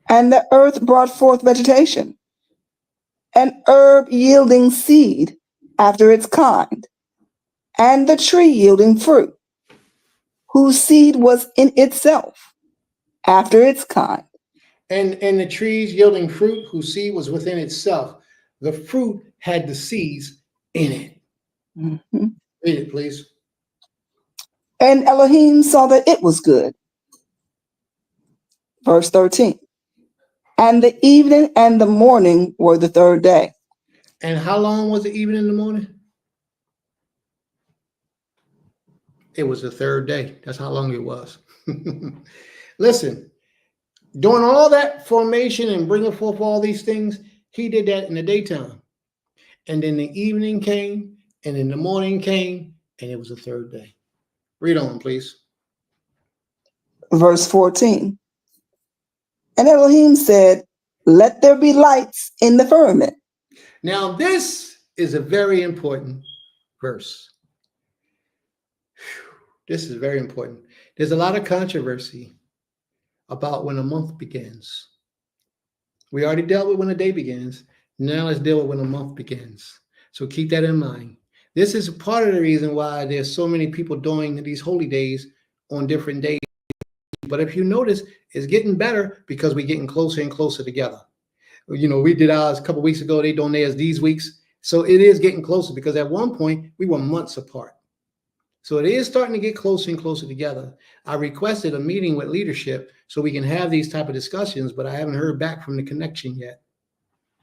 And the earth brought forth vegetation, an herb yielding seed after its kind, and the tree yielding fruit, whose seed was in itself after its kind.
And the trees yielding fruit, whose seed was within itself. The fruit had the seeds in it.
Mm-hmm.
Read it, please.
And Elohim saw that it was good. Verse 13. And the evening and the morning were the third day.
And how long was the evening and the morning? It was the third day. That's how long it was. Listen, doing all that formation and bringing forth all these things, he did that in the daytime. And then the evening came, and then the morning came, and it was the third day. Read on, please.
Verse 14. And Elohim said, let there be lights in the firmament.
Now, this is a very important verse. This is very important. There's a lot of controversy about when a month begins. We already dealt with when a day begins. Now let's deal with when a month begins. So keep that in mind. This is part of the reason why there's so many people doing these holy days on different days. But if you notice, it's getting better because we're getting closer and closer together. You know, we did ours a couple of weeks ago. They doing theirs these weeks. So it is getting closer because at one point we were months apart. So it is starting to get closer and closer together. I requested a meeting with leadership so we can have these type of discussions, but I haven't heard back from the connection yet.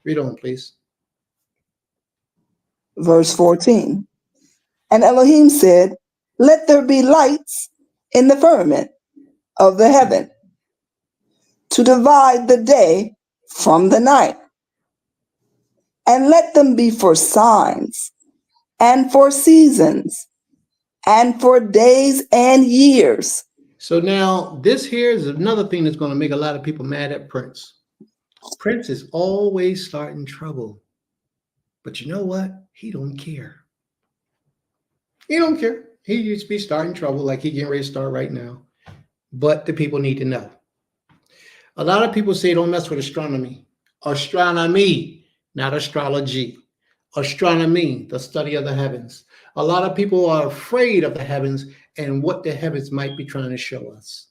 Read on, please.
Verse 14. And Elohim said, let there be lights in the firmament of the heaven to divide the day from the night. And let them be for signs and for seasons and for days and years.
So now this here is another thing that's going to make a lot of people mad at Prince. Prince is always starting trouble. But you know what? He don't care. He don't care. He used to be starting trouble like he getting ready to start right now. But the people need to know. A lot of people say don't mess with astronomy. Astronomy, not astrology. Astronomy, the study of the heavens. A lot of people are afraid of the heavens and what the heavens might be trying to show us.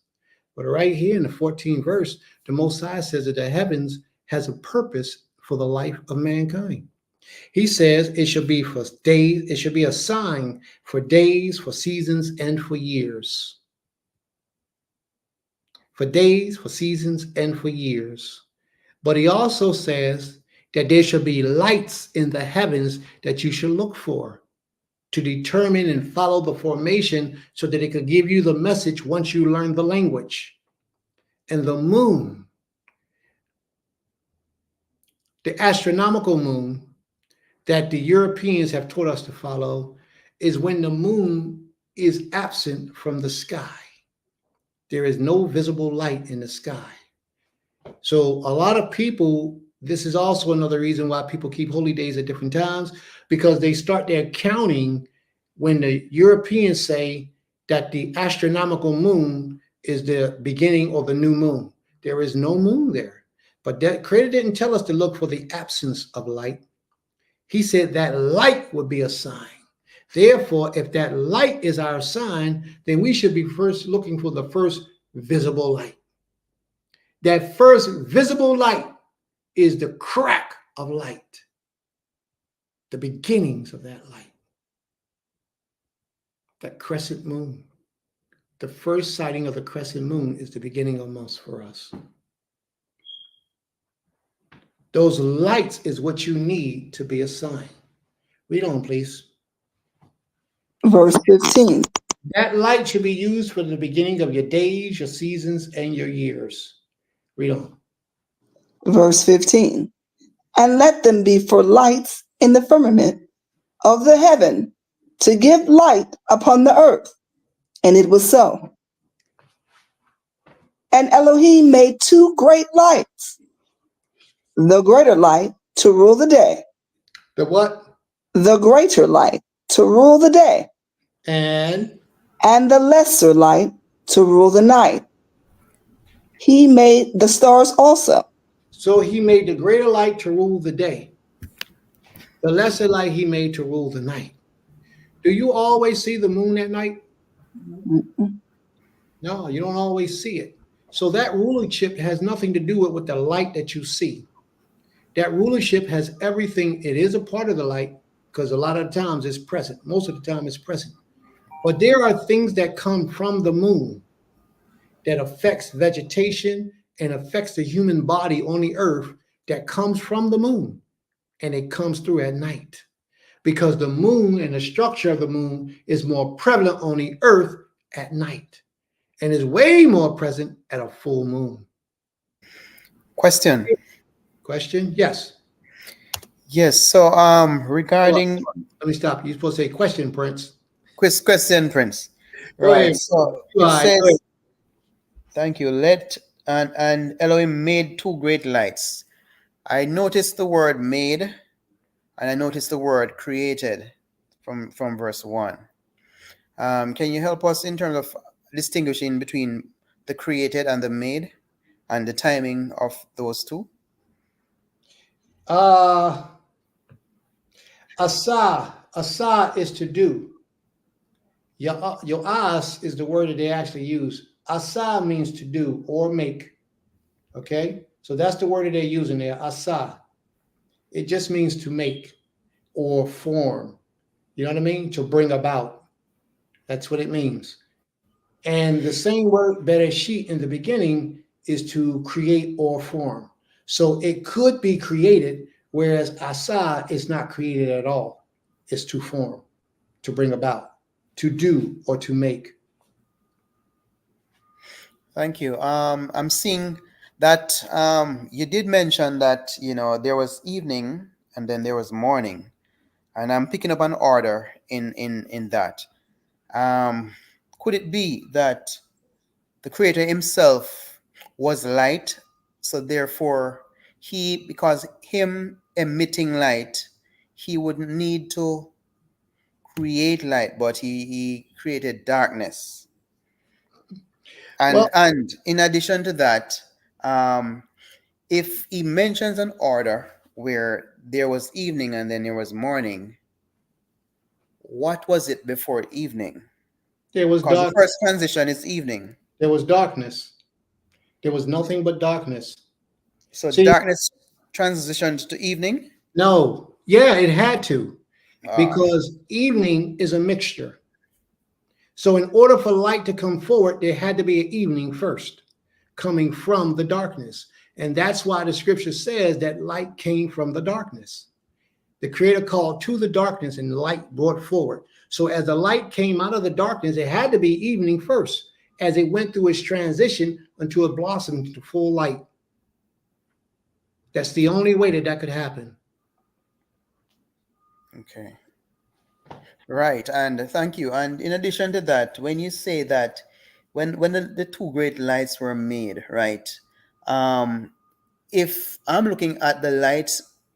But right here in the 14th verse, the Most High says that the heavens has a purpose for the life of mankind. He says it should be for days, it should be a sign for days, for seasons, and for years. For days, for seasons, and for years. But he also says that there should be lights in the heavens that you should look for to determine and follow the formation so that it could give you the message once you learn the language. And the moon, the astronomical moon that the Europeans have taught us to follow, is when the moon is absent from the sky. There is no visible light in the sky. So a lot of people, this is also another reason why people keep holy days at different times, because they start their counting when the Europeans say that the astronomical moon is the beginning of the new moon. There is no moon there. But that creator didn't tell us to look for the absence of light. He said that light would be a sign. Therefore, if that light is our sign, then we should be first looking for the first visible light. That first visible light is the crack of light, the beginnings of that light, that crescent moon. The first sighting of the crescent moon is the beginning of months for us. Those lights is what you need to be a sign. Read on, please.
Verse 15.
That light should be used for the beginning of your days, your seasons, and your years. Read on.
Verse 15. And let them be for lights in the firmament of the heaven to give light upon the earth. And it was so. And Elohim made two great lights, the greater light to rule the day.
The what?
The greater light to rule the day.
And
the lesser light to rule the night. He made the stars also.
so he made the greater light to rule the day. The lesser light he made to rule the night. Do you always see the moon at night?
Mm-mm.
No, you don't always see it. So that rulership has nothing to do with the light that you see. That rulership has everything. It is a part of the light because a lot of times it's present. Most of the time it's present. But there are things that come from the moon that affects vegetation and affects the human body on the earth that comes from the moon. And it comes through at night because the moon and the structure of the moon is more prevalent on the earth at night and is way more present at a full moon.
Question.
Question? Yes.
Yes. So regarding
Let me stop. You're supposed to say question, Prince.
question, Prince.
Go
Right.
ahead.
So
Go
it
ahead.
says, thank you. Let and Elohim made two great lights. I noticed the word made, and I noticed the word created from verse 1. Can you help us in terms of distinguishing between the created and the made and the timing of those two?
Asa is to do. Yoas is the word that they actually use. Asa means to do or make. Okay? So that's the word that they're using there, asa. It just means to make or form. You know what I mean? To bring about. That's what it means. And the same word, bereshit, in the beginning is to create or form. So it could be created, whereas asa is not created at all. It's to form, to bring about, to do, or to make.
Thank you. I'm seeing that you did mention that, there was evening and then there was morning. And I'm picking up an order in that. Could it be that the Creator himself was light, so therefore because him emitting light, he wouldn't need to create light, but he created darkness. And in addition to that, if he mentions an order where there was evening and then there was morning, what was it before evening?
There was
Because the
darkness.
first transition is evening.
There was darkness. There was nothing but darkness.
So darkness transitioned to evening?
No. Yeah, it had to. Because evening is a mixture. So in order for light to come forward, there had to be an evening first, coming from the darkness. And that's why the scripture says that light came from the darkness. The Creator called to the darkness and light brought forward. So as the light came out of the darkness, it had to be evening first, as it went through its transition until it blossomed into full light. That's the only way that could happen.
Okay. Right. And thank you. And in addition to that, when you say that when the two great lights were made, right? if I'm looking at the light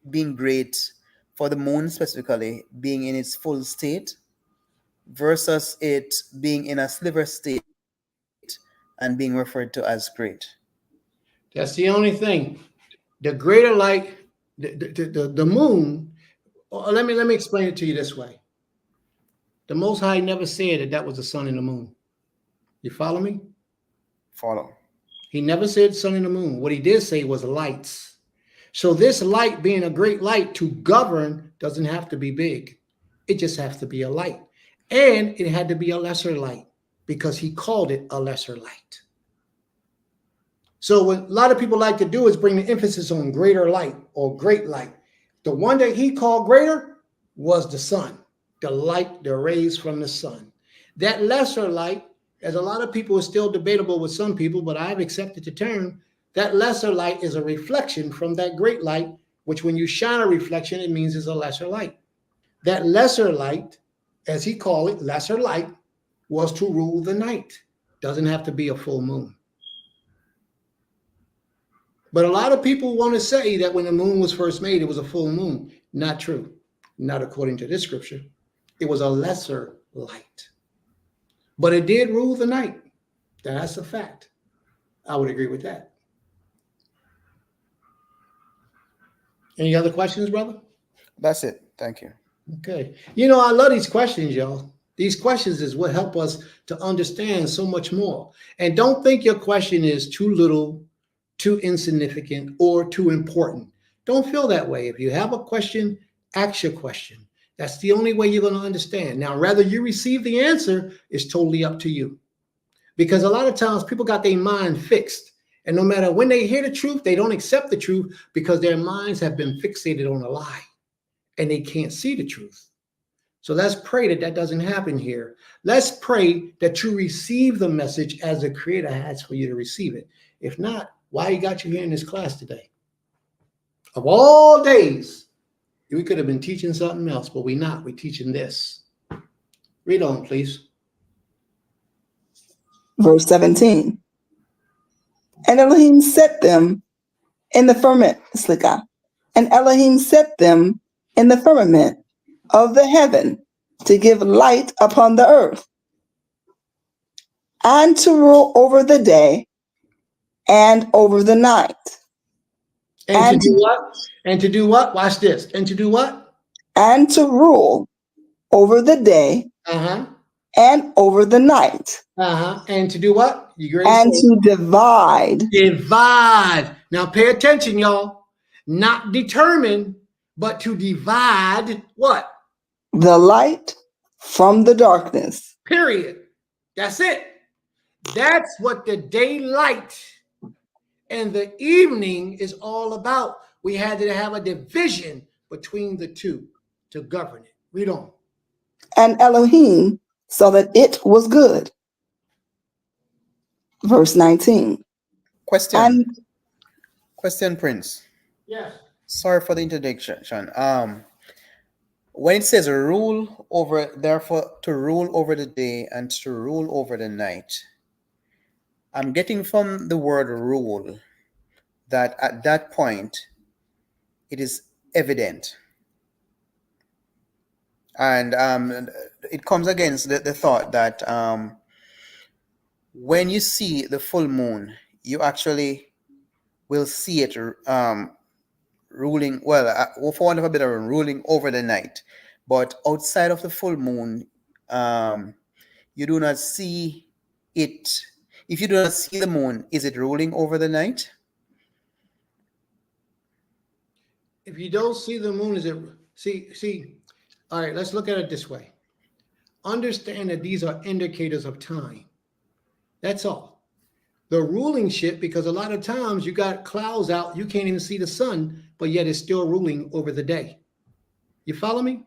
being great for the moon specifically being in its full state versus it being in a sliver state and being referred to as great.
That's the only thing. The greater light, the moon. Let me explain it to you this way. The Most High never said that was the sun and the moon. You follow me?
Follow.
He never said sun and the moon. What he did say was lights. So this light being a great light to govern doesn't have to be big. It just has to be a light. And it had to be a lesser light because he called it a lesser light. So what a lot of people like to do is bring the emphasis on greater light or great light. The one that he called greater was the sun, the light, the rays from the sun. That lesser light, as a lot of people, is still debatable with some people, but I've accepted the term, that lesser light is a reflection from that great light, which when you shine a reflection, it means it's a lesser light. That lesser light, as he called it, lesser light, was to rule the night. Doesn't have to be a full moon. But a lot of people want to say that when the moon was first made, it was a full moon. Not true. Not according to this scripture. It was a lesser light. But it did rule the night. That's a fact. I would agree with that. Any other questions, brother?
That's it. Thank you.
Okay. You know, I love these questions, y'all. These questions is what help us to understand so much more. And don't think your question is too little, too insignificant, or too important. Don't feel that way. If you have a question, ask your question. That's the only way you're going to understand. Now, whether you receive the answer is totally up to you. Because a lot of times people got their mind fixed. And no matter when they hear the truth, they don't accept the truth because their minds have been fixated on a lie and they can't see the truth. So let's pray that that doesn't happen here. Let's pray that you receive the message as the Creator has for you to receive it. If not, why he got you here in this class today? Of all days, we could have been teaching something else, but we're not. We're teaching this. Read on, please.
Verse 17. And Elohim set them in the firmament, and Elohim set them in the firmament of the heaven to give light upon the earth, and to rule over the day and over the night.
And to do what? And to do what? Watch this. And to do what?
And to rule over the day and over the night.
And to do what?
And to divide.
Divide. Now pay attention, y'all. Not determine, but to divide what?
The light from the darkness.
Period. That's it. That's what the daylight and the evening is all about. We had to have a division between the two to govern it. Read on.
And Elohim saw that it was good. Verse 19.
Question, Prince.
Yes.
Sorry for the interjection. When it says rule over, therefore to rule over the day and to rule over the night, I'm getting from the word rule that at that point it is evident. And it comes against the thought that when you see the full moon, you actually will see it ruling, well, for want of a better word, ruling over the night. But outside of the full moon, you do not see it. If you do not see the moon, is it ruling over the night?
If you don't see the moon, is it see? All right, let's look at it this way. Understand that these are indicators of time. That's all. The ruling ship, because a lot of times you got clouds out, you can't even see the sun, but yet it's still ruling over the day. You follow me?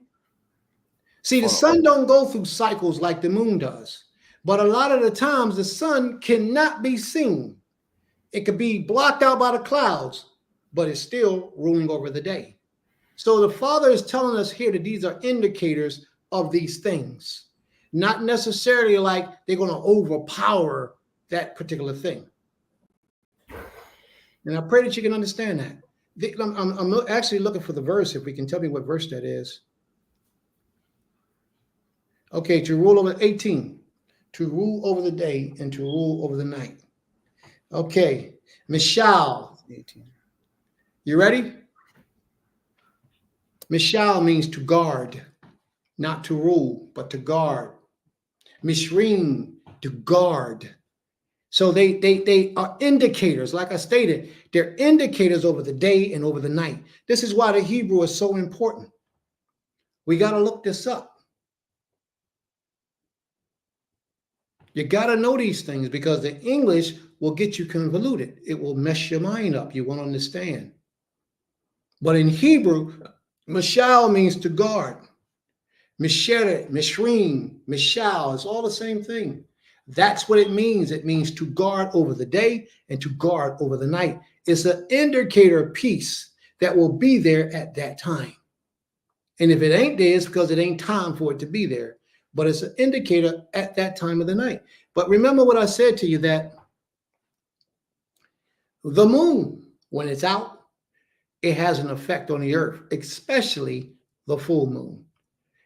See, the sun don't go through cycles like the moon does, but a lot of the times the sun cannot be seen. It could be blocked out by the clouds, but it's still ruling over the day. So the Father is telling us here that these are indicators of these things, not necessarily like they're going to overpower that particular thing. And I pray that you can understand that. I'm actually looking for the verse, if we can tell me what verse that is. Okay, to rule over 18, to rule over the day and to rule over the night. Okay, Mishal.
18.
You ready? Mishal means to guard, not to rule, but to guard. Mishrim, to guard. So they are indicators, like I stated, they're indicators over the day and over the night. This is why the Hebrew is so important. We got to look this up. You got to know these things because the English will get you convoluted. It will mess your mind up. You won't understand. But in Hebrew, Mishal means to guard. Misheret, Mishrim, Mishal, it's all the same thing. That's what it means. It means to guard over the day and to guard over the night. It's an indicator piece that will be there at that time. And if it ain't there, it's because it ain't time for it to be there. But it's an indicator at that time of the night. But remember what I said to you, that the moon, when it's out, it has an effect on the earth, especially the full moon.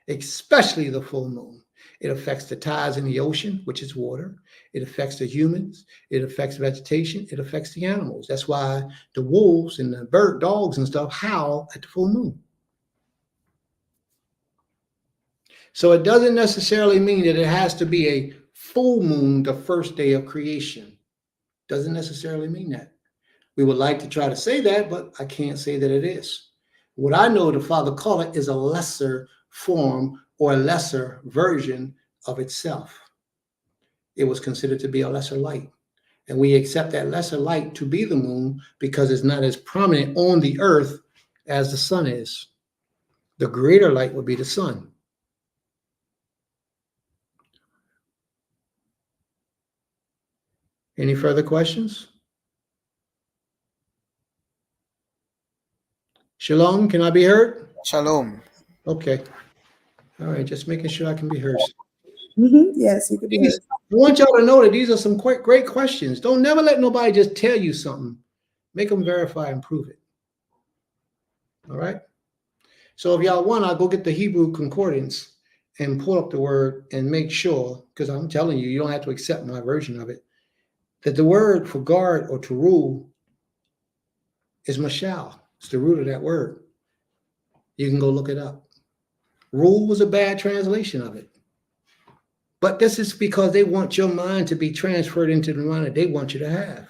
Especially the full moon. It affects the tides in the ocean, which is water. It affects the humans. It affects vegetation. It affects the animals. That's why the wolves and the bird dogs and stuff howl at the full moon. So it doesn't necessarily mean that it has to be a full moon the first day of creation. Doesn't necessarily mean that. We would like to try to say that, but I can't say that it is. What I know the Father called it is a lesser form or a lesser version of itself. It was considered to be a lesser light. And we accept that lesser light to be the moon because it's not as prominent on the earth as the sun is. The greater light would be the sun. Any further questions? Shalom, can I be heard?
Shalom.
Okay. All right, just making sure I can be heard.
Yes, you can be heard.
I want y'all to know that these are some quite great questions. Don't never let nobody just tell you something. Make them verify and prove it. All right? So if y'all want, I'll go get the Hebrew concordance and pull up the word and make sure, because I'm telling you, you don't have to accept my version of it, that the word for guard or to rule is mashal. It's the root of that word. You can go look it up. Rule was a bad translation of it. But this is because they want your mind to be transferred into the mind that they want you to have.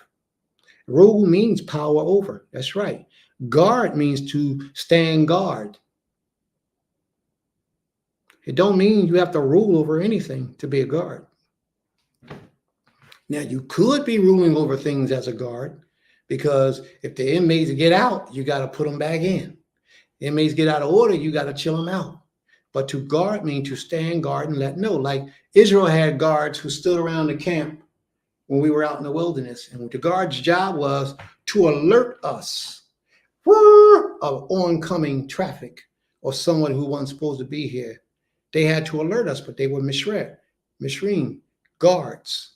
Rule means power over. That's right. Guard means to stand guard. It don't mean you have to rule over anything to be a guard. Now, you could be ruling over things as a guard, because if the inmates get out, you got to put them back in. Inmates get out of order, you got to chill them out. But to guard means to stand guard and let know. Like Israel had guards who stood around the camp when we were out in the wilderness. And the guard's job was to alert us of oncoming traffic or someone who wasn't supposed to be here. They had to alert us, but they were Mishrim, guards.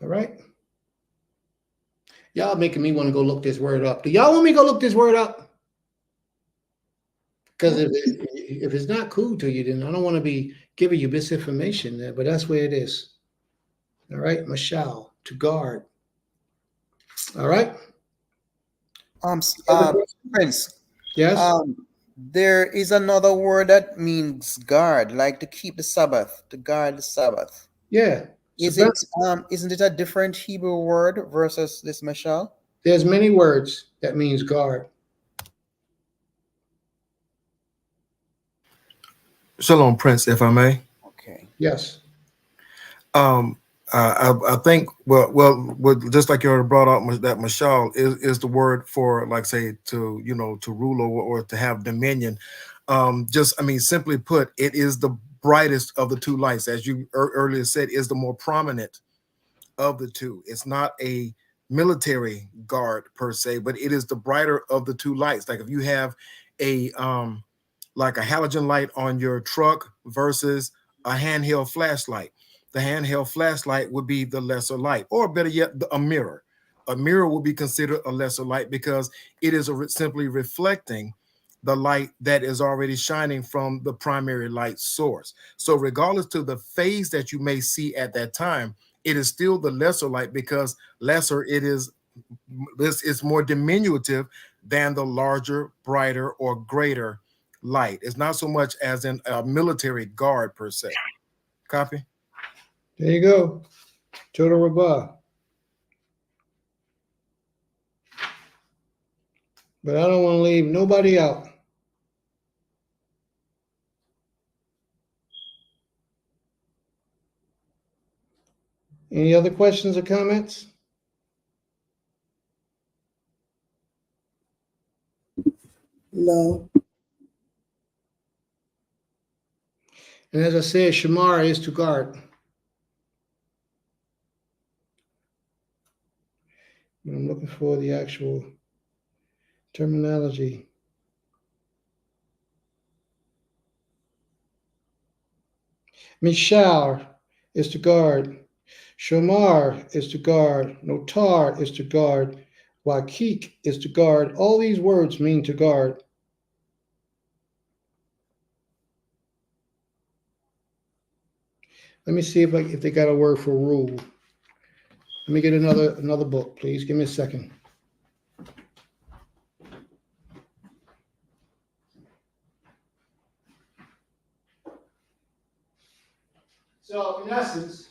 All right? Y'all making me want to go look this word up. Do y'all want me to go look this word up? Because if it's not cool to you, then I don't want to be giving you misinformation there, but that's where it is. All right? Mashal, to guard. All right?
Prince.
Yes?
There is another word that means guard, like to keep the Sabbath, to guard the Sabbath.
Yeah.
Isn't it a different Hebrew word versus this mashal?
There's many words that means guard.
Shalom, Prince, if I may.
Okay.
Yes.
I think just like you already brought out, that mashal is the word for, like, say, to rule over or to have dominion. Simply put, it is the brightest of the two lights, as you earlier said, is the more prominent of the two. It's not a military guard per se, but it is the brighter of the two lights. Like if you have a like a halogen light on your truck versus a handheld flashlight. The handheld flashlight would be the lesser light, or better yet, a mirror. a mirror will be considered a lesser light because it is simply reflecting the light that is already shining from the primary light source. So regardless to the phase that you may see at that time, it is still the lesser light because lesser this is more diminutive than the larger, brighter, or greater light. It's not so much as in a military guard per se. Copy?
There you go. Total Rabbah. But I don't want to leave nobody out. Any other questions or comments?
No.
And as I said, Shamar is to guard. I'm looking for the actual terminology. Mishar is to guard. Shamar is to guard. Notar is to guard. Wakik is to guard. All these words mean to guard. Let me see if they got a word for rule. Let me get another book, please. Give me a second. So in essence,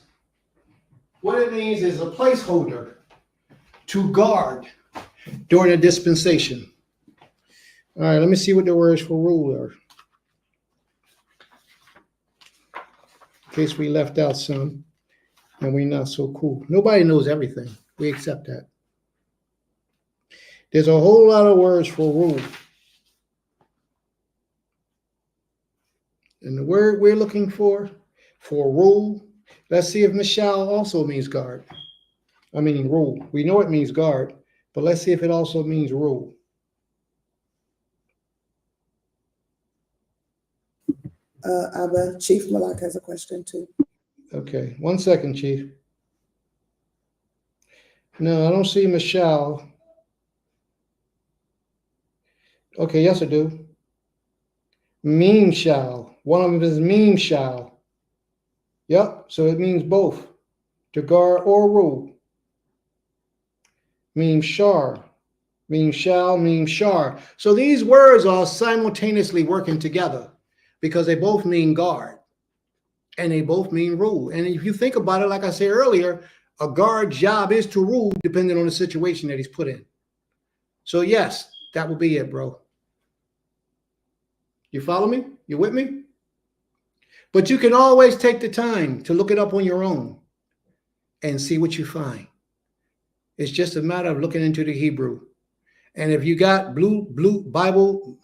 what it means is a placeholder to guard during a dispensation. All right, let me see what the words for rule are. In case we left out some and we're not so cool. Nobody knows everything. We accept that. There's a whole lot of words for rule. And the word we're looking for rule, let's see if Mishal also means guard. I mean rule. We know it means guard, but let's see if it also means rule.
Abba, Chief Malak has a question too.
Okay, 1 second, Chief. No, I don't see Mishal. Okay, yes, I do. Meme shall. One of them is meme shall. Yep, so it means both, to guard or rule. Meme shar. Meme shall, meme shar. So these words are simultaneously working together because they both mean guard and they both mean rule. And if you think about it, like I said earlier, a guard's job is to rule depending on the situation that he's put in. So yes, that will be it, bro. You follow me? You with me? But you can always take the time to look it up on your own and see what you find. It's just a matter of looking into the Hebrew. And if you got blue Bible,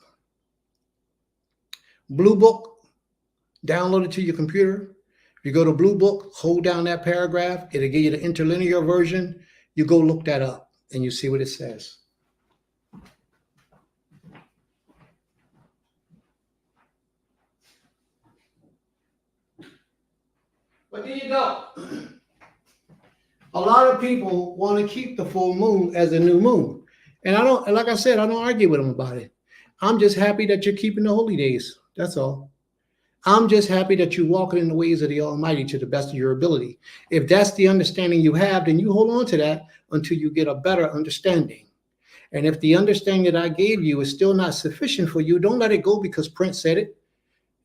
Blue Book, download it to your computer. If you go to Blue Book, hold down that paragraph. It'll give you the interlinear version. You go look that up and you see what it says. But there you go. A lot of people want to keep the full moon as a new moon. And I don't, like I said, I don't argue with them about it. I'm just happy that you're keeping the holy days. That's all. I'm just happy that you're walking in the ways of the Almighty to the best of your ability. If that's the understanding you have, then you hold on to that until you get a better understanding. And if the understanding that I gave you is still not sufficient for you, don't let it go because Prince said it.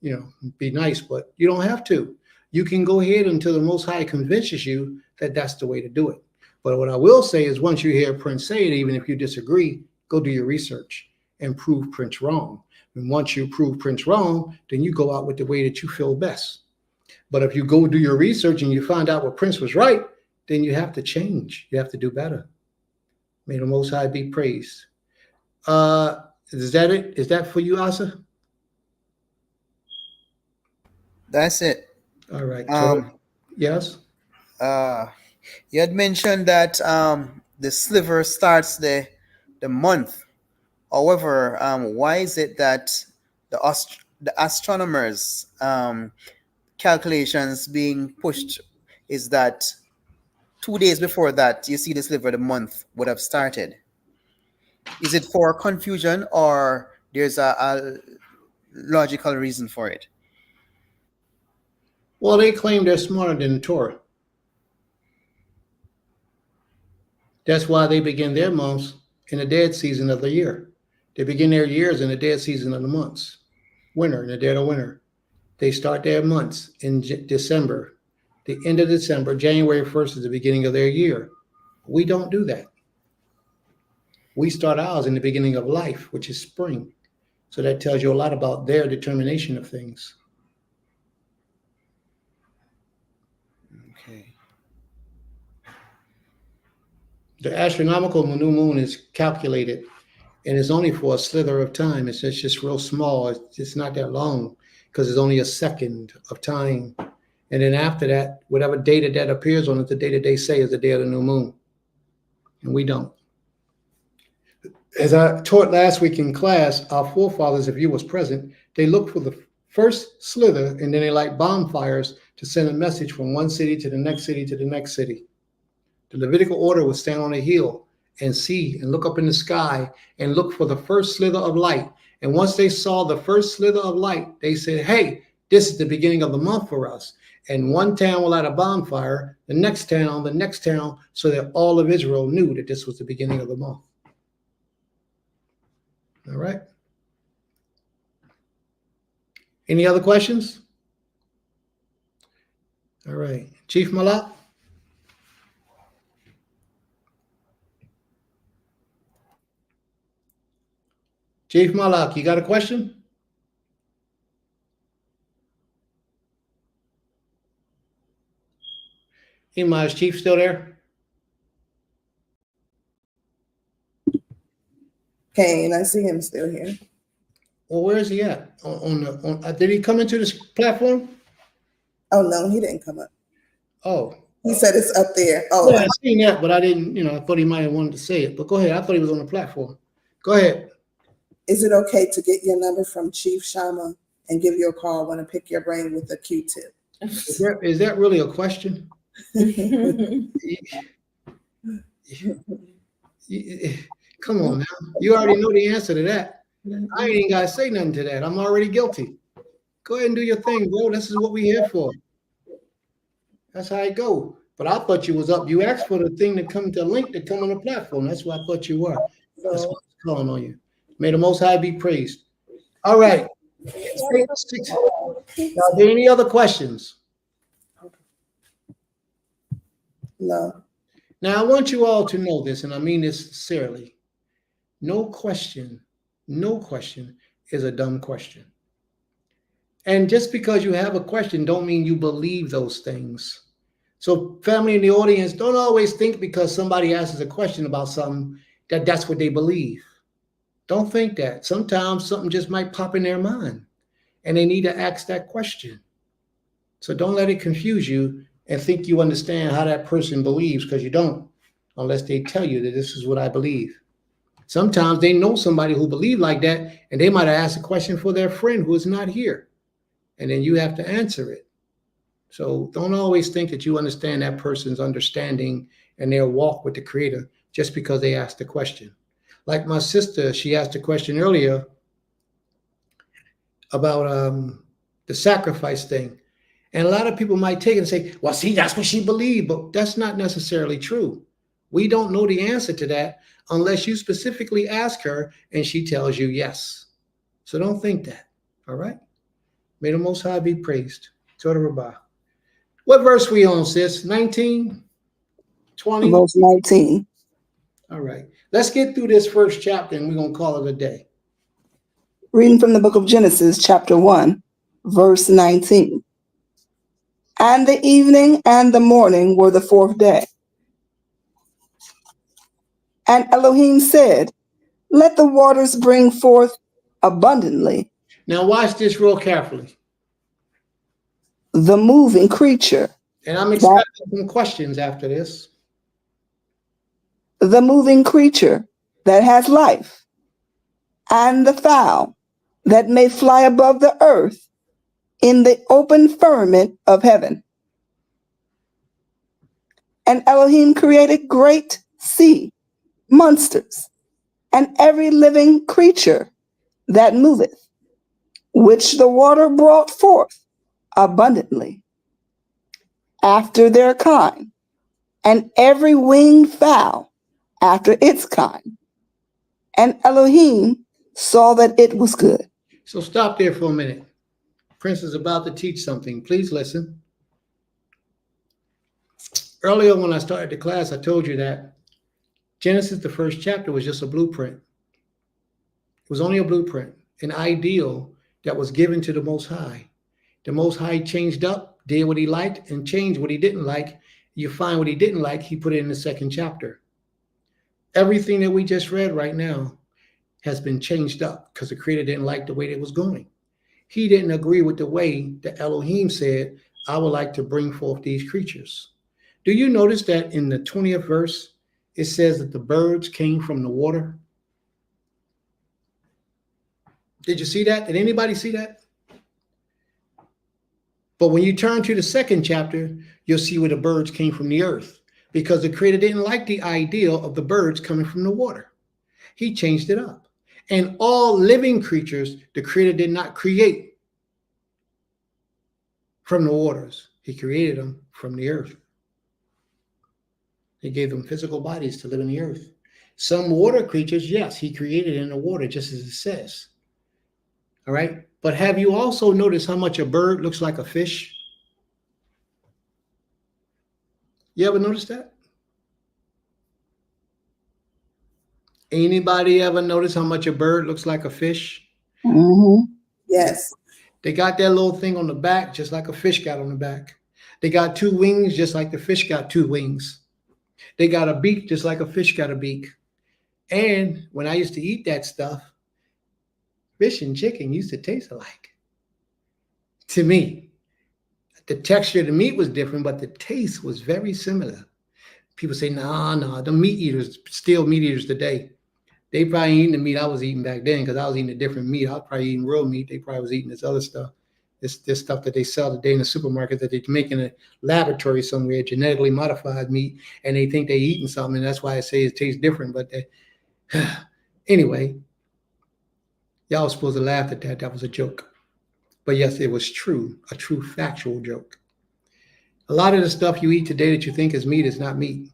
You know, be nice, but you don't have to. You can go ahead until the Most High convinces you that that's the way to do it. But what I will say is once you hear Prince say it, even if you disagree, go do your research and prove Prince wrong. And once you prove Prince wrong, then you go out with the way that you feel best. But if you go do your research and you find out what Prince was right, then you have to change. You have to do better. May the Most High be praised. Is that it? Is that for you, Asa?
That's it.
All right. Yes.
You had mentioned that the sliver starts the month. However, why is it that the astronomers' calculations being pushed is that 2 days before that, you see the sliver, the month would have started. Is it for confusion, or there's a logical reason for it?
Well, they claim they're smarter than the Torah. That's why they begin their months in the dead season of the year. They begin their years in the dead season of the months. Winter, in the dead of winter. They start their months in December. The end of December, January 1st is the beginning of their year. We don't do that. We start ours in the beginning of life, which is spring. So that tells you a lot about their determination of things.
Okay.
The astronomical new moon is calculated, and it's only for a slither of time. It's just real small. It's not that long because it's only a second of time. And then after that, whatever data that appears on it, the data they say is the day of the new moon. And we don't. As I taught last week in class, our forefathers, if you was present, they looked for the first slither, and then they light bonfires to send a message from one city to the next city to the next city. The Levitical order would stand on a hill and see and look up in the sky and look for the first slither of light. And once they saw the first slither of light, they said, hey, this is the beginning of the month for us. And one town will light a bonfire, the next town, so that all of Israel knew that this was the beginning of the month. All right. Any other questions? All right. Chief Malak? Chief Malak, you got a question? Is Chief still there?
Kane, I see him still here.
Well, where is he at? Did he come into this platform?
Oh, no, he didn't come up.
Oh.
He said it's up there. Oh,
Yeah, I seen that, but I didn't, I thought he might have wanted to say it. But go ahead. I thought he was on the platform. Go ahead.
Is it okay to get your number from Chief Shama and give you a call? I want to pick your brain with a Q-tip.
Is that really a question? Come on now. You already know the answer to that. I ain't even got to say nothing to that. I'm already guilty. Go ahead and do your thing, bro. This is what we're here for. That's how it go. But I thought you was up. You asked for the thing to come to link to come on the platform. That's what I thought you were. That's why I was calling on you. May the Most High be praised. All right. Are there any other questions?
No.
Now, I want you all to know this, and I mean this sincerely. No question is a dumb question. And just because you have a question don't mean you believe those things. So family in the audience, don't always think because somebody asks a question about something that that's what they believe. Don't think that. Sometimes something just might pop in their mind and they need to ask that question. So don't let it confuse you and think you understand how that person believes, because you don't, unless they tell you that this is what I believe. Sometimes they know somebody who believes like that, and they might have asked a question for their friend who is not here, and then you have to answer it. So don't always think that you understand that person's understanding and their walk with the Creator just because they asked the question. Like my sister, she asked a question earlier about the sacrifice thing. And a lot of people might take it and say, well, see, that's what she believed, but that's not necessarily true. We don't know the answer to that unless you specifically ask her and she tells you yes. So don't think that, all right? May the Most High be praised. Toda Rabbah. What verse we on, sis? 19? 20?
Verse 19.
All right. Let's get through this first chapter and we're going to call it a day.
Reading from the book of Genesis, chapter 1, verse 19. And the evening and the morning were the fourth day. And Elohim said, let the waters bring forth abundantly.
Now watch this real carefully.
The moving creature.
And I'm expecting some questions after this.
The moving creature that has life, and the fowl that may fly above the earth in the open firmament of heaven. And Elohim created great sea monsters, and every living creature that moveth, which the water brought forth abundantly, after their kind, and every winged fowl after its kind. And Elohim saw that it was good.
So stop there for a minute. Prince is about to teach something. Please listen. Earlier when I started the class, I told you that Genesis, the first chapter, was just a blueprint. It was only a blueprint, an ideal that was given to the Most High. The Most High changed up, did what he liked, and changed what he didn't like. You find what he didn't like, he put it in the second chapter. Everything that we just read right now has been changed up because the Creator didn't like the way it was going. He didn't agree with the way that Elohim said, I would like to bring forth these creatures. Do you notice that in the 20th verse, it says that the birds came from the water? Did you see that? Did anybody see that? But when you turn to the second chapter, you'll see where the birds came from the earth, because the Creator didn't like the idea of the birds coming from the water. He changed it up. And all living creatures, the Creator did not create from the waters. He created them from the earth. He gave them physical bodies to live in the earth. Some water creatures, yes, he created in the water, just as it says. All right. But have you also noticed how much a bird looks like a fish? You ever notice that? Anybody ever notice how much a bird looks like a fish?
Mm-hmm.
Yes.
They got that little thing on the back, just like a fish got on the back. They got two wings, just like the fish got two wings. They got a beak, just like a fish got a beak. And when I used to eat that stuff, fish and chicken used to taste alike. To me, the texture of the meat was different, but the taste was very similar. People say, nah, the meat eaters, still meat eaters today, they probably ain't eating the meat I was eating back then, because I was eating a different meat. I was probably eating real meat. They probably was eating this other stuff. This stuff that they sell today in the supermarket that they make in a laboratory somewhere, genetically modified meat, and they think they're eating something, and that's why I say it tastes different. But anyway, y'all was supposed to laugh at that. That was a joke. But yes, it was true, a true factual joke. A lot of the stuff you eat today that you think is meat is not meat,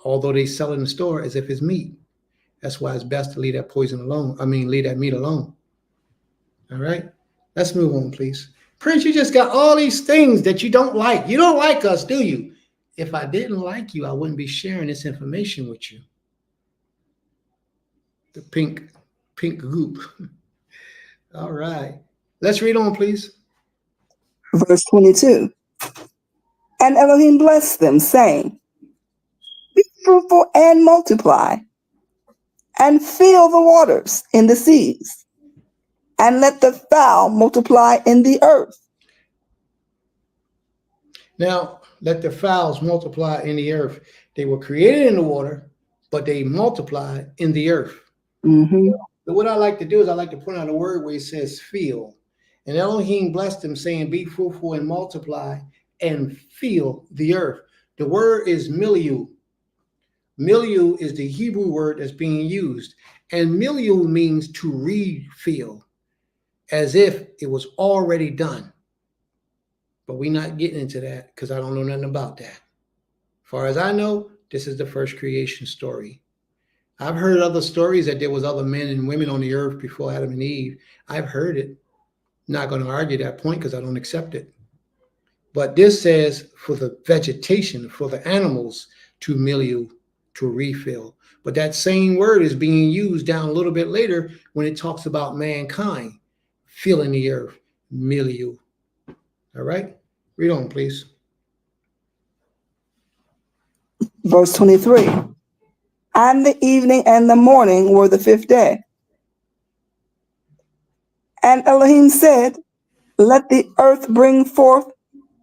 although they sell it in the store as if it's meat. That's why it's best to leave that poison alone. Leave that meat alone. All right, let's move on, please. Prince, you just got all these things that you don't like. You don't like us, do you? If I didn't like you, I wouldn't be sharing this information with you. The pink goop. All right, let's read on, please.
Verse 22. And Elohim blessed them, saying, be fruitful and multiply, and fill the waters in the seas, and let the fowl multiply in the earth.
Now, let the fowls multiply in the earth. They were created in the water, but they multiply in the earth.
Mm-hmm.
But what I like to do is I like to point out a word where it says fill. And Elohim blessed them, saying, be fruitful and multiply and fill the earth. The word is milieu. Milieu is the Hebrew word that's being used. And milieu means to refill, as if it was already done. But we're not getting into that because I don't know nothing about that. As far as I know, this is the first creation story. I've heard other stories that there was other men and women on the earth before Adam and Eve. I've heard it. Not going to argue that point because I don't accept it. But this says for the vegetation, for the animals to milieu, to refill. But that same word is being used down a little bit later when it talks about mankind filling the earth, milieu. All right, read on, please.
Verse 23. And the evening and the morning were the fifth day. And Elohim said, let the earth bring forth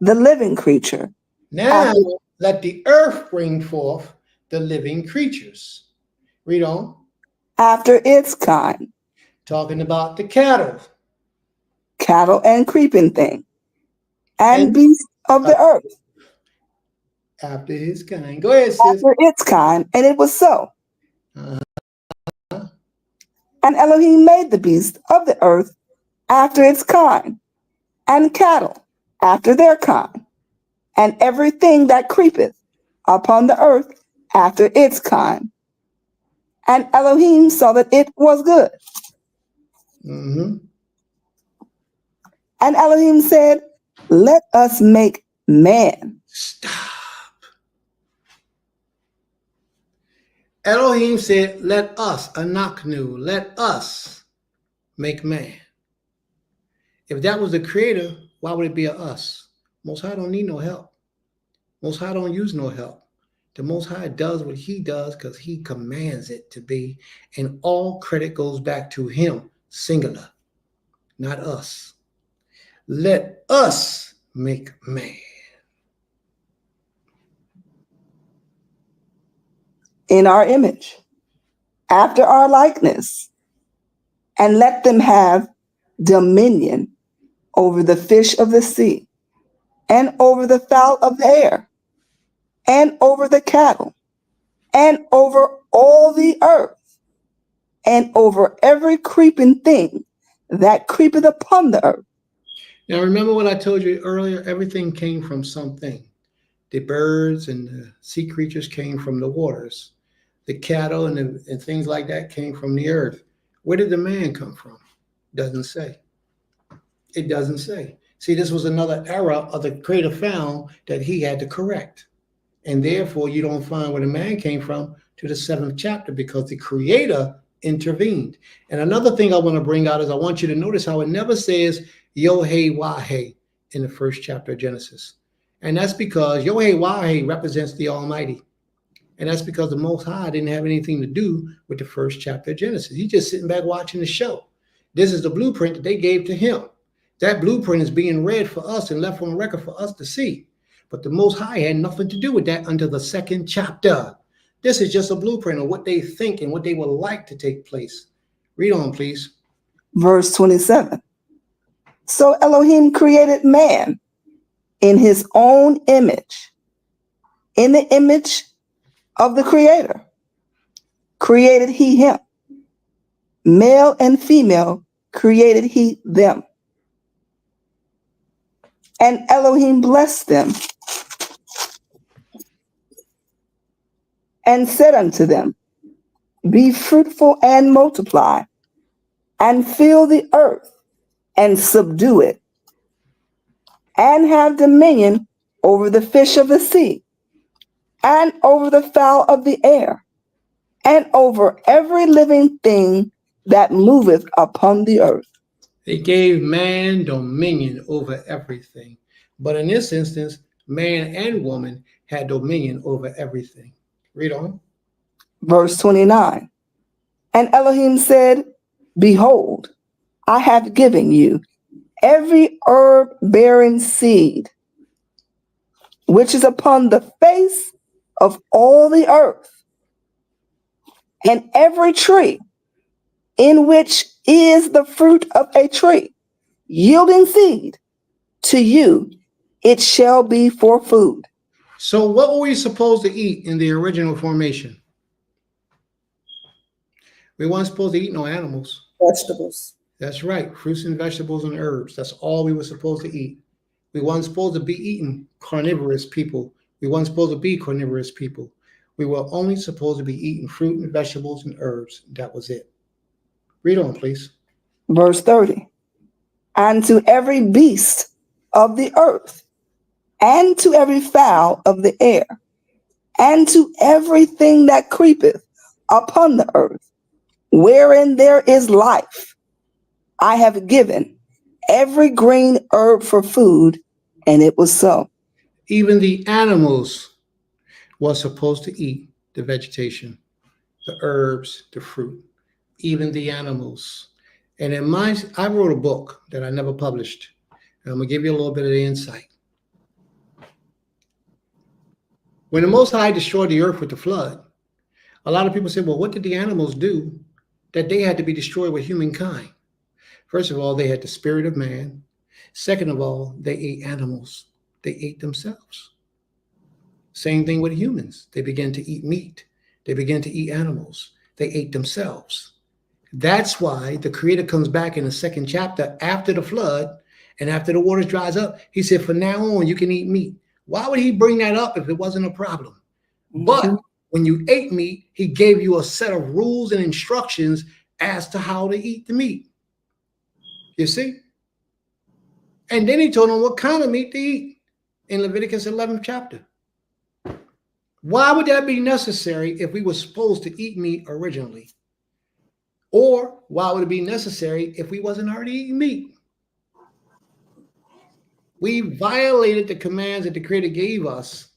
the living creature.
Now, let the earth bring forth the living creatures. Read on.
After its kind.
Talking about the cattle.
Cattle and creeping thing. And beasts of the earth.
After his kind. Go ahead, sis.
after its kind, and it was so.
Uh,
And Elohim made the beast of the earth after its kind, and cattle after their kind, and everything that creepeth upon the earth after its kind. And Elohim saw that it was good.
mm-hmm.
And Elohim said, let us make man.
Stop. Elohim said, let us, anaknu, let us make man. If that was the creator, why would it be a us? Most High don't need no help. Most High don't use no help. The Most High does what he does because he commands it to be. And all credit goes back to him, singular, not us. Let us make man.
In our image, after our likeness, and let them have dominion over the fish of the sea, and over the fowl of the air, and over the cattle, and over all the earth, and over every creeping thing that creepeth upon the earth.
Now, remember what I told you earlier? Everything came from something. The birds and the sea creatures came from the waters. The cattle and things like that came from the earth. Where did the man come from? Doesn't say. It doesn't say. See, this was another error of the creator found that he had to correct. And therefore, you don't find where the man came from to the 7th chapter because the creator intervened. And another thing I want to bring out is I want you to notice how it never says Yohe Wahe in the 1st chapter of Genesis. And that's because Yohe Wahe represents the Almighty. And that's because the Most High didn't have anything to do with the 1st chapter of Genesis. He's just sitting back watching the show. This is the blueprint that they gave to him. That blueprint is being read for us and left on record for us to see. But the Most High had nothing to do with that until the 2nd chapter. This is just a blueprint of what they think and what they would like to take place. Read on, please.
Verse 27. So Elohim created man in his own image. In the image of the creator created he him. Male and female created he them. And Elohim blessed them and said unto them, be fruitful and multiply, and fill the earth and subdue it, and have dominion over the fish of the sea, and over the fowl of the air, and over every living thing that moveth upon the earth.
They gave man dominion over everything. But in this instance, man and woman had dominion over everything. Read on.
Verse 29. And Elohim said, behold, I have given you every herb bearing seed, which is upon the face of all the earth, and every tree in which is the fruit of a tree, yielding seed, to you it shall be for food.
So what were we supposed to eat in the original formation? We weren't supposed to eat no animals.
Vegetables.
That's right. Fruits and vegetables and herbs. That's all we were supposed to eat. We weren't supposed to be eating carnivorous people. We weren't supposed to be carnivorous people. We were only supposed to be eating fruit and vegetables and herbs. That was it. Read on, please.
Verse 30. And to every beast of the earth, and to every fowl of the air, and to everything that creepeth upon the earth, wherein there is life, I have given every green herb for food, and it was so.
Even the animals were supposed to eat the vegetation, the herbs, the fruit, even the animals. And I wrote a book that I never published. And I'm going to give you a little bit of the insight. When the Most High destroyed the earth with the flood, a lot of people say, well, what did the animals do that they had to be destroyed with humankind? First of all, they had the spirit of man. Second of all, they ate animals. They ate themselves. Same thing with humans. They began to eat meat. They began to eat animals. They ate themselves. That's why the Creator comes back in the second chapter after the flood and after the waters dries up. He said, from now on, you can eat meat. Why would he bring that up if it wasn't a problem? But when you ate meat, he gave you a set of rules and instructions as to how to eat the meat. You see? And then he told them what kind of meat to eat in Leviticus 11th chapter. Why would that be necessary if we were supposed to eat meat originally? Or why would it be necessary if we wasn't already eating meat? We violated the commands that the Creator gave us,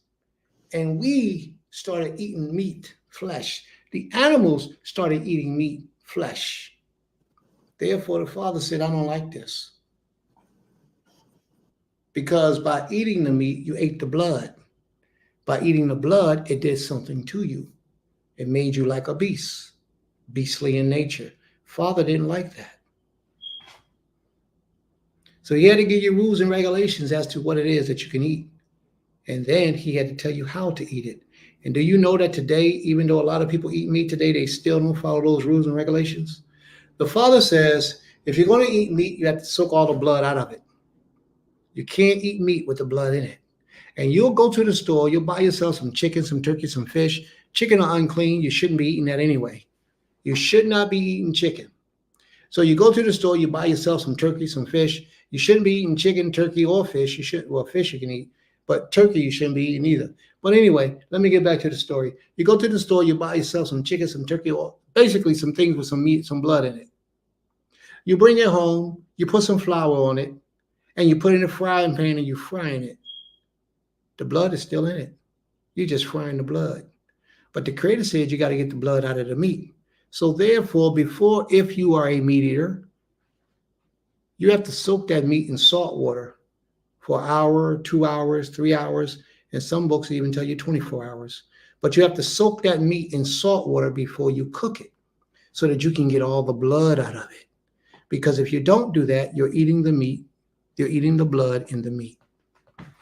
and we started eating meat, flesh. The animals started eating meat, flesh. Therefore, the Father said, I don't like this. Because by eating the meat, you ate the blood. By eating the blood, it did something to you. It made you like a beast, beastly in nature. Father didn't like that. So he had to give you rules and regulations as to what it is that you can eat. And then he had to tell you how to eat it. And do you know that today, even though a lot of people eat meat today, they still don't follow those rules and regulations? The Father says, if you're going to eat meat, you have to soak all the blood out of it. You can't eat meat with the blood in it. And you'll go to the store, you'll buy yourself some chicken, some turkey, some fish. Chicken are unclean. You shouldn't be eating that anyway. You should not be eating chicken. So you go to the store, you buy yourself some turkey, some fish. You shouldn't be eating chicken, turkey, or fish. You should, well, fish you can eat, but turkey you shouldn't be eating either. But anyway, let me get back to the story. You go to the store, you buy yourself some chicken, some turkey, or basically some things with some meat, some blood in it. You bring it home, you put some flour on it, and you put it in a frying pan and you're frying it. The blood is still in it. You're just frying the blood. But the Creator said you got to get the blood out of the meat. So therefore, if you are a meat eater, you have to soak that meat in salt water for an hour, 2 hours, 3 hours, and some books even tell you 24 hours. But you have to soak that meat in salt water before you cook it so that you can get all the blood out of it. Because if you don't do that, you're eating the meat, you're eating the blood in the meat.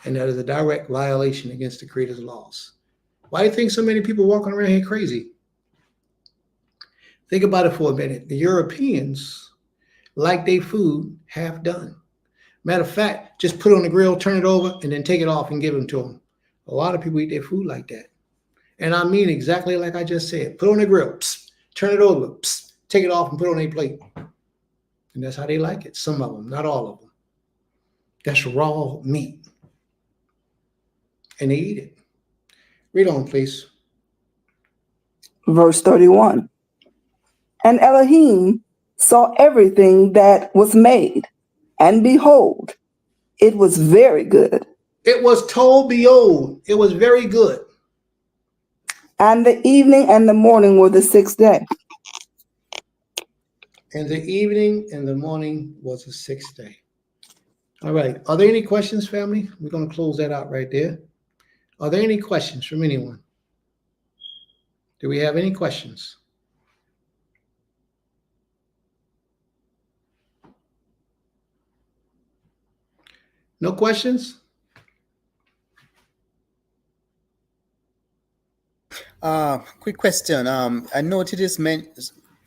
And that is a direct violation against the Creator's laws. Why do you think so many people walking around here crazy? Think about it for a minute. The Europeans like their food half done. Matter of fact, just put it on the grill, turn it over, and then take it off and give them to them. A lot of people eat their food like that. And I mean exactly like I just said. Put it on the grill, psst, turn it over, psst, take it off and put it on a plate. And that's how they like it. Some of them, not all of them. That's raw meat. And they eat it. Read on, please.
Verse 31. And Elohim saw everything that was made, and behold, it was very good.
It was told, behold, it was very good.
And the evening and the morning were the sixth day.
And the evening and the morning was the sixth day. All right. Are there any questions, family? We're going to close that out right there. Are there any questions from anyone? Do we have any questions? No questions?
Quick question. I noted this,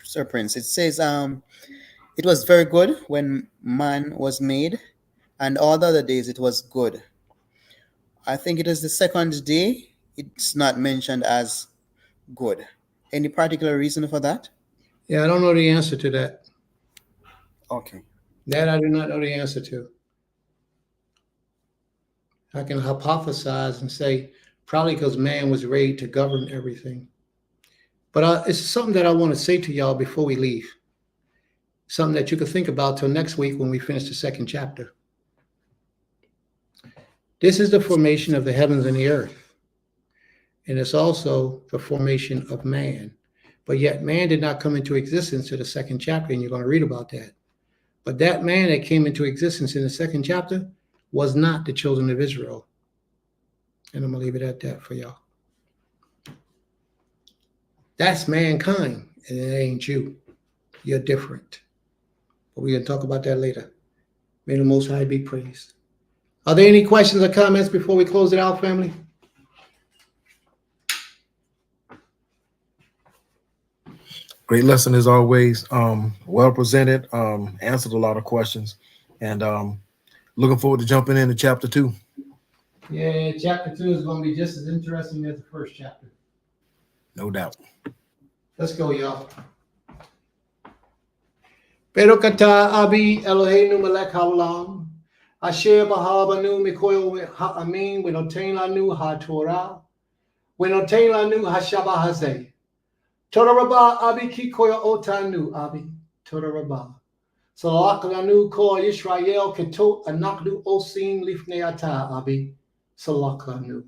Sir Prince. It says it was very good when man was made, and all the other days it was good. I think it is the second day. It's not mentioned as good. Any particular reason for that?
Yeah, I don't know the answer to that.
Okay.
That I do not know the answer to. I can hypothesize and say probably because man was ready to govern everything. But it's something that I want to say to y'all before we leave. Something that you can think about till next week when we finish the second chapter. This is the formation of the heavens and the earth. And it's also the formation of man. But yet man did not come into existence in the second chapter, and you're going to read about that. But that man that came into existence in the second chapter was not the children of Israel. And I'm going to leave it at that for y'all. That's mankind, and it ain't you. You're different. But we're going to talk about that later. May the Most High be praised. Are there any questions or comments before we close it out, family?
Great lesson as always. Well presented. Answered a lot of questions, and looking forward to jumping into chapter 2.
Yeah, chapter 2 is going to be just as interesting as the first chapter.
No doubt.
Let's go, y'all. Pero kata abi Eloheinu melech haolam, asher b'habanu mikoil ha'amin, v'noten lanu ha'torah, v'noten lanu ha'shabbat hazeh. Toda rabah abi ki koya otanu abi. Toda rabah. Salak lanu kol Yisrael ketot anaknu osim lifnei ata abi. Salak lanu.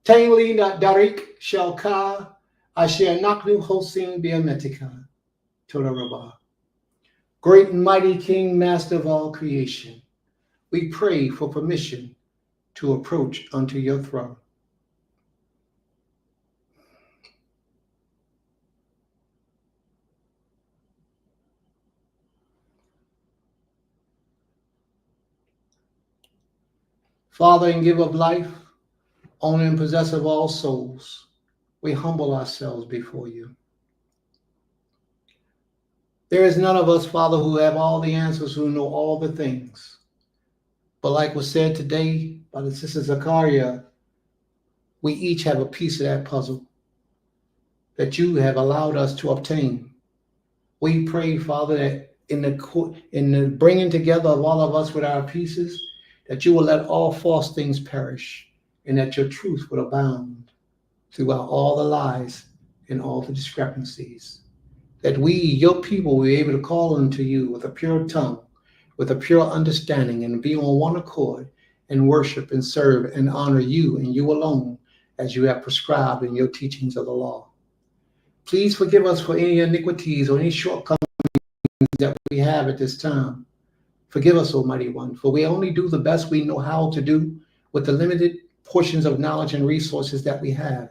Tain li na darik shelka asher naknu hosim biametika. Toda rabah. Great and mighty King, Master of all creation, we pray for permission to approach unto your throne. Father and giver of life, owner and possessor of all souls, we humble ourselves before you. There is none of us, Father, who have all the answers, who know all the things. But like was said today by the sister Zakaria, we each have a piece of that puzzle that you have allowed us to obtain. We pray, Father, that in the bringing together of all of us with our pieces, that you will let all false things perish, and that your truth will abound throughout all the lies and all the discrepancies. That we, your people, will be able to call unto you with a pure tongue, with a pure understanding, and be on one accord, and worship and serve and honor you and you alone, as you have prescribed in your teachings of the law. Please forgive us for any iniquities or any shortcomings that we have at this time. Forgive us, Almighty One, for we only do the best we know how to do with the limited portions of knowledge and resources that we have.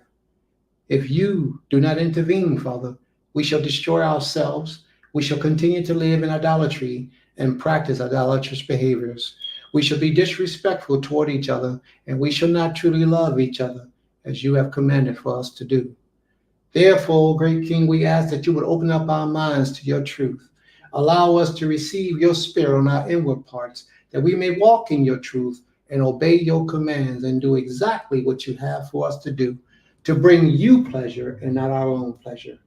If you do not intervene, Father, we shall destroy ourselves. We shall continue to live in idolatry and practice idolatrous behaviors. We shall be disrespectful toward each other, and we shall not truly love each other as you have commanded for us to do. Therefore, great King, we ask that you would open up our minds to your truth. Allow us to receive your spirit on our inward parts, that we may walk in your truth and obey your commands and do exactly what you have for us to do, to bring you pleasure and not our own pleasure.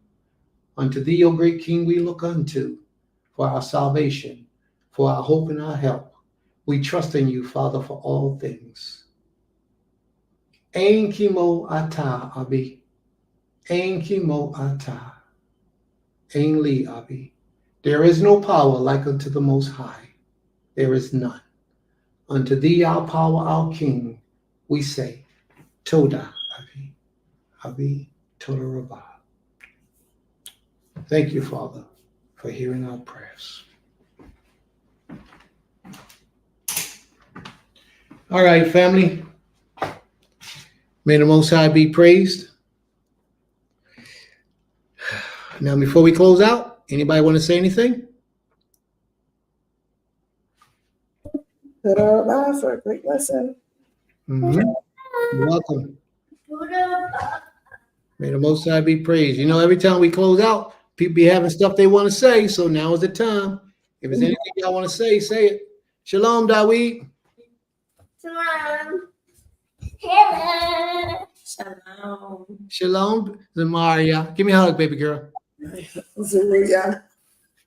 Unto thee, O great King, we look unto for our salvation, for our hope and our help. We trust in you, Father, for all things. Ein kimo ata abi. Ein kimo ata. Ein li abi. There is no power like unto the Most High. There is none. Unto thee, our power, our King, we say, Toda abi. Abi Toda Rabah. Thank you, Father, for hearing our prayers. All right, family. May the Most High be praised. Now, before we close out, anybody want to say anything?
Ta-da, for a great lesson.
Mm-hmm. You're welcome. May the Most High be praised. You know, every time we close out, people be having stuff they want to say, so now is the time. If there's anything y'all want to say it. Shalom, Dawid.
Shalom. Hello.
Shalom.
Shalom, Zamaria. Give me a hug, baby girl.
Zulia.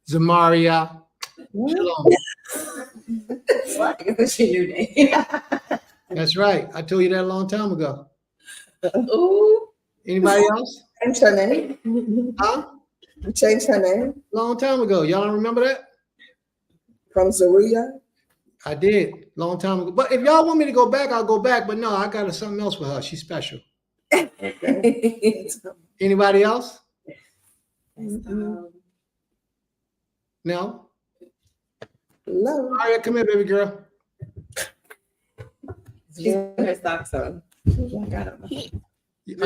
Zamaria. Shalom.
What's your new name?
That's right. I told you that a long time ago.
Ooh.
Anybody else?
Changed her name.
Huh?
You changed her name
Long time ago. Y'all don't remember that?
from Zulia.
I did. Long time ago. But if y'all want me to go back, I'll go back. But no, I got something else for her. She's special. Anybody else? No?
Love.
Maria, come here, baby girl.
She's got her socks on.
Are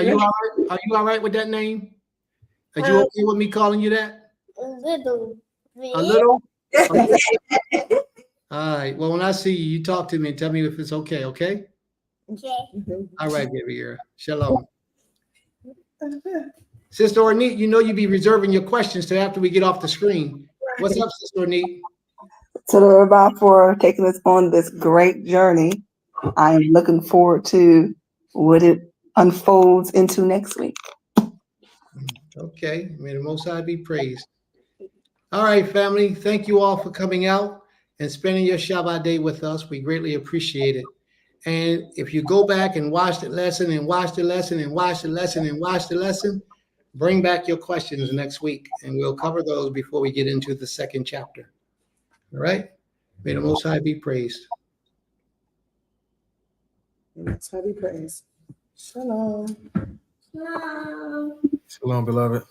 you all right? Are you all right with that name? Are you okay with me calling you that?
Little.
A little? All right. Well, when I see you, you talk to me and tell me if it's okay, okay?
Okay.
All right, baby girl. Shalom. Sister Ornette, you know you be reserving your questions till after we get off the screen. What's up, Sister Ornette?
To the Rabbi for taking us on this great journey. I am looking forward to what it unfolds into next week.
Okay, may the Most High be praised. All right, family, thank you all for coming out and spending your Shabbat day with us. We greatly appreciate it. And if you go back and watch the lesson and watch the lesson and watch the lesson and watch the lesson, bring back your questions next week, and we'll cover those before we get into the second chapter. All right? May the Most High be praised.
That's how we praise. Shalom.
No.
Shalom, beloved.